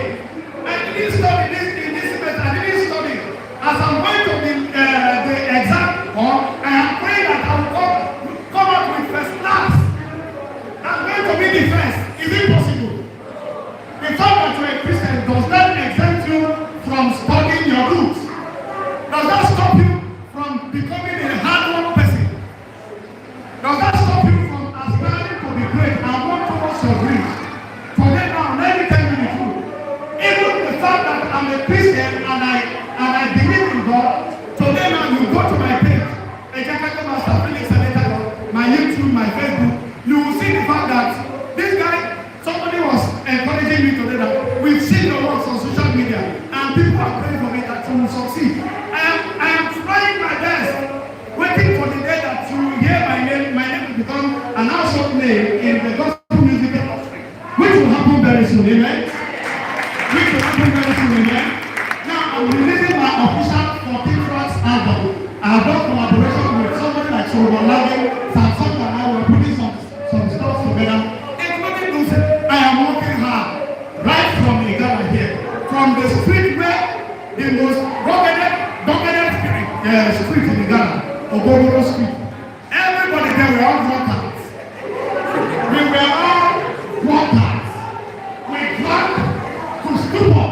of grief. Today now, let me tell you the truth. Even the fact that I'm a Christian and I believe in God, today now you go to my page, Master Felix Senator, my YouTube, my Facebook, you will see the fact that this guy, somebody was encouraging me today that we've seen your works on social media and people are praying for me that you will succeed. I am trying my best, waiting for the day that you will hear my name will become an household name in the gospel music industry, which will happen very soon, amen? Which will happen very soon, amen? Now I'm releasing my official 14 tracks album. I've done collaboration with somebody like Solomon Lagin, Samsung, and I were putting some stuff together. Everybody knows it. I am working hard right from Ghana here, from the street where the most dogged street in Ghana, Ogogoro Street. Everybody there were all workers. We were all workers. We drank to stupor.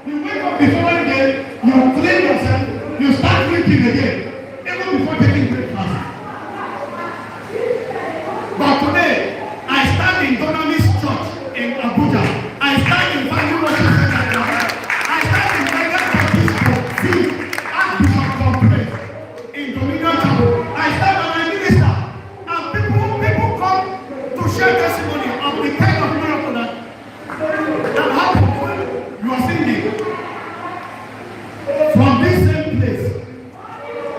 You wake up before the day, you clean yourself, you start drinking again, even before taking breakfast. But today, I stand in Dunamis Church in Abuja. I stand in Value Worship Center. I stand in Mega Baptist Archbishop of Praise in Dominion Chapel. I stand and I minister. And people come to share testimony of the kind of miracle that happens when you are singing from this same place.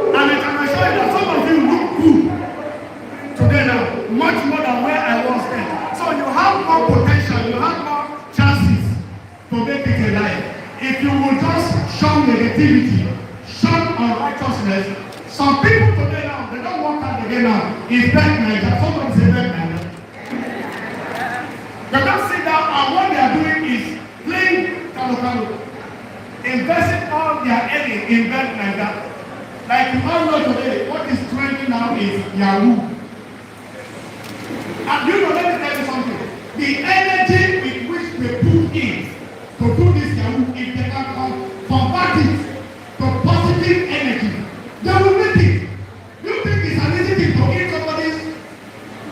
And I can assure you that some of you look good today now, much more than where I was then. So you have more potential, you have more chances to make it a life. If you will just shun negativity, shun unrighteousness. Some people today now, they don't work out again now. It's bad Niger. Somebody say bad Niger. They just sit down and what they are doing is playing Kalo. Investing all their earnings in bad Niger. Like you all know today, what is trending now is Yahoo. And you know, let me tell you something. The energy with which they put in to do this Yahoo, if they can convert it to positive energy, they will make it. You think it's an easy thing to eat somebody's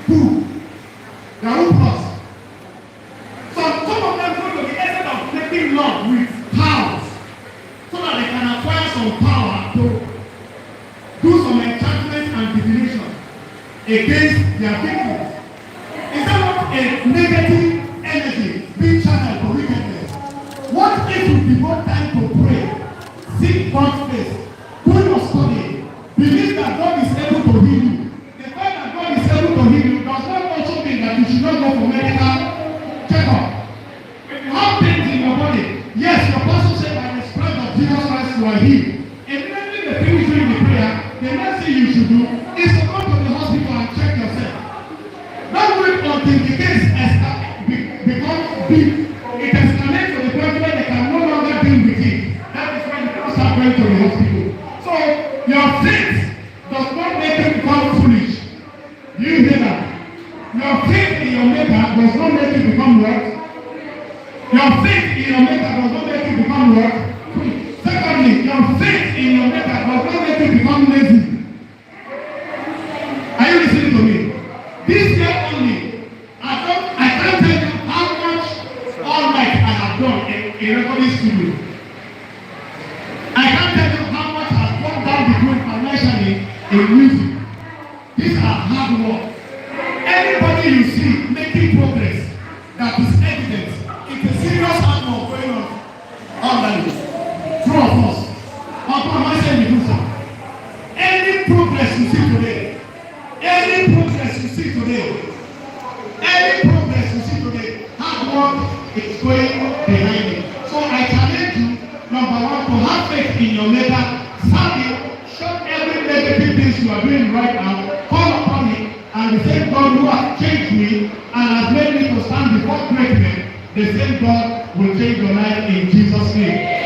food? Yahoo Plus. So some of them go to the extent of making love with powers so that they can acquire some power to do some enchantment and divination against their victims. Is that not a negative energy being channeled for wickedness? What if you devote time to pray, seek God's face, do your study, believe that God is able to heal you? The fact that God is able to heal you does not also mean that you should not go for medical checkup. If you have things in your body, yes, your pastor said by the strength of Jesus Christ you are healed. Immediately they finish doing the prayer, the next thing you should do is to go to the hospital and check yourself. Don't wait until the case becomes big. It escalates to the point where they can no longer deal with it. That is when you start going to the hospital. So your faith does not make you become foolish. Do you hear that? Your faith in your maker does not make you become what? Your faith in your maker does not make you become what? Secondly, your faith in your maker does not make you become lazy. Are you listening to me? This year only, I can't tell you how much all night I have done in recording studio. I can't tell you how much has gone down the road financially in music. These are hard work. Anybody you see making progress that is evident, it's a serious hard work going on under you. True of us. Papa, I said we do so. Any progress you see today, any progress you see today, hard work is going behind it. So I challenge you, number one, to have faith in your maker. Second, shut every negative things you are doing right now, call upon it, and the same God who has changed me and has made me to stand before great men, the same God will change your life in Jesus' name.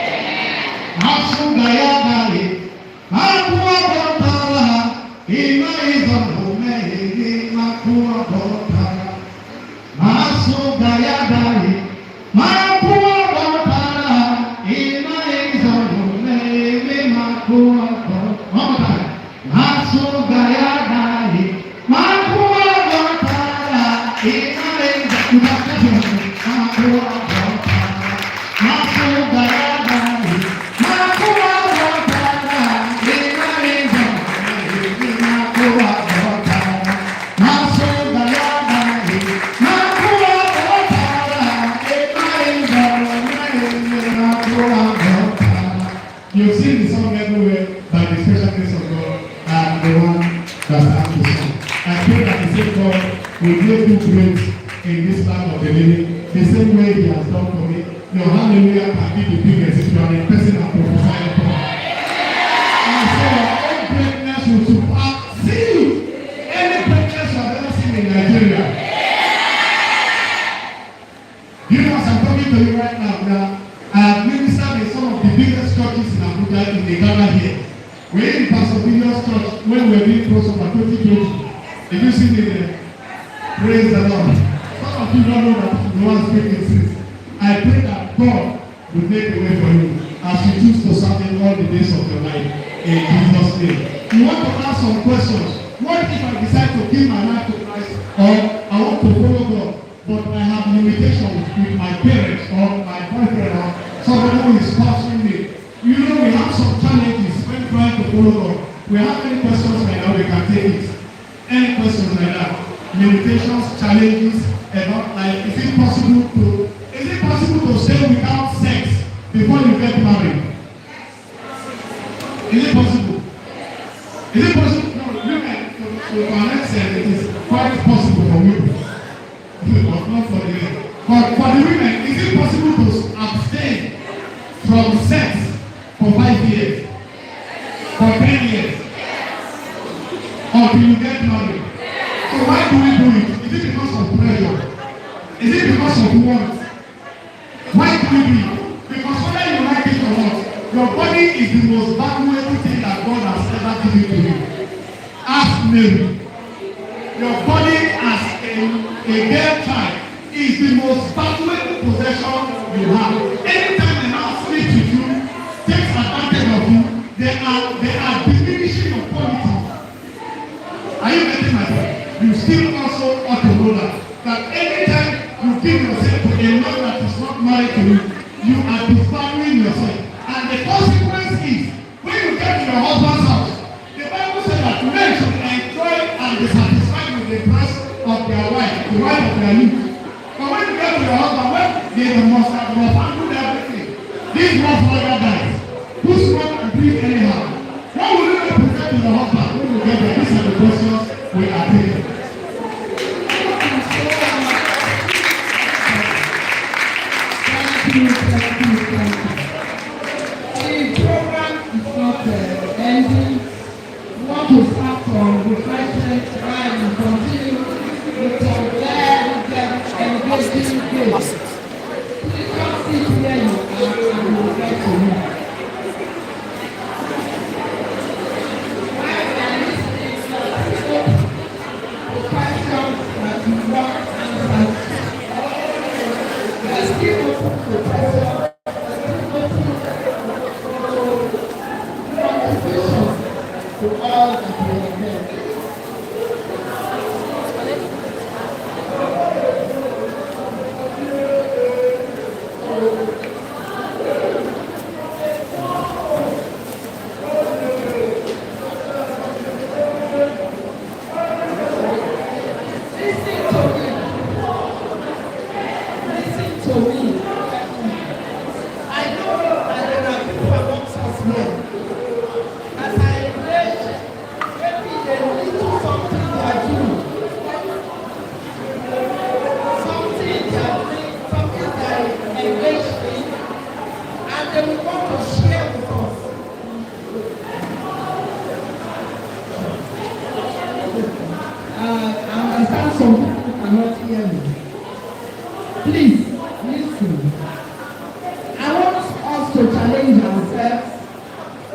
will make you great in this land of the living, the same way he has done for me. Your hallelujah can be the biggest if you are a person that prophesies upon. And so your own greatness will supersede any greatness you have ever seen in Nigeria. You know, as I'm talking to you right now, I have ministered in some of the biggest churches in Abuja in the Ghana here. We're in Pastor Williams Church when we were doing crossover 2020. If you see me there, praise the Lord. Some of you don't know that the one speaking since. I pray that God will make a way for you as you choose to serve Him all the days of your life. In Jesus' name. You want to ask some questions. What if I decide to give my life to Christ, or I want to follow God, but I have limitations with my parents or my boyfriend or somebody who is sponsoring me? You know, we have some challenges when trying to follow God. We have any questions right now, we can take it. Any questions like that? Limitations, challenges about life. Is it possible to stay without sex before you get married? Is it possible? Is it possible? No, women, to connect sex, it is quite possible for women. But not for the men. But for the women, is it possible to abstain from sex for 5 years? For 10 years? Until you get married? So why do we do it? Is it because of pressure? Is it because of want? Why do we do it? Because whether you like it or not, your body is the most valuable thing that God has ever given to you. Ask Mary. Your body as a girl child is the most valuable possession you have. Anytime a man sleeps with you, takes advantage of you, they are diminishing your quality. Are you getting my point? You still also ought to know that anytime you give yourself to a man that is not married to you, you are devaluing yourself. And the consequence is, when you get to your husband's house, the Bible says that men should enjoy and be satisfied with the breast of their wife, the wife of their youth. But when you get to your husband, when they must handle everything, this rough lawyer dies. Who smoke and drink anyhow? What will you represent to your husband when you get there? These are the questions we are taking. The program is not ending. We want to start from refreshment and continue with some very engaging games. Please come sit where you are and we'll get to you. While we are listening, the questions that you want answered, we are still open to questions. To all that we have heard. Listen to me. I know that there are people amongst us here. As I engage, maybe they need to something they are doing. Something they are doing, something they are engaged in, and they will want to share with us. I understand some people cannot hear me. Please, listen. I want us to challenge ourselves.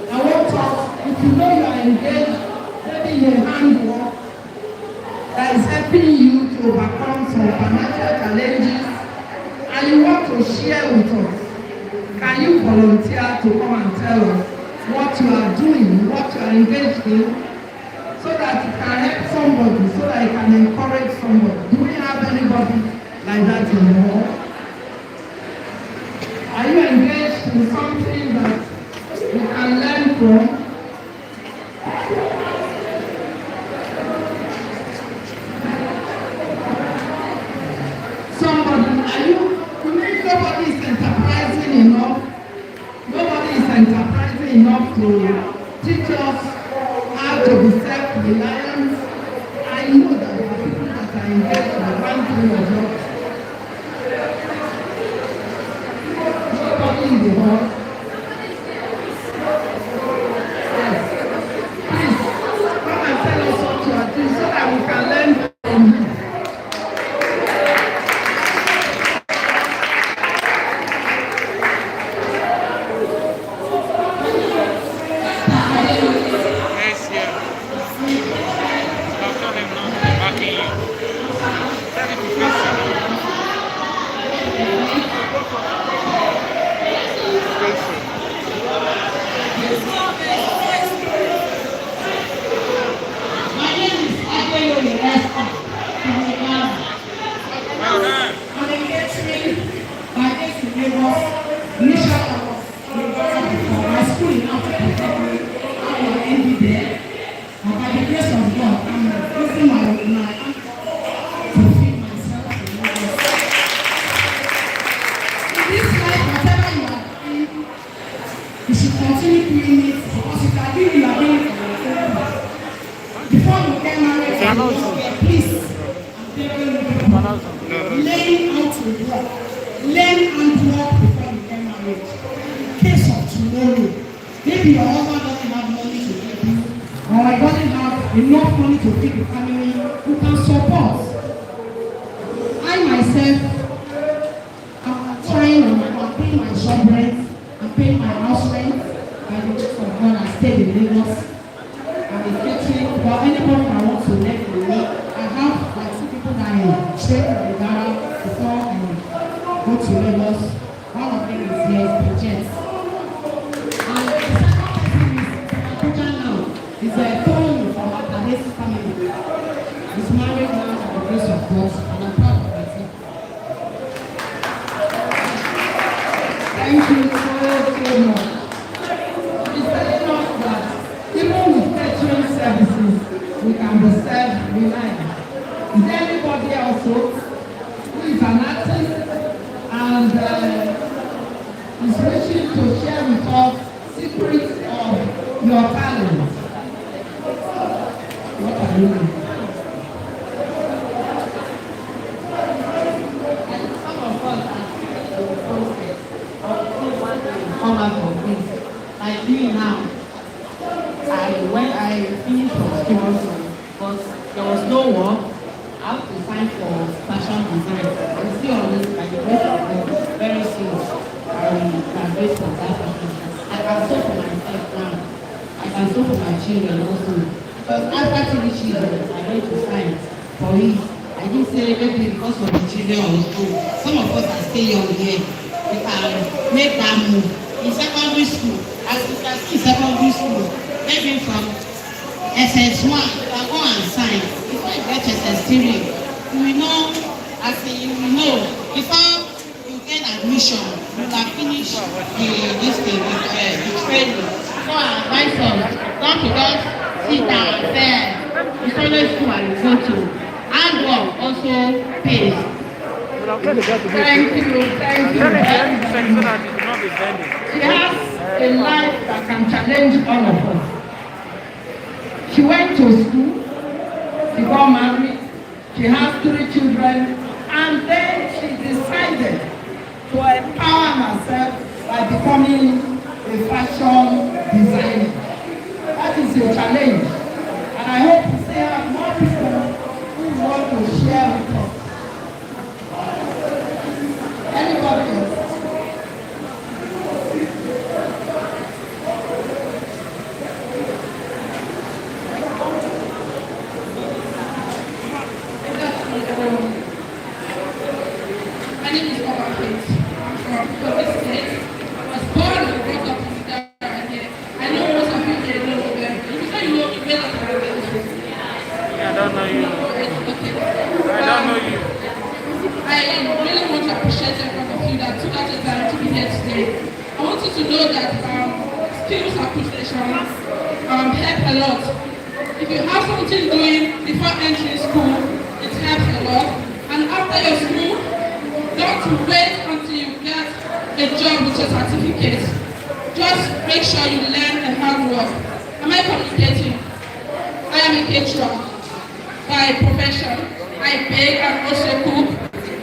I want us, if you know you are engaged, maybe in a handwork that is helping you to overcome some financial challenges, and you want to share with us, can you volunteer to come and tell us what you are doing, what you are engaged in, so that you can help somebody, so that you can encourage somebody? Do we have anybody like that in the hall? Are you engaged in something that you can learn from? Somebody, you mean nobody is enterprising enough? Nobody is enterprising enough to teach us how to be self-reliant? I know that there are people that are engaged the man doing your job. Nobody in the hall. Yes. Please, come and tell us what you are doing so that we can learn from you. My name is ABO from the Ghana. I'm a catering by this neighbors. Initially, I was in Ghana before. My school in Africa, I was ended there. And by the grace of God, I'm using my to feed myself in Lagos. In this life, whatever you are doing, you should continue doing it because if you are doing it, you are doing it for yourself. Before you get married, please, I'm telling you, learn how to work. Learn handwork before you get married. In case of tomorrow, maybe your husband doesn't have money to give you, or he doesn't have enough money to feed the family, you can support. I myself, I'm trying on paying my shop rent, I'm paying my house rent. By the grace of God, I stay in Lagos. I'm catering for anybody that wants to learn from me. I have like 2 people that I train from the Ghana before I go to Lagos. One of them is here, Project. And the second person is Abuja now. He's a Tony from Atadesi family. He's married now by the grace of God, and I'm proud of myself. Thank you so much. It's telling us that even with catering services, we can be self-reliant. Is there anybody also who is an artist and is wishing to share with us secrets of your talent? What are you doing? Some of us are in the process of come out of this. Like me now, when I finished from school, because there was no work, I have to sign for fashion design. I'm still on this, like the rest of them, very soon. I will graduate from that fashion design. I can sew for myself now. I can sew for my children also. Because after 3 children, I went to sign for it. I didn't say maybe because of the children also. Some of us are still young here. We can make that move. In secondary school, as you can see in secondary school, maybe from SS1, you can go and sign. Before you get SS3, you will know, as in, you will know, before you get admission, you can finish this thing with the training. So I advise us, don't you just sit down there. It's always school I go to. Handwork also pays. Thank you. She has a life that can challenge all of us. She went to school, she got married, she has 3 children, and then she decided to empower herself by becoming a fashion designer. That is a challenge, and I hope to see have more people who want to share with us. Anybody else? My name is Baba Faith. I'm from Kobe State. I was born and brought up in Ghana here. I know most of you here know me very well. You say you know me better than I do. I don't know you. I don't know you. I really want to appreciate every one of you that took out the time to be here today. I want you to know that skills acquisition help a lot. If you have something doing before entering school, it helps a lot. And after your school, don't wait until you get a job with your certificate. Just make sure you learn the hard work. Am I communicating? I am a caterer by profession. I I bake and also cook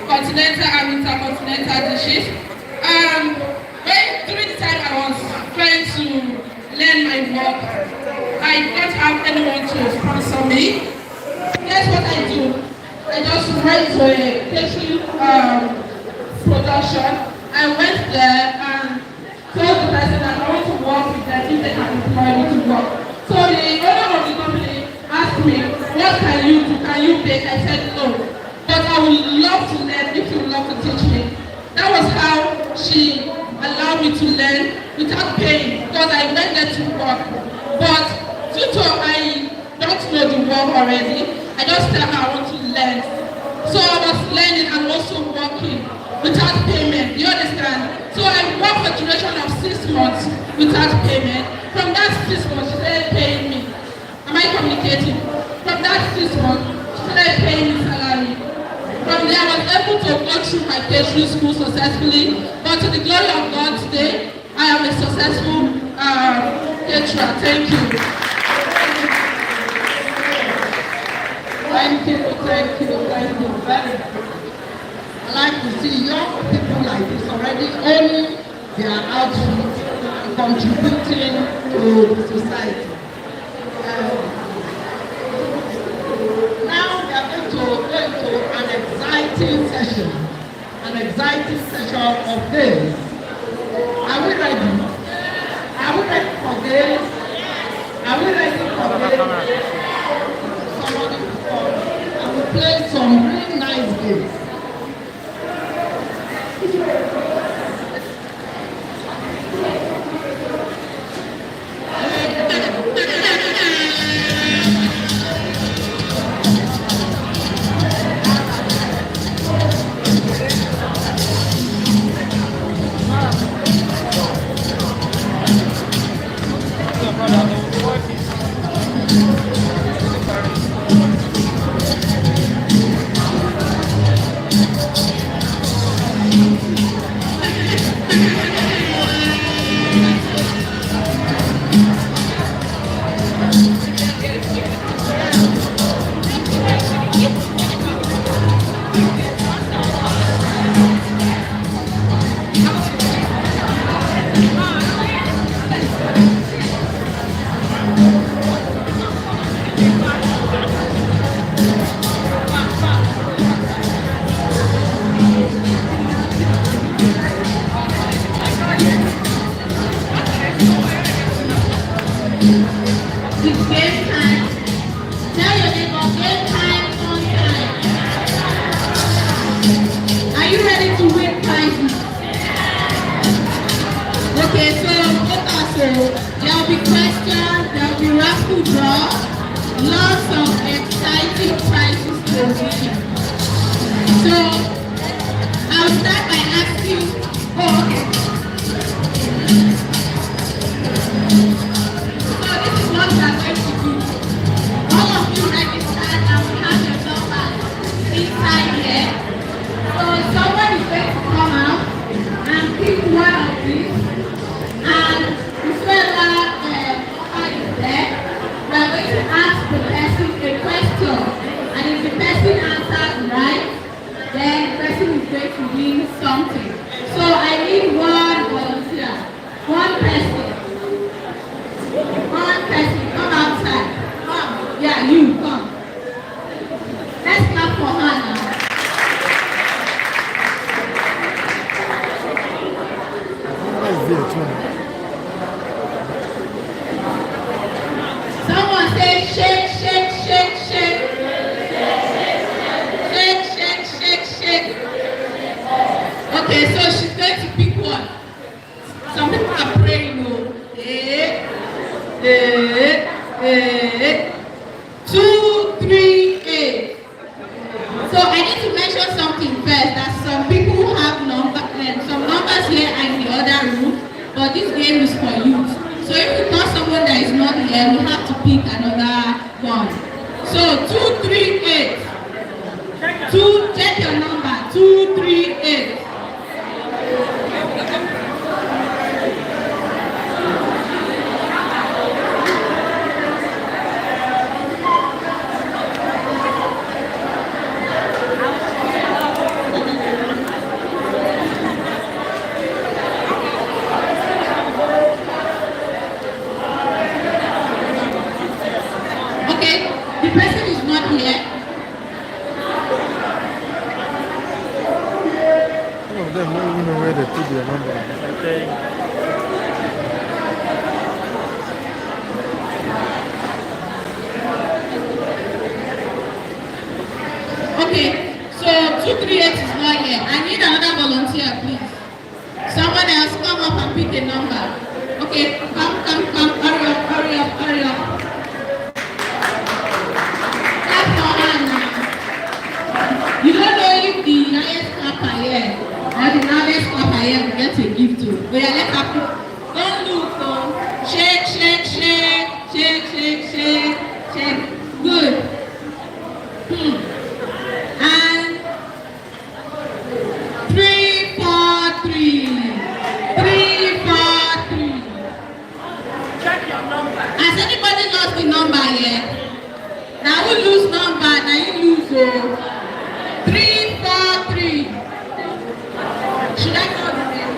continental and intercontinental dishes. During the time I was trying to learn my work, I didn't have anyone to sponsor me. Guess what I do? I just went to a catering production. I went there and told the person that I want to work with them if they can employ me to work. So the owner of the company asked me, what can you do? Can you bake? I said no. But I would love to learn if you would love to teach me. That was how she allowed me to learn without paying because I went there to work. But due to I don't know the work already, I just tell her I want to learn. So I was learning and also working without payment. You understand? So I worked for a duration of 6 months without payment. From that 6 months, she started paying me. Am I communicating? From that 6 months, she started paying me salary. From there, I was able to go through my catering school successfully. But to the glory of God today, I am a successful caterer. Thank you. Thank you. Very good. I like to see young people like this already owning their outfit and contributing to society. Now we are going to go into an exciting session of this. Are we ready? Are we ready for this? Are we ready for this? Somebody before. I will play some really nice games. of them don't even know where they put their number. Okay, so 238 is not here. I need another volunteer, please. Someone else come up and pick a number. Okay, come, hurry up, hurry up, hurry up. That's your hand now. You don't know if the highest clapper here or the loudest clapper here will get a gift too. But yeah, let her pick. Don't look, so shake, shake, shake, shake, shake, shake, shake. Good. And 3, 4, 3. 3, 4, 3. Check your number. Has anybody lost the number yet? Now who lose number? Now you lose. 3, 4, 3. Should I call the name?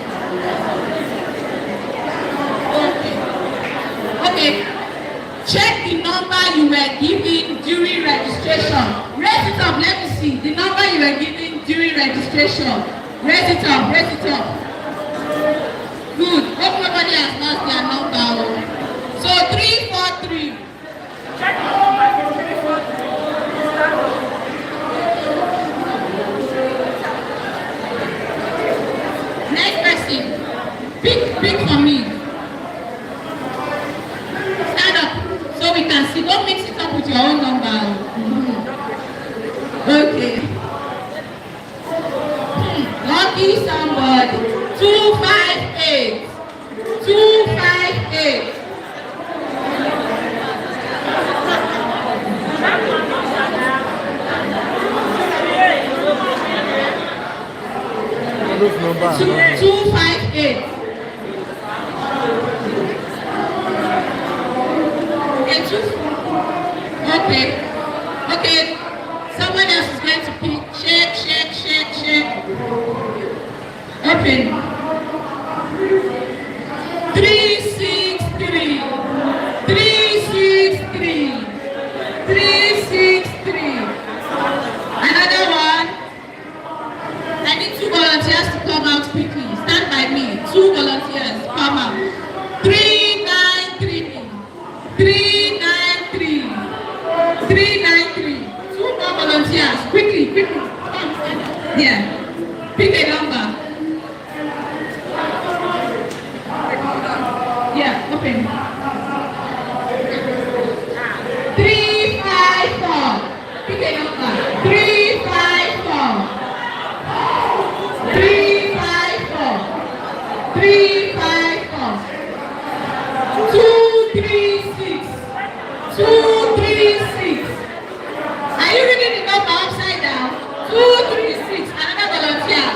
Okay. Check the number you were given during registration. Raise it up, let me see. The number you were given during registration. Raise it up, raise it up. Good. Hope nobody has lost their number. So 3, 4, 3. Check the number. 3, 4, 3. Next person. Pick for me. Stand up so we can see. Don't mix it up with your own number. Okay. Lucky somebody. 258. 258. Look number. 258. Okay. Okay. Someone else is going to pick. Shake, shake, shake, shake. Open. 363. 363. 363. Another one. I need 2 volunteers to come out quickly. Stand by me. 2 volunteers. Come out. 393. 393. 393. 2 more volunteers. Quickly, quickly. Come, stand up. Yeah. Pick a number. Yeah, open. 354. Pick a number. 354. 354. 354. 236. 236. Are you reading the number upside down? 236. Another volunteer.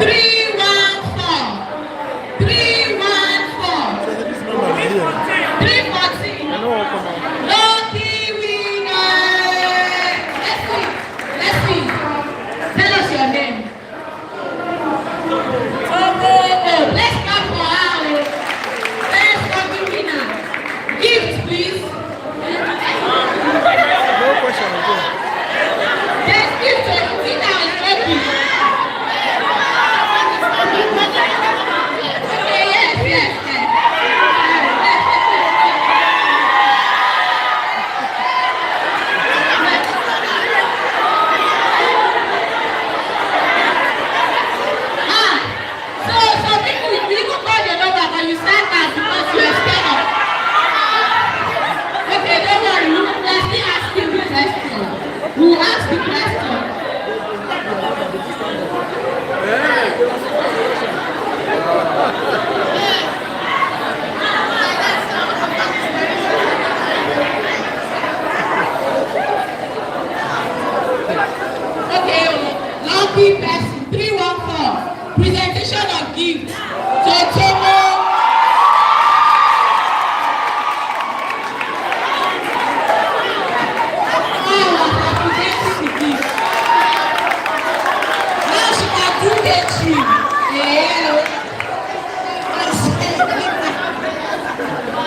314. Lucky winner. Let's see. Tell us your name. Oh, let's clap for her. Let's lucky winner. Gift, please. No question again. Yes, gift to the winner is lucky. Okay, yes. Who asked the question? Okay, lucky person 314. Presentation of gifts. Totomo.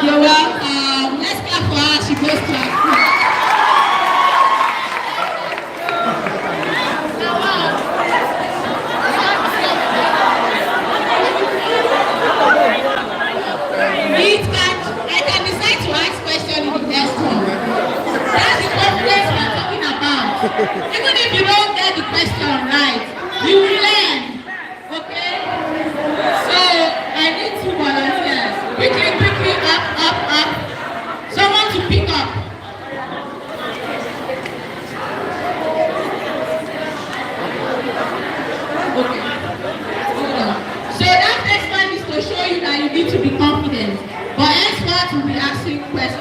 You're welcome. Let's clap for her. She goes to her.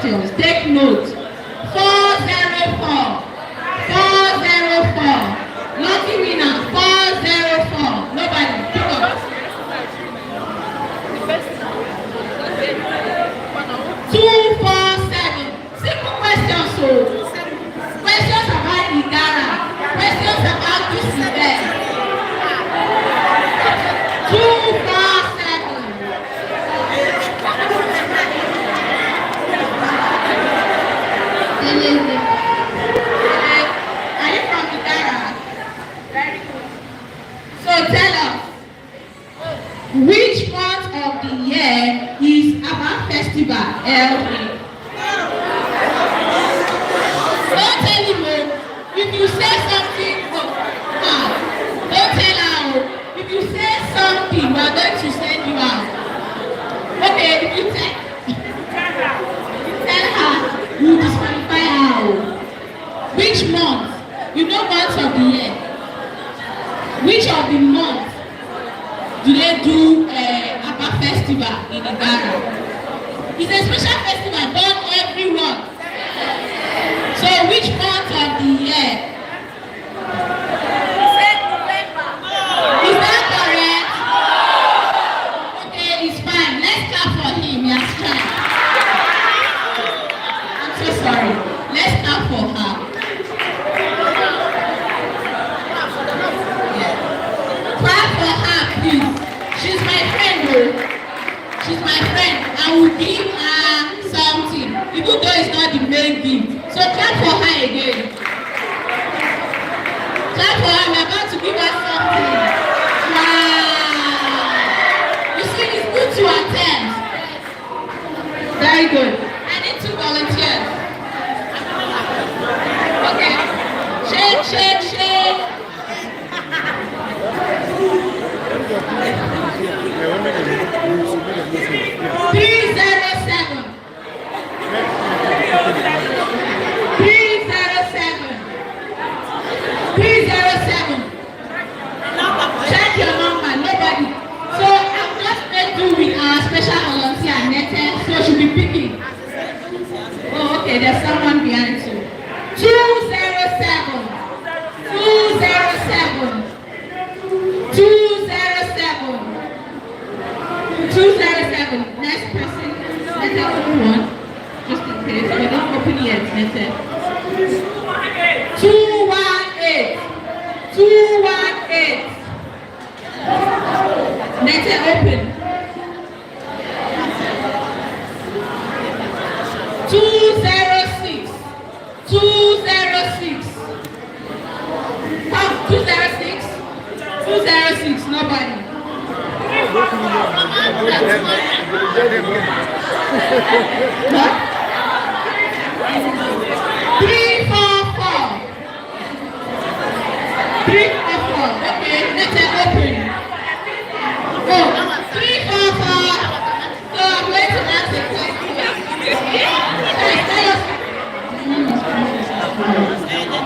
questions. Take note. 404. 404. Lucky winner 404. Nobody. Pick up. 247. Simple questions. So questions about Igara. Questions about this event. 247. Are you from Igara? Very good. So tell us, which month of the year is Aba Festival held in? Don't tell him, if you say something, don't tell her. If you say something, we are going to send you out. Okay, if you tell her, you disqualify her. Which month? You know months of the year. Which of the months do they do Aba Festival in Igara? It's a special festival done every month. So which month of the year? Is that correct? Okay, it's fine. Let's clap for him. He has tried. I'm so sorry. Let's clap for her. Yeah. Clap for her, please. She's my friend, though. She's my friend. I will give her something, even though it's not the main gift. So clap for her again. Clap for her. We're about to give her something. Wow. You see, it's good to attend. Very good. I need 2 volunteers. Okay. Shake, shake, shake. 307. 307. Check your number. Nobody. So I'm just going to do with our special volunteer, Nete. So she'll be picking. Oh, okay. There's someone behind you. 207. 207. 207. 207. Next person. Let's open one. Just in case. We don't open yet. Let's 218. 218. Let's open. 206. 206. Come, 206. 206. Nobody. What? 344. 344. Okay, let's open. Oh, 344. So I'm going to ask the question.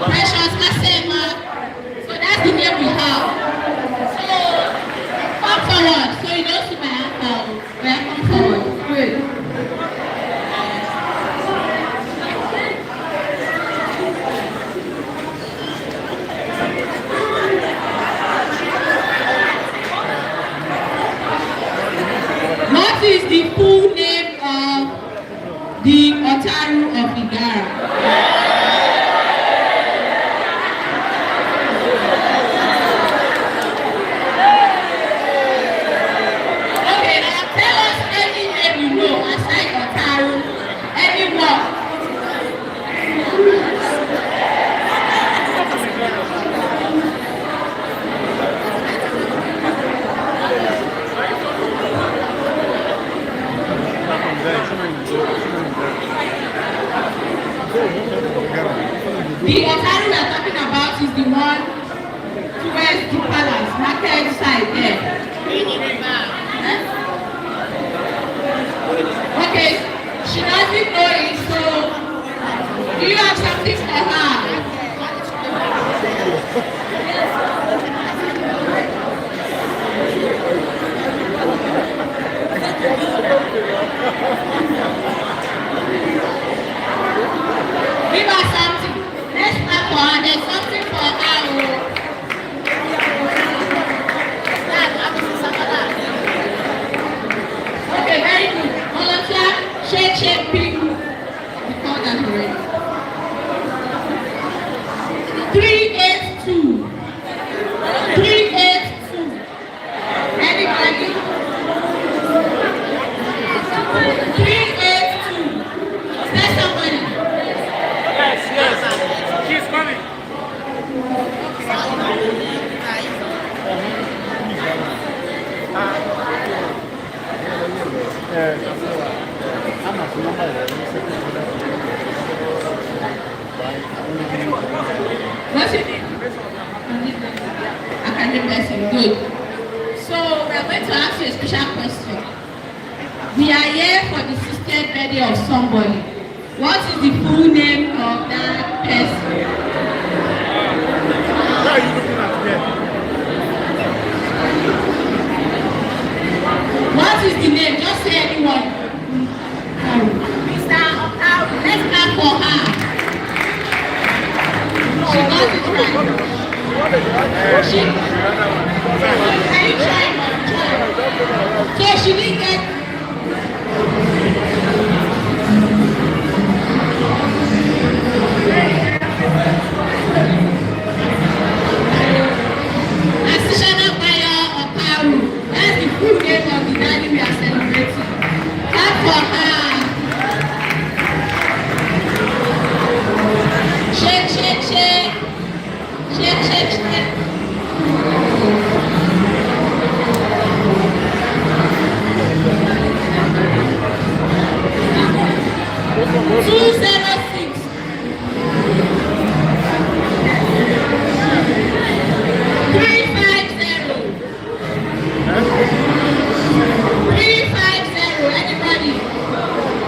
Precious Asema. So that's the name we have. So come forward. So you don't see my hand now. Come forward. Good. What is the full name of the Otaru of Igara? Okay, now tell us any name you know aside Otaru. Anyone? The Otaru we are talking about is the one towards the palace, market side there. Okay, she doesn't know it, so do you have something for her? Give her something. Let's clap for her. There's something for her. Okay, very good. Volunteer, shake, big. We call that already. 382. 382. Anybody? 382. Is there somebody? Yes. She's coming. What's your name? Academic person. Good. So we are going to ask you a special question. We are here for the sister birthday of somebody. What is the full name of that person? What are you looking at here? What is the name? Just say anyone. Mr. Let's clap for her. She got it right. Can you try? So she didn't get. Assistant Fire of Paru. That's the full name of the daddy we are celebrating. Clap for her. Shake. Shake. 206. 350. Anybody?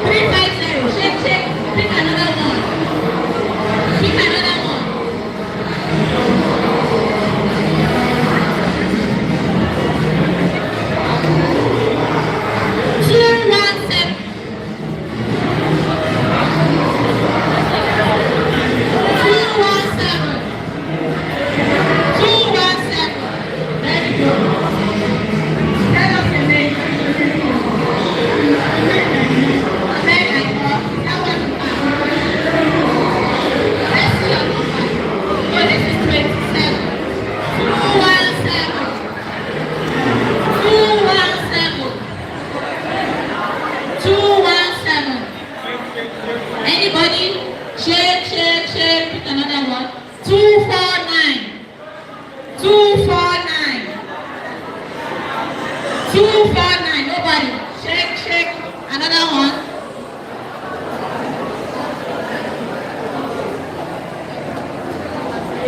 350. Shake. Pick another one. 217. 217. Very good. Tell us your name. Let's see your number. Oh, this is 27. 217. 217. Anybody? Shake. Pick another one. 249. 249. Nobody. Shake. Another one.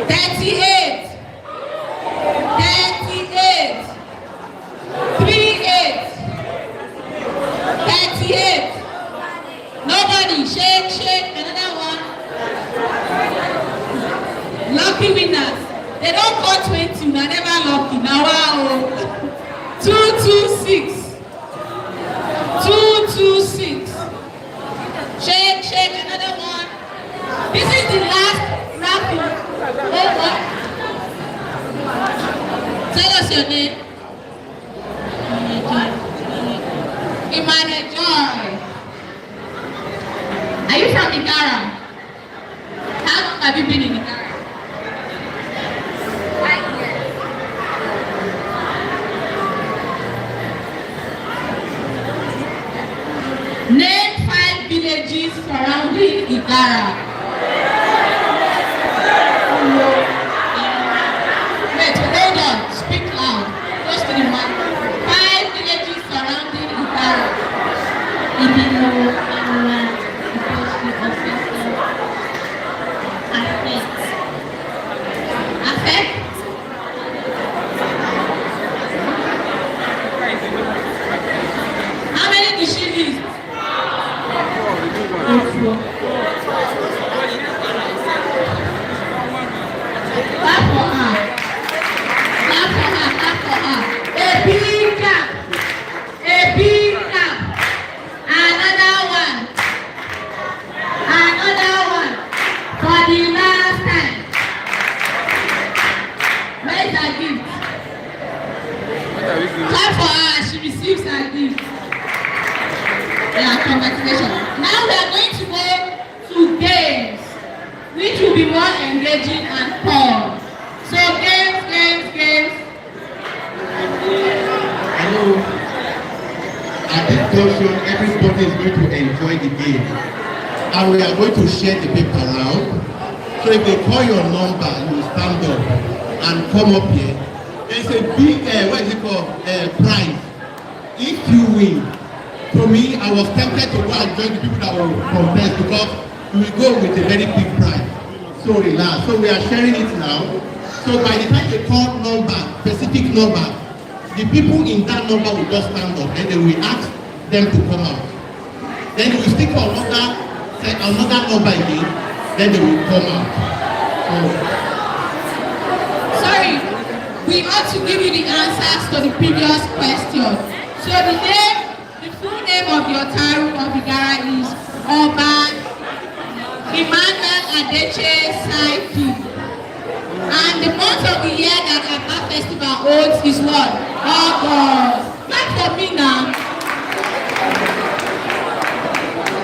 38. 38. 38. Nobody. Shake. Another one. Lucky winners. They don't call 20. They're never lucky. Now, wow. 226. 226. Shake. Another one. This is the last raffle. Over. Tell us your name. Emmanuel Joy. Are you from Igara? How long have you been in Igara? 5 years. Name 5 villages surrounding Igara. Wait, hold on. Speak loud. Close to the mic. 5 villages surrounding Igara. Ibino, Anua, Iposi, Officer, Affect. How many did she list? 4. engaging and fun. So games. Hello. At this junction, everybody is going to enjoy the game. And we are going to share the paper around. So if they call your number, you stand up and come up here. There's a big, prize. If you win, for me, I was tempted to go and join the people that will contest because we will go with a very big prize. So relax. So we are sharing it now. So by the time they call number, specific number, the people in that number will just stand up and they will ask them to come out. Then we stick for another number again, then they will come out. Sorry, we ought to give you the answers to the previous question. So the full name of your Taru of Igara is Oba Emmanuel Adeche Saifi. And the month of the year that Aba Festival holds is what? August. Not for me now.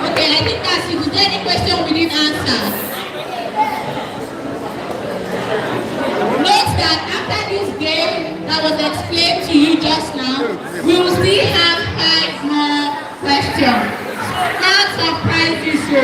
Okay, I think that's it. Is there any question we didn't answer? Note that after this game that was explained to you just now, we will still have 5 more questions. Not surprises, so.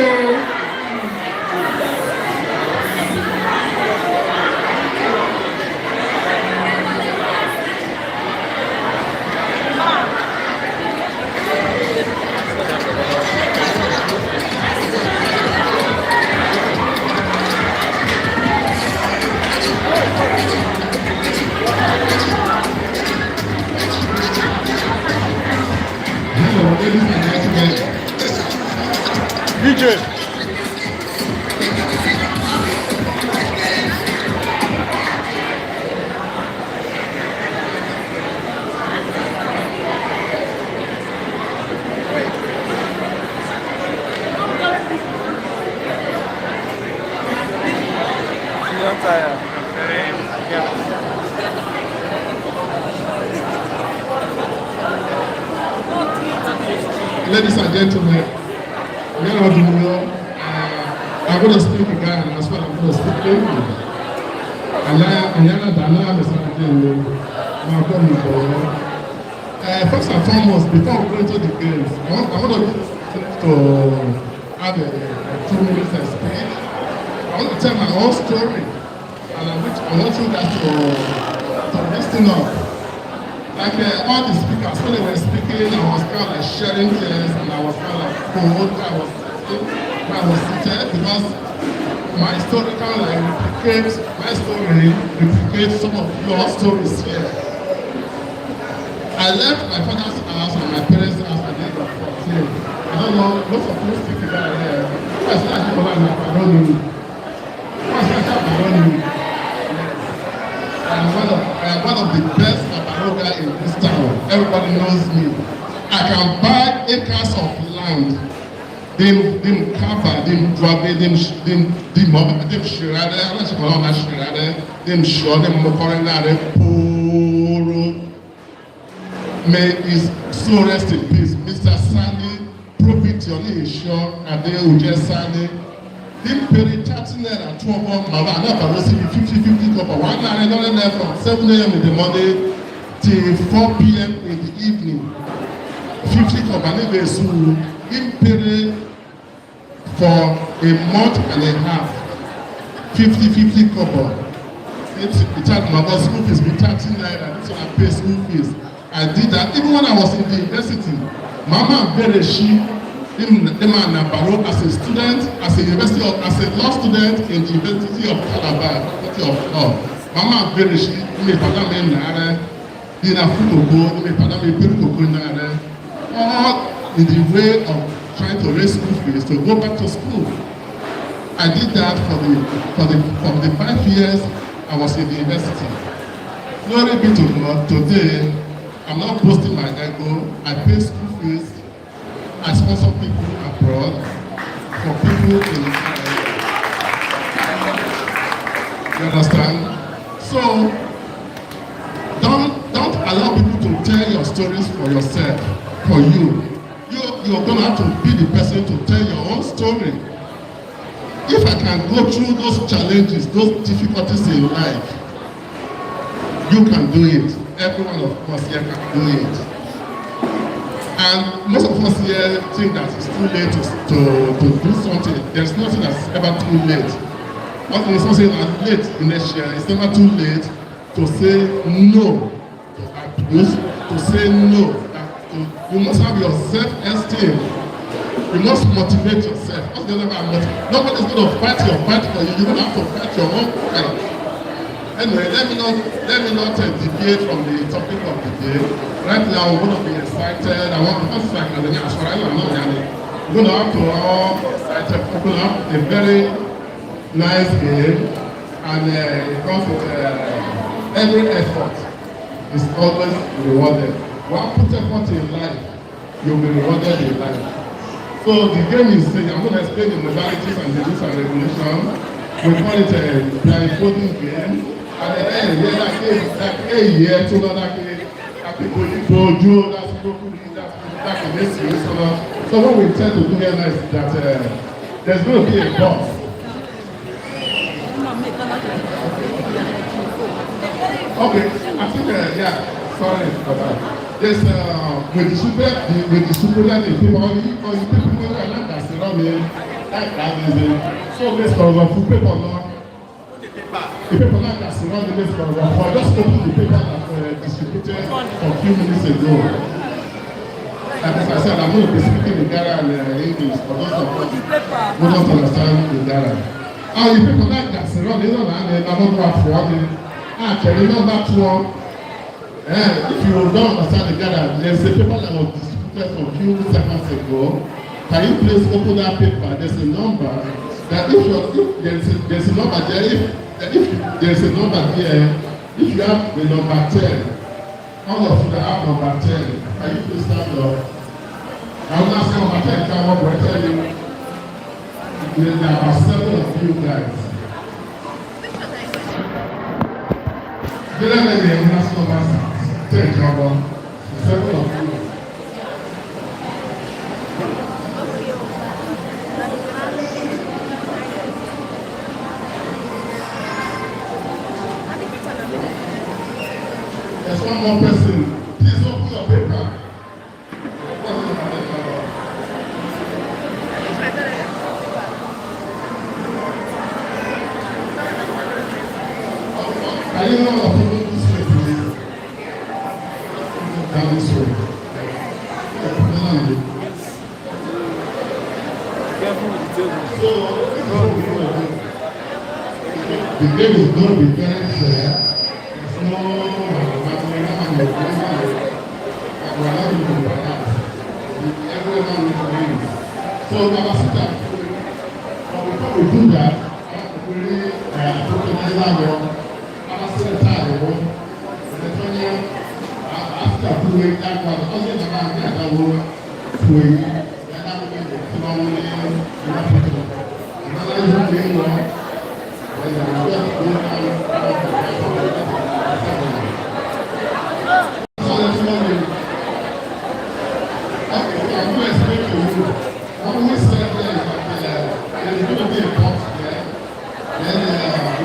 DJ. Ladies and gentlemen, I'm going to speak again as well. I'm going to speak English. First and foremost, before we go into the games, I want to have a 2 minutes speech. I want to tell my own story, and I want you guys to listen up. Like all the speakers, when they were speaking, I was kind of like sharing things, and I was kind of like cold. I was seated because my story kind of like replicates some of your stories here. I left my father's house and my parents' house at the age of 14. I don't know, most of you speak about here. What's that about macaroni? What's that macaroni? I'm one of the best macaroni in this town. Everybody knows me. I can buy acres of land. Dem cover, dem drug, dem shirade, I'm not sure how shirade, dem sure, dem mokorenade, poro. May his soul rest in peace. Mr. Sani, Prophet Yoni Isho, Ade Uje Sani, dem peri 30 naira, 12 mama, and I can receive 50 copper. One night, I from 7 a.m. in the morning till 4 p.m. in the evening. 50 copper, and they soon, dem peri for a month and a half, 50 copper. It had my school fees, be 30 naira, so I pay school fees. I did that even when I was in the university. Mama Bereshi, the man Nabaro, as a student, as a law student in the University of Calabar, University of Law. Mama Bereshi, me father me nare, dina futoko, me father me perutoko nare. All in the way of trying to raise school fees to go back to school. I did that for the 5 years I was in the university. Glory be to God. Today, I'm not boasting my ego. I pay school fees. I sponsor people abroad for people in you understand? So don't allow people to tell your stories for yourself, for you. You're going to have to be the person to tell your own story. if I can go through those challenges, those difficulties in life, you can do it. Every one of us here can do it. And most of us here think that it's too late to do something. There's nothing that's ever too late. Often something that's late in next year, it's never too late to say no to abuse, to say no. You must have your self-esteem. You must motivate yourself. Nobody's going to fight your fight for you. You're going to have to fight your own fight. Anyway, let me not deviate from the topic of the day. Right now, I'm going to be excited. I want to just like I'm going to have to all excited. We're going to have a very nice game, and it comes with every effort is always rewarded. One put effort in life, you'll be rewarded in life. So the game is saying, I'm going to explain the modalities and the rules and regulations. We call it a blindfolding game. And the end, yeah, like a year to another game. People go do that's people that can make you. So what we tend to do here now is that there's going to be a box. Okay, I think yeah, sorry for that. There's we distribute the people, or you people that like that around me, like that is it. So let's go over for people now. The people like that surround the list for just open the paper that distributed a few minutes ago. Like as I said, I'm going to be speaking in Ghana and English for those of us who don't understand the Ghana. And the people like that surround the list and I'm not going for it. Actually, not that one. If you don't understand the Ghana, there's a paper that was distributed a few seconds ago. Can you please open that paper? There's a number that if there's a number there, if there's a number here, if you have the number 10, all of you that have number 10, can you please stand up? I will ask number 10, come up and tell you, there are 7 of you guys. Did I let you ask number 10, come on? 7 of you. There's one more person. Please open your paper. Can you know what people this way, please? Down this way. So, the game is going to be very fair. There's no so before we do that, we really tokenize our after doing that one, also the man that will swing, and that will be the phenomenal another thing one, and just go down.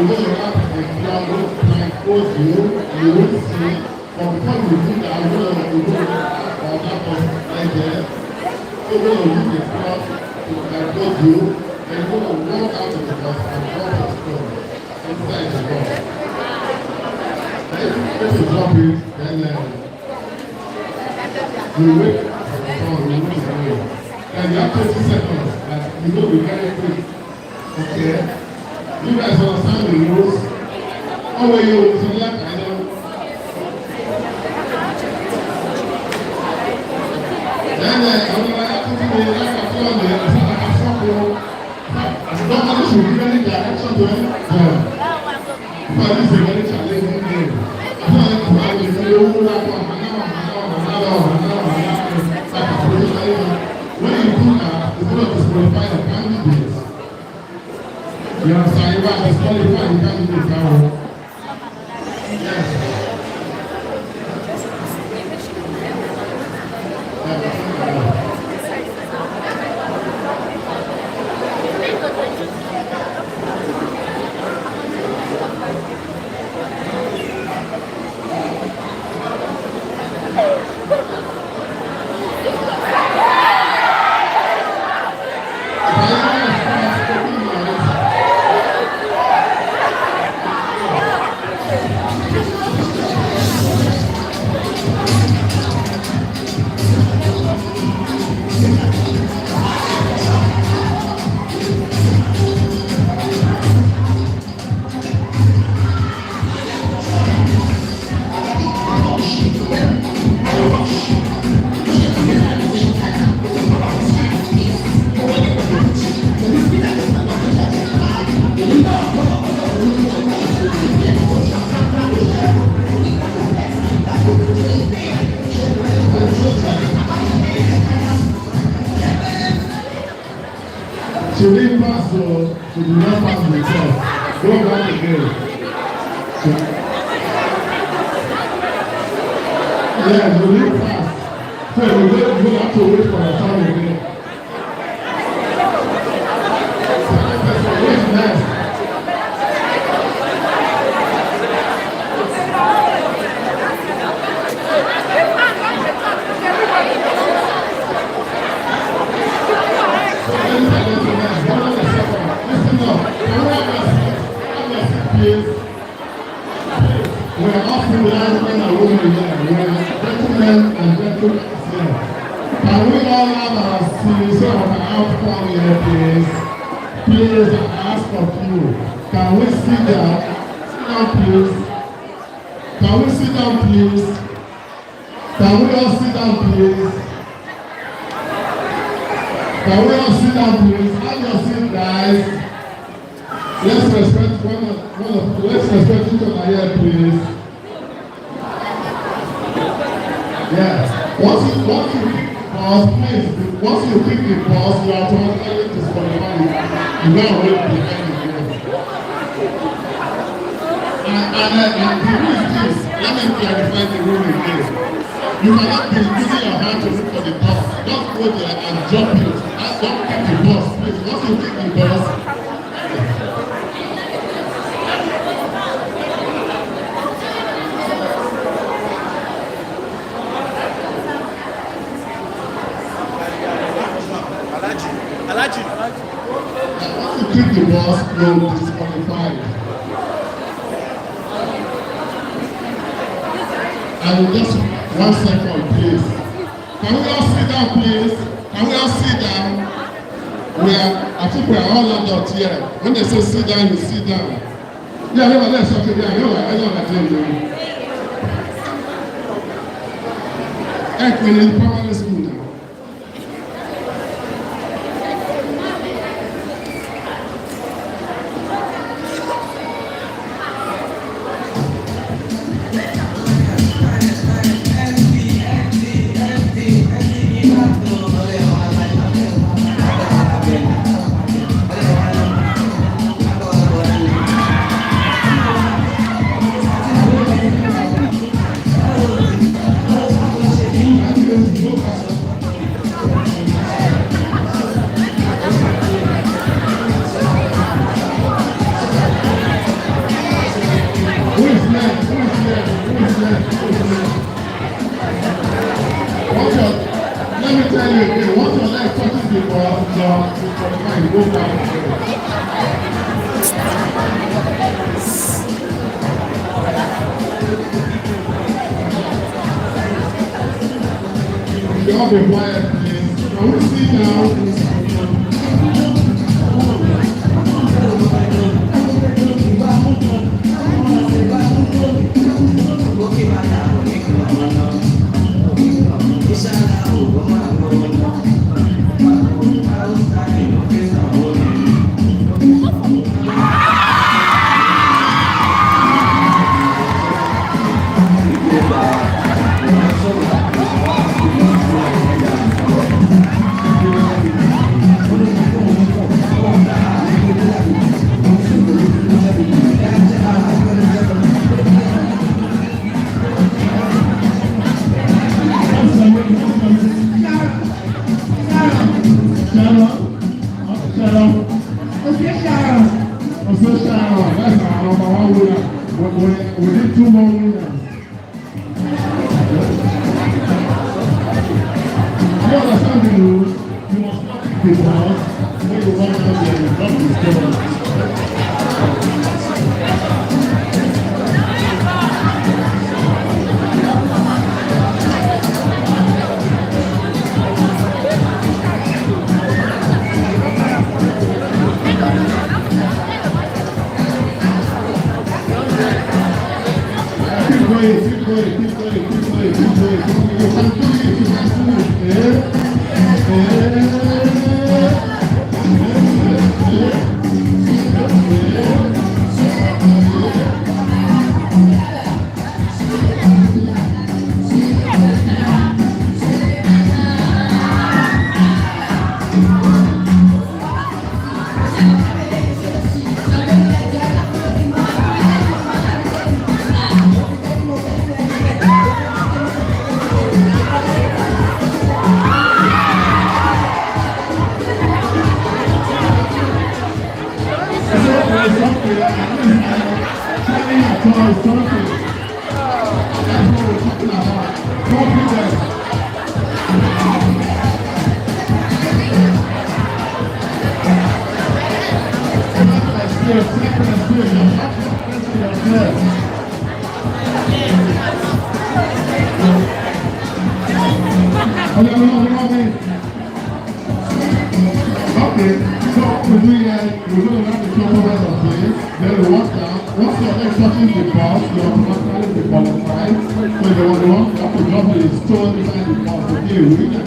You will have a crowd of blindfold you will see, but before you do that, you will have that person right there. So when you use the crowd to blindfold you, then you will walk out of the bus and drop the stone inside the bus. Then if you drop it, then you wait for the phone, you move away. Then you have 20 seconds, and you will be very quick. Okay? You guys understand the rules? How are you? To the left, I know. Then, I have to do the like a phone there. I said, like a phone. Nobody should give any direction to any phone. But this is a very challenging game. I feel like I'm going to do that one. When you do that, it's going to disqualify the candidates. You understand? You are disqualified, you can't do it now. Yes. so do not pass the test. Go back again. Yeah, you need pass. So you don't have to wait for your time again. What's next? We are all civilized men and women here. We are gentlemen and gentlemen here. Can we all have our seats of an outcome here, please? Please, I ask of you. Can we sit down? Sit down, please. Can we sit down, please? Can we all sit down, please? Can we all sit down, please? Have your seat, guys. Let's respect let's respect each other here, please. Yes. Once you pause, please. Once you pick the pause, you are automatically disqualified. You now wait behind the wheel. And the rule is this. Let me clarify the rule again. You cannot be using your hand to look for the bus. Just go there and jump it. And don't pick the bus, please. Once you pick the bus. Alaji. Once you pick the bus, you're disqualified. And just 1 second, please. Can we all sit down, please? Can we all sit down? I think we are all adults here. When they say sit down, you sit down. Yeah, let's talk again. I know what I'm doing. In primary school now. Let me tell you again, once your leg touches the ball, your mind goes down. You all be quiet, please. Can we see now? We need 2 more winners. You understand the rules? You must not pick the ball. When you run out there, you drop the score. Keep going. Okay, so we're doing we're going to have the compromise of this, then we walk down. Once your leg touches the ball, you automatically be qualified. So the one you have to drop the stone inside the ball to be a winner.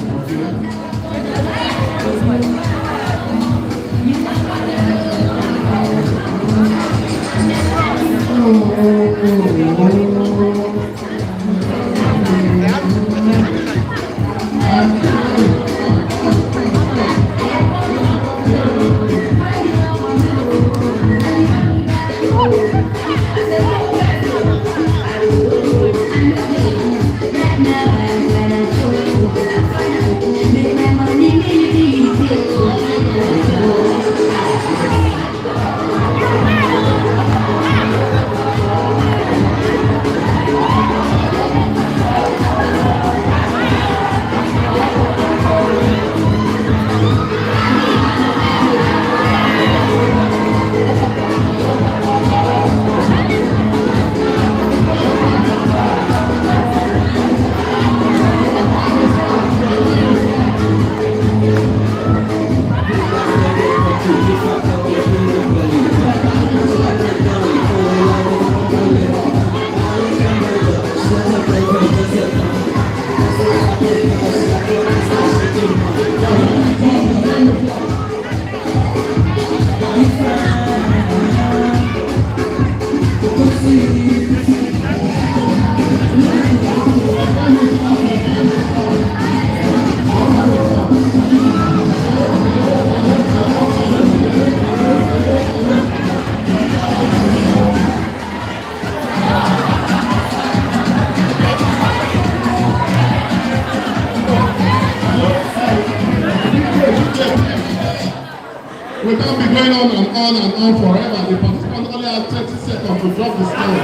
We can't be going on and on forever. The participant only has 30 seconds to drop the stone.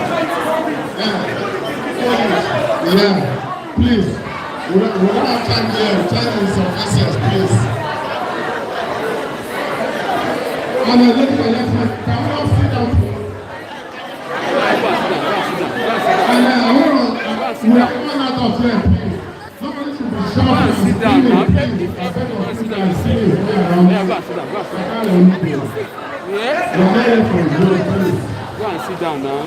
Yeah, please. We don't have time here. Time is of essence, please. And ladies and gentlemen, can we all sit down? And we are going out of here, please. Nobody should be shouting. Sit down now. Sit down. Go and sit down now.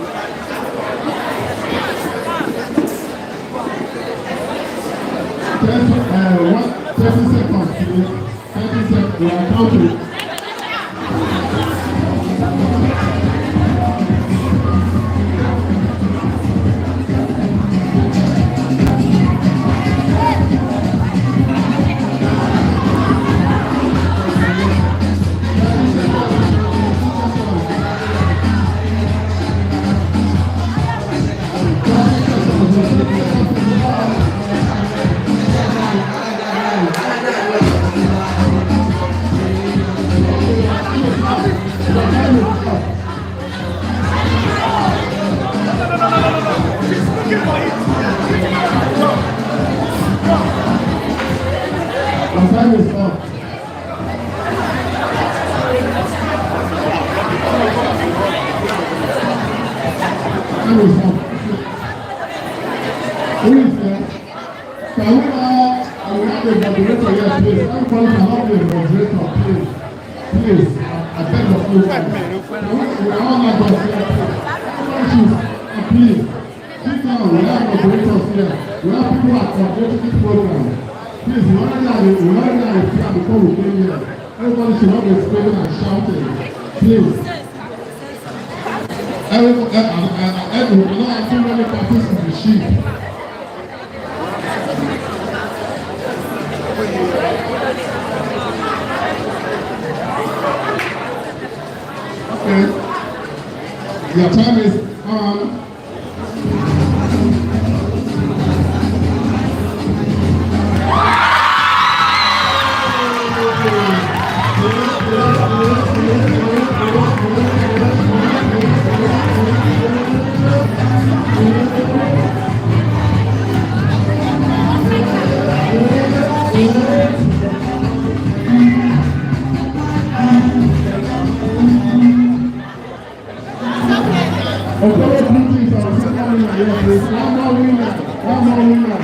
30 seconds, please. 30 seconds. We are counting. Time is up. Time is up. Who is there? Can we have a moderator here, please? Everybody can have a moderator, please. Please, I beg of you. We are all not going to here, please. Sit down, we have moderators here. We have people who are coordinating this program. Please, we already have a plan before we came here. Everybody should not be screaming and shouting. Please. Everybody, we don't have too many copies of the sheep. Okay. Your time is on. Yeah, please. One more winner. One more winner.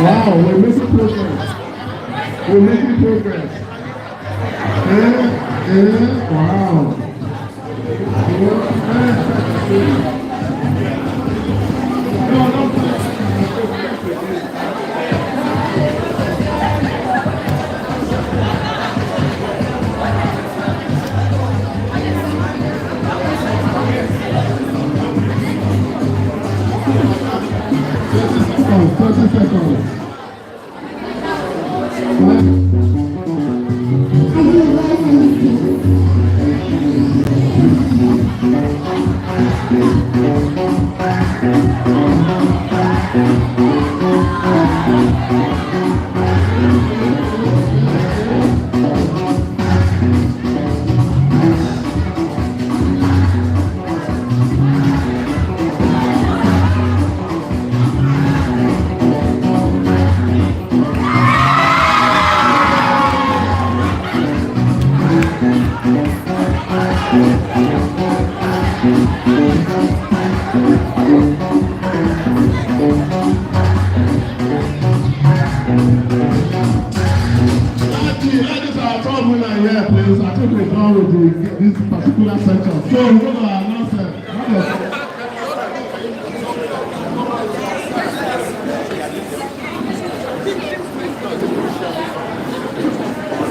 Wow, we're making progress. We're making progress. Wow. Oh, 30 seconds. Ladies are top winner here, please. I think we're done with this particular section. So we're going to announce it.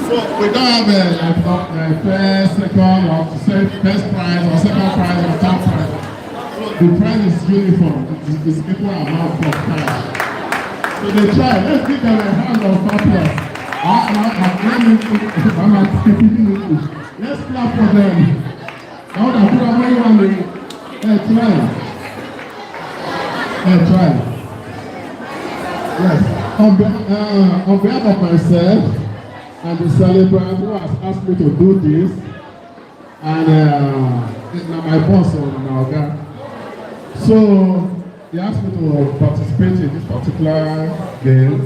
So we don't have a first, second, or first prize, or second prize, or third prize. So the prize is uniform. It's equal amount of cash. So they try. Let's give them a hand of applause. Let's clap for them. Now that you are very one, try. Yes. On behalf of myself and the celebrant who has asked me to do this, and it's not my boss or my guy. So he asked me to participate in this particular game.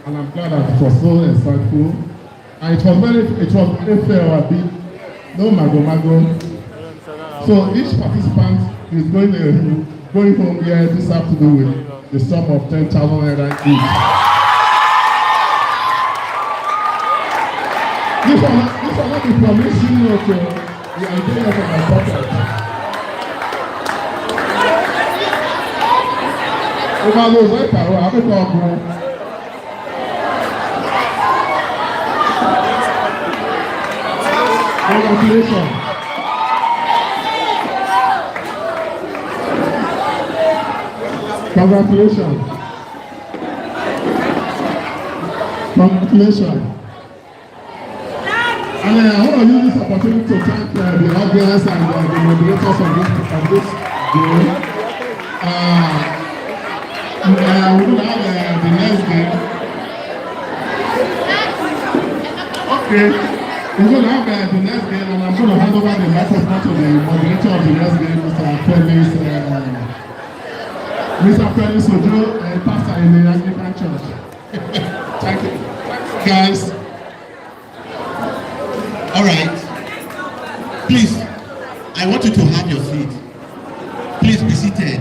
And I'm glad that it was so insightful. And it was very fair, a bit, no mago. So each participant is going home here this afternoon with the sum of 10,000 naira each. This will not be promising you to the idea of my pocket. Overload, I have a congratulations. Congratulations. Congratulations. And I want to use this opportunity to thank the audience and the moderators of this game. We're going to have the next game. Okay. We're going to have the next game, and I'm going to hand over the microphone to the moderator of the next game, Mr. Felix Ojo, pastor in the Anglican Church. Thank you. Guys. All right. Please, I want you to have your seat. Please be seated.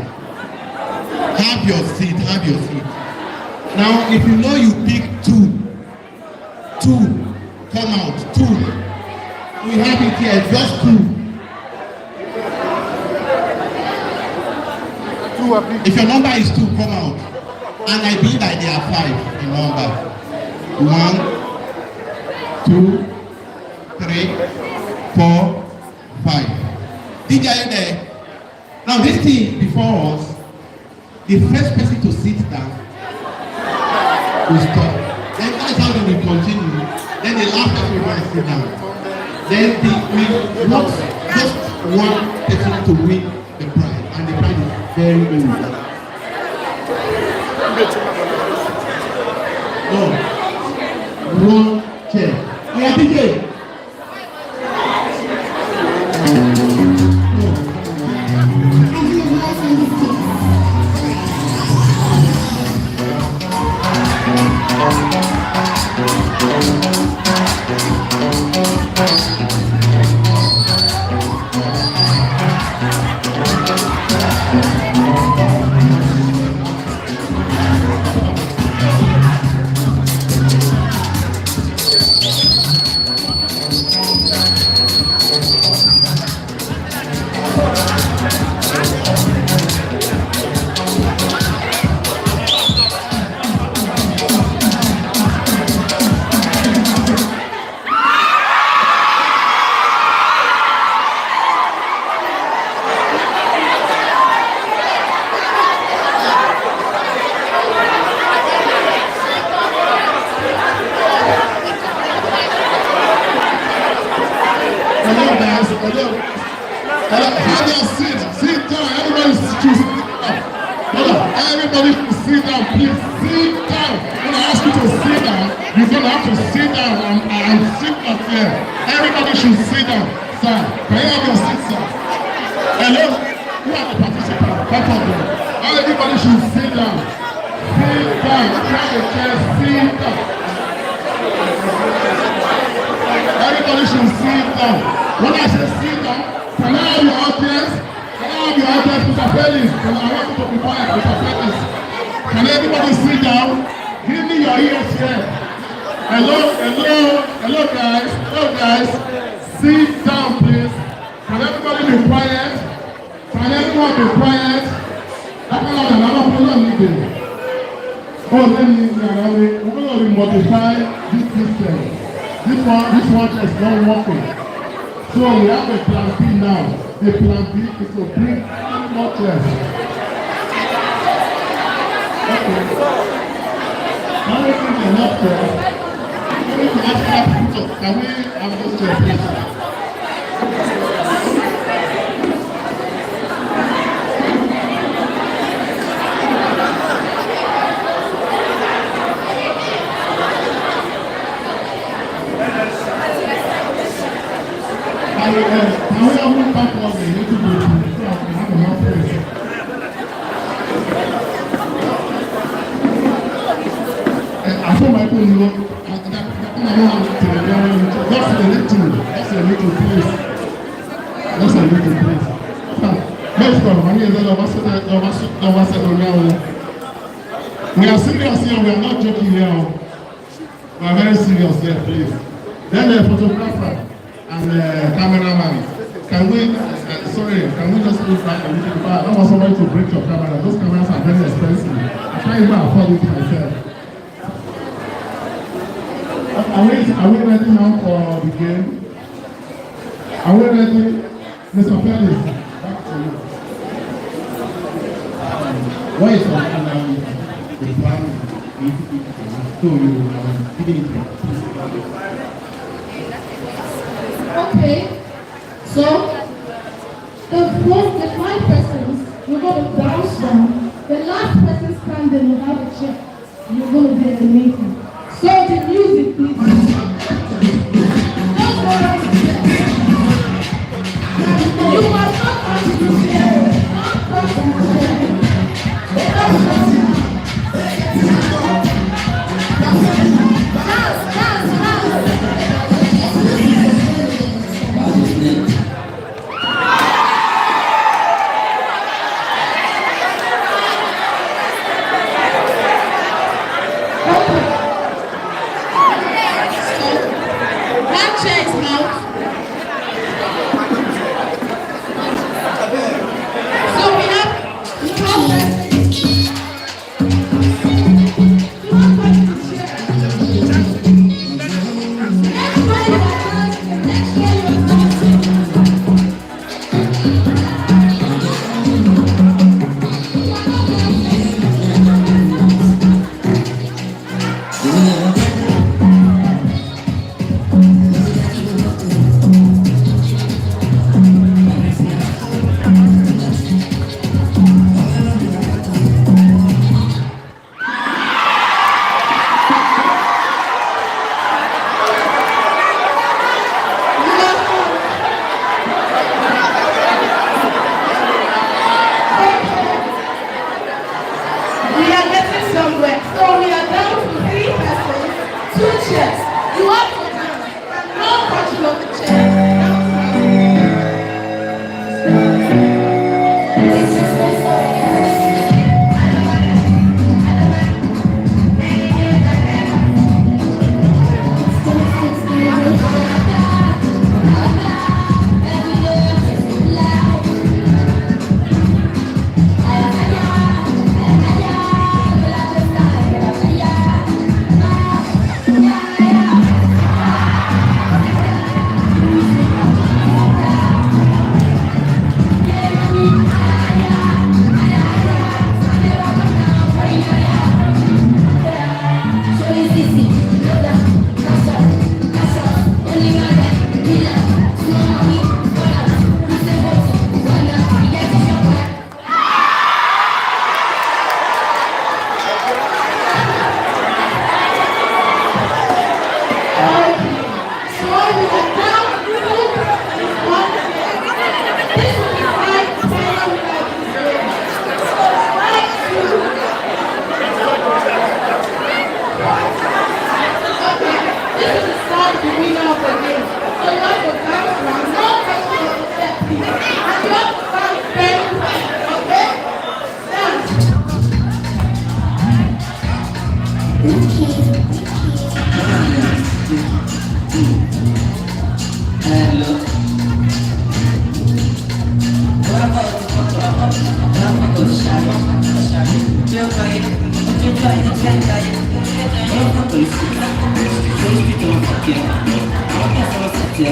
Have your seat, have your seat. Now, if you know you pick two, come out, two. We have it here, just two. If your number is 2, come out. And I believe that there are 5 in number. 1, 2, 3, 4, 5. DJ, are you there? Now this team before us, the first person to sit down will stop. Then that's how they will continue. Then the last person will sit down. Then we want just one person to win the prize, and the prize is very good. No, wrong chair. Oh yeah, DJ. hello guys, hello. Have your seat. Sit down. Everybody should sit down. Hold on. Everybody should sit down. Please sit down. When I ask you to sit down, you're gonna have to sit down and sit up there. Everybody should sit down. Sir, can you have your seat, sir? Hello? Who are the participants? Come on, there. Everybody should sit down. Sit down. Try the chair. Sit down. Everybody should sit down. When I say sit down, can I have your audience? Can I have your audience, Mr. Felix? I want you to be quiet, Mr. Felix. Can everybody sit down? Give me your ears here. Hello, hello, hello guys, hello guys. Sit down, please. Can everybody be quiet? Can everyone be quiet? That's not an hour meeting. Oh, let me, we're going to modify this system. This one is not working. So we have a plan B now. The plan B is to bring more chairs. Okay. Now we bring enough chairs. We need to ask people, can we have those chairs, please? Can we all move backward a little bit so I can have enough space? I saw my phone, just a little place. Just a little place. Let's go. My name is we are serious here, we are not joking here. We are very serious here, please. Then the photographer and cameraman. Can we just move back a little bit? I don't want somebody to break your camera. Those cameras are very expensive. I can't even afford it myself. Are we ready now for the game? Are we ready? Mr. Felix, back to you. What is the plan? So you giving it. Okay, so the 5 persons, you're going to bounce down. The last person standing without a check, you're going to be eliminated. So the music, please. Don't worry. You must not come to the chair. Not come to the chair. So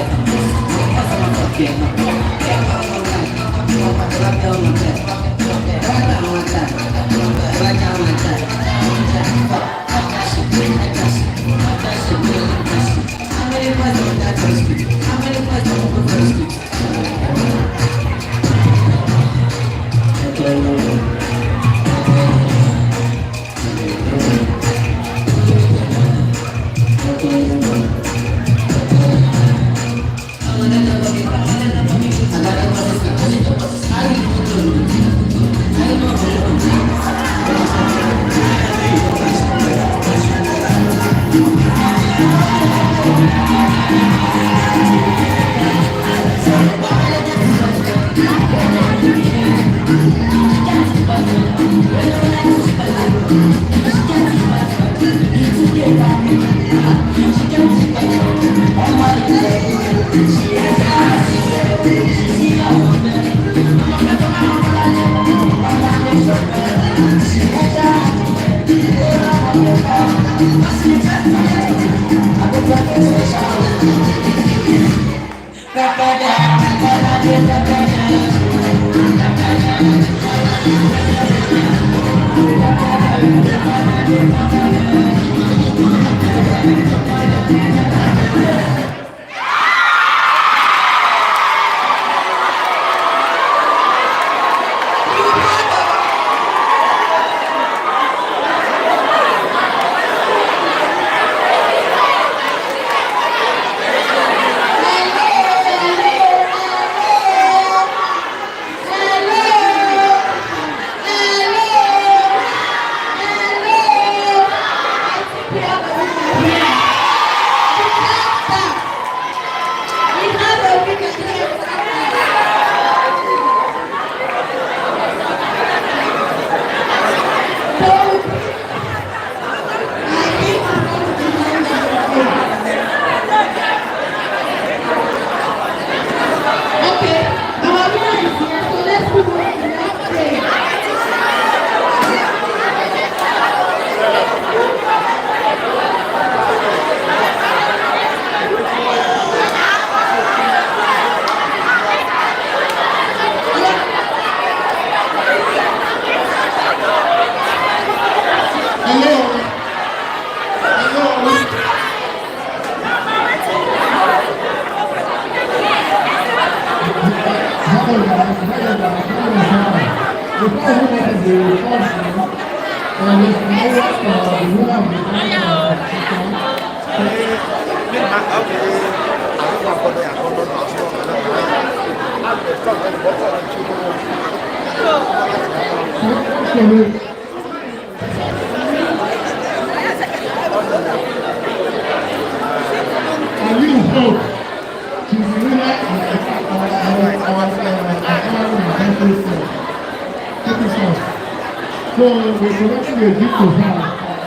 we're collecting a gift to her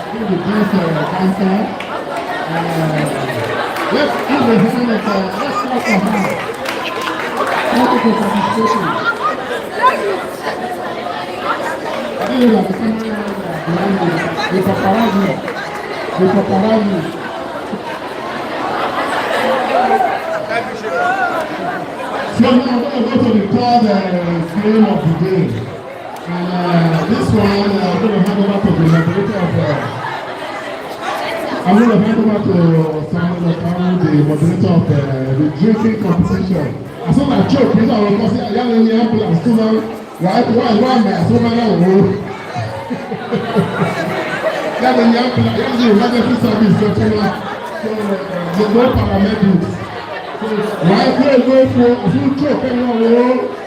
in the best dancer. Let's have a hand of let's clap for her. Thank you for participating. I think like the camera the paparazzi. So now we're going to go to the third game of the day. And this one, I'm going to hand over to the moderator of I'm going to hand over to Samuel Okamu, the moderator of the drinking competition. I saw my joke, because I was saying, I got any ambulance to them. Why, man? So many of them. Got any ambulance, there's the emergency service, so there's no paramedics. Why go for a full joke anymore?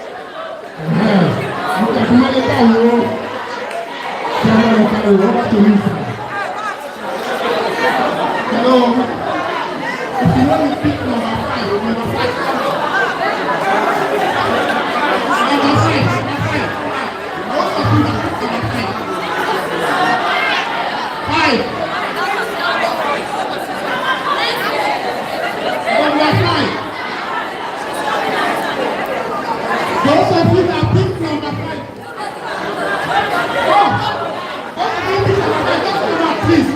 Look at the money down, you over to you. Hello. If you want to pick number 5, number 5. Most of you are number 5. 5. Number 5. Those of you that pick number 5. Please.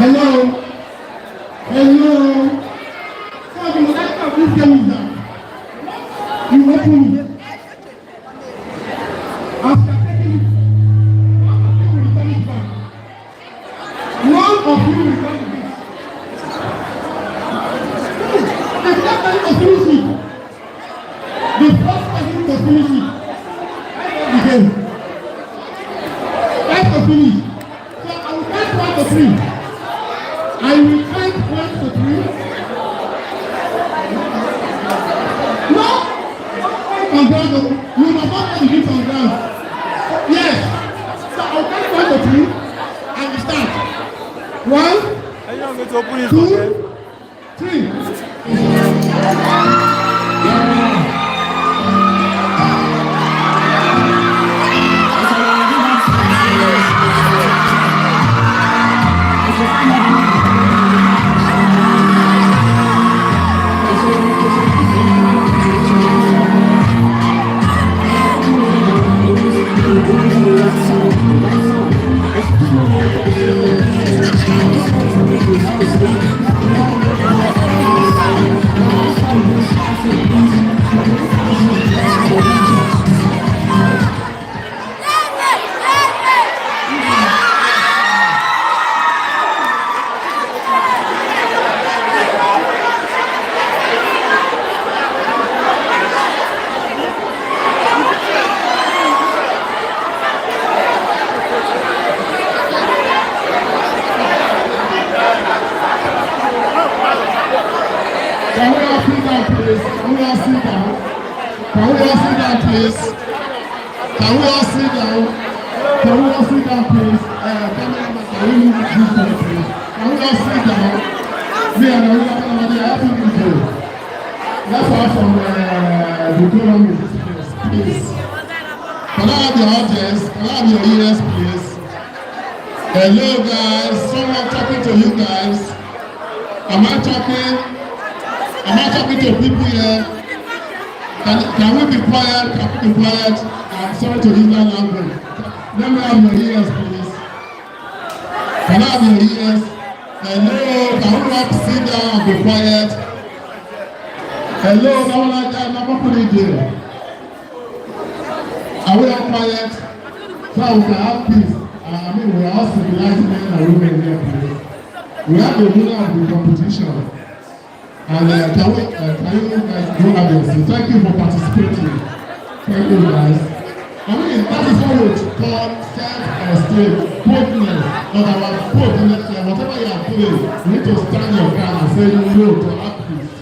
Hello? Hello? So the director of this game is that you open it. After taking it, one of you will return it back. One of you will return it. The second to finish it. The first person to finish it. I know the game. First to finish. So I will count 1 to 3. I will count 1 to 3. No! On ground, you must not put it on ground. Yes. So I'll count 1 to 3 and we start. 1, 2, 3. Can we all sit down, please? Can we all sit down? Can we all sit down, please? Can we all sit down? Can we all sit down, please? Cameraman, can we move this way, please? Can we all sit down? Me and the cameraman, I have to go. Let's have some decorum in this place, please. Can I have the audience? Can I have your ears, please? Hello, guys. Someone talking to you guys. Am I talking? Am I talking to people here? Can we be quiet? Can we be quiet? I'm sorry to use that language. Let me have your ears, please. Can I have your ears? Hello, can we all sit down and be quiet? Hello, no one like that. I'm not putting it there. Are we all quiet? So we can have peace. I mean, we are all civilized men and women here, please. We have the winner of the competition. And can you guys go have your seat? Thank you for participating. Thank you, guys. I mean, that is what we call self-esteem, boldness, or our boldness. Whatever you are doing, you need to stand your ground and say no to activists.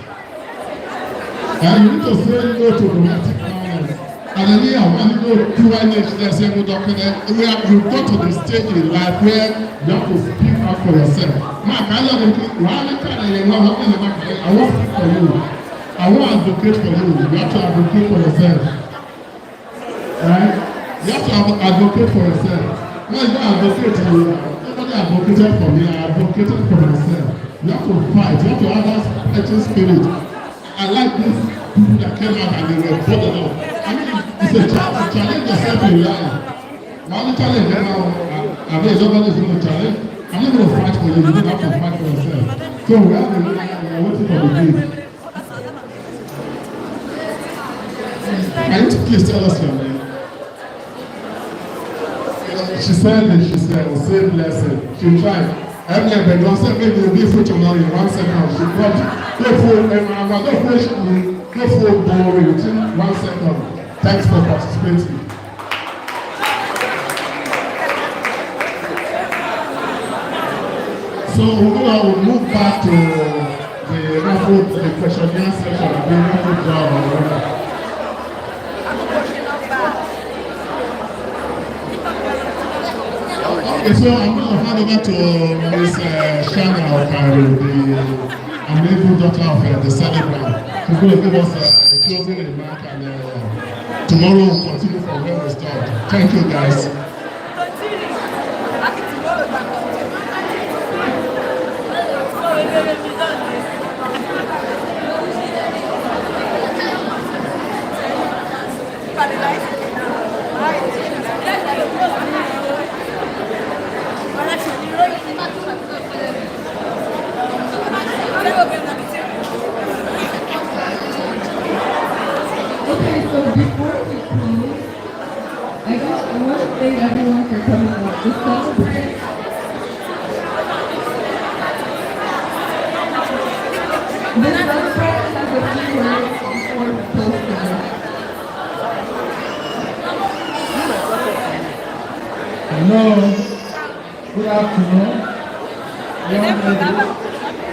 And you need to say no to domestic violence. And then you have to you've got to the stage in life where you have to speak out for yourself. Mark, I love it. I want to speak for you. I want to advocate for you. You have to advocate for yourself. Right? You have to advocate for yourself. When you advocate, nobody advocated for me. I advocated for myself. You have to fight. You have to have that fighting spirit. I like these people that came out and they were bothered up. I mean, it's a challenge. Challenge yourself in life. One challenge now. I mean, nobody's going to challenge. I'm not going to fight for you. You don't have to fight for yourself. So we have the winner and we are waiting for the gift. Can you please tell us your name? She said, oh, say blessed. She tried. Every day, don't say maybe you'll be functional in 1 second. She got go full boring within 1 second. Thanks for participating. So we're going to move back to the raffle, the questionnaire section, the raffle job or whatever. Okay, so I'm going to hand over to Ms. Shana Okaru, the amazing daughter of the celebrant. She's going to give us a closing remark. And tomorrow we'll continue from where we stopped. Thank you, guys. Okay, so before we close, I want to thank everyone for coming out to celebrate. This celebration has a few words before we close today. Hello, good afternoon. Young ladies,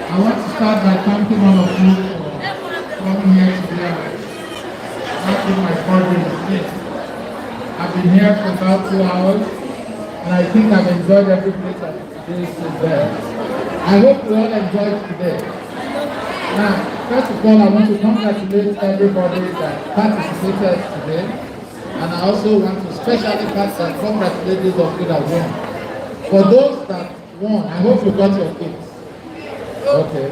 I want to start by thanking all of you for coming here today. After my birthday is I've been here for about 2 hours, and I think I've enjoyed every place that this is there. I hope you all enjoyed today. Now, first of all, I want to congratulate everybody that participated today, and I also want to specially congratulate those of you that won. For those that won, I hope you got your gifts. Okay.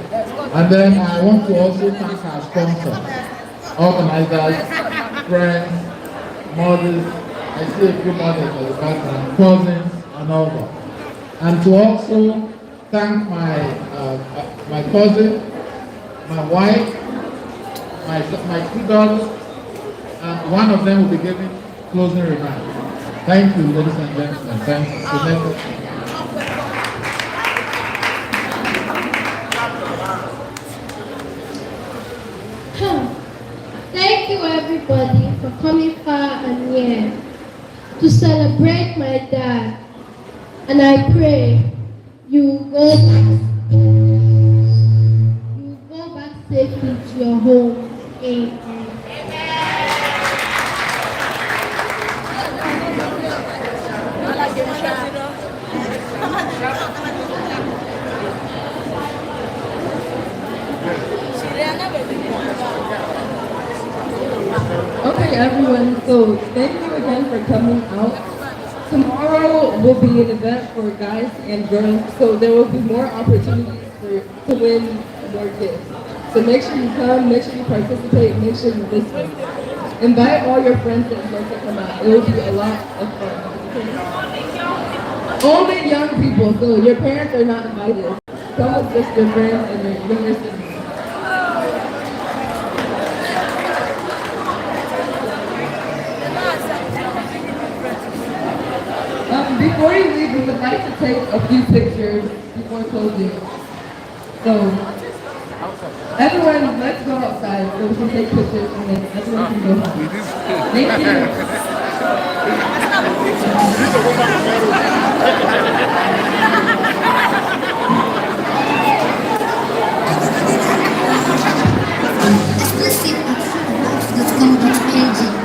And then I want to also thank our sponsors, organizers, friends, mothers, I see a few mothers at the background, cousins, and all that. And to also thank my cousin, my wife, my 2 daughters, and one of them will be giving closing remarks. Thank you, ladies and gentlemen. Thank you. Thank you everybody for coming far and near to celebrate my dad. And I pray you go back safely to your home. Amen. Okay, everyone, so thank you again for coming out. Tomorrow will be an event for guys and girls, so there will be more opportunities to win more gifts. So make sure you come, make sure you participate, make sure you listen. Invite all your friends and friends to come out. It will be a lot of fun. Okay? Only young people, so your parents are not invited. Come with just your friends and your younger siblings. Before you leave, we would like to take a few pictures before closing. So, everyone, let's go outside so we can take pictures and then everyone can go home. Thank you. Exclusive at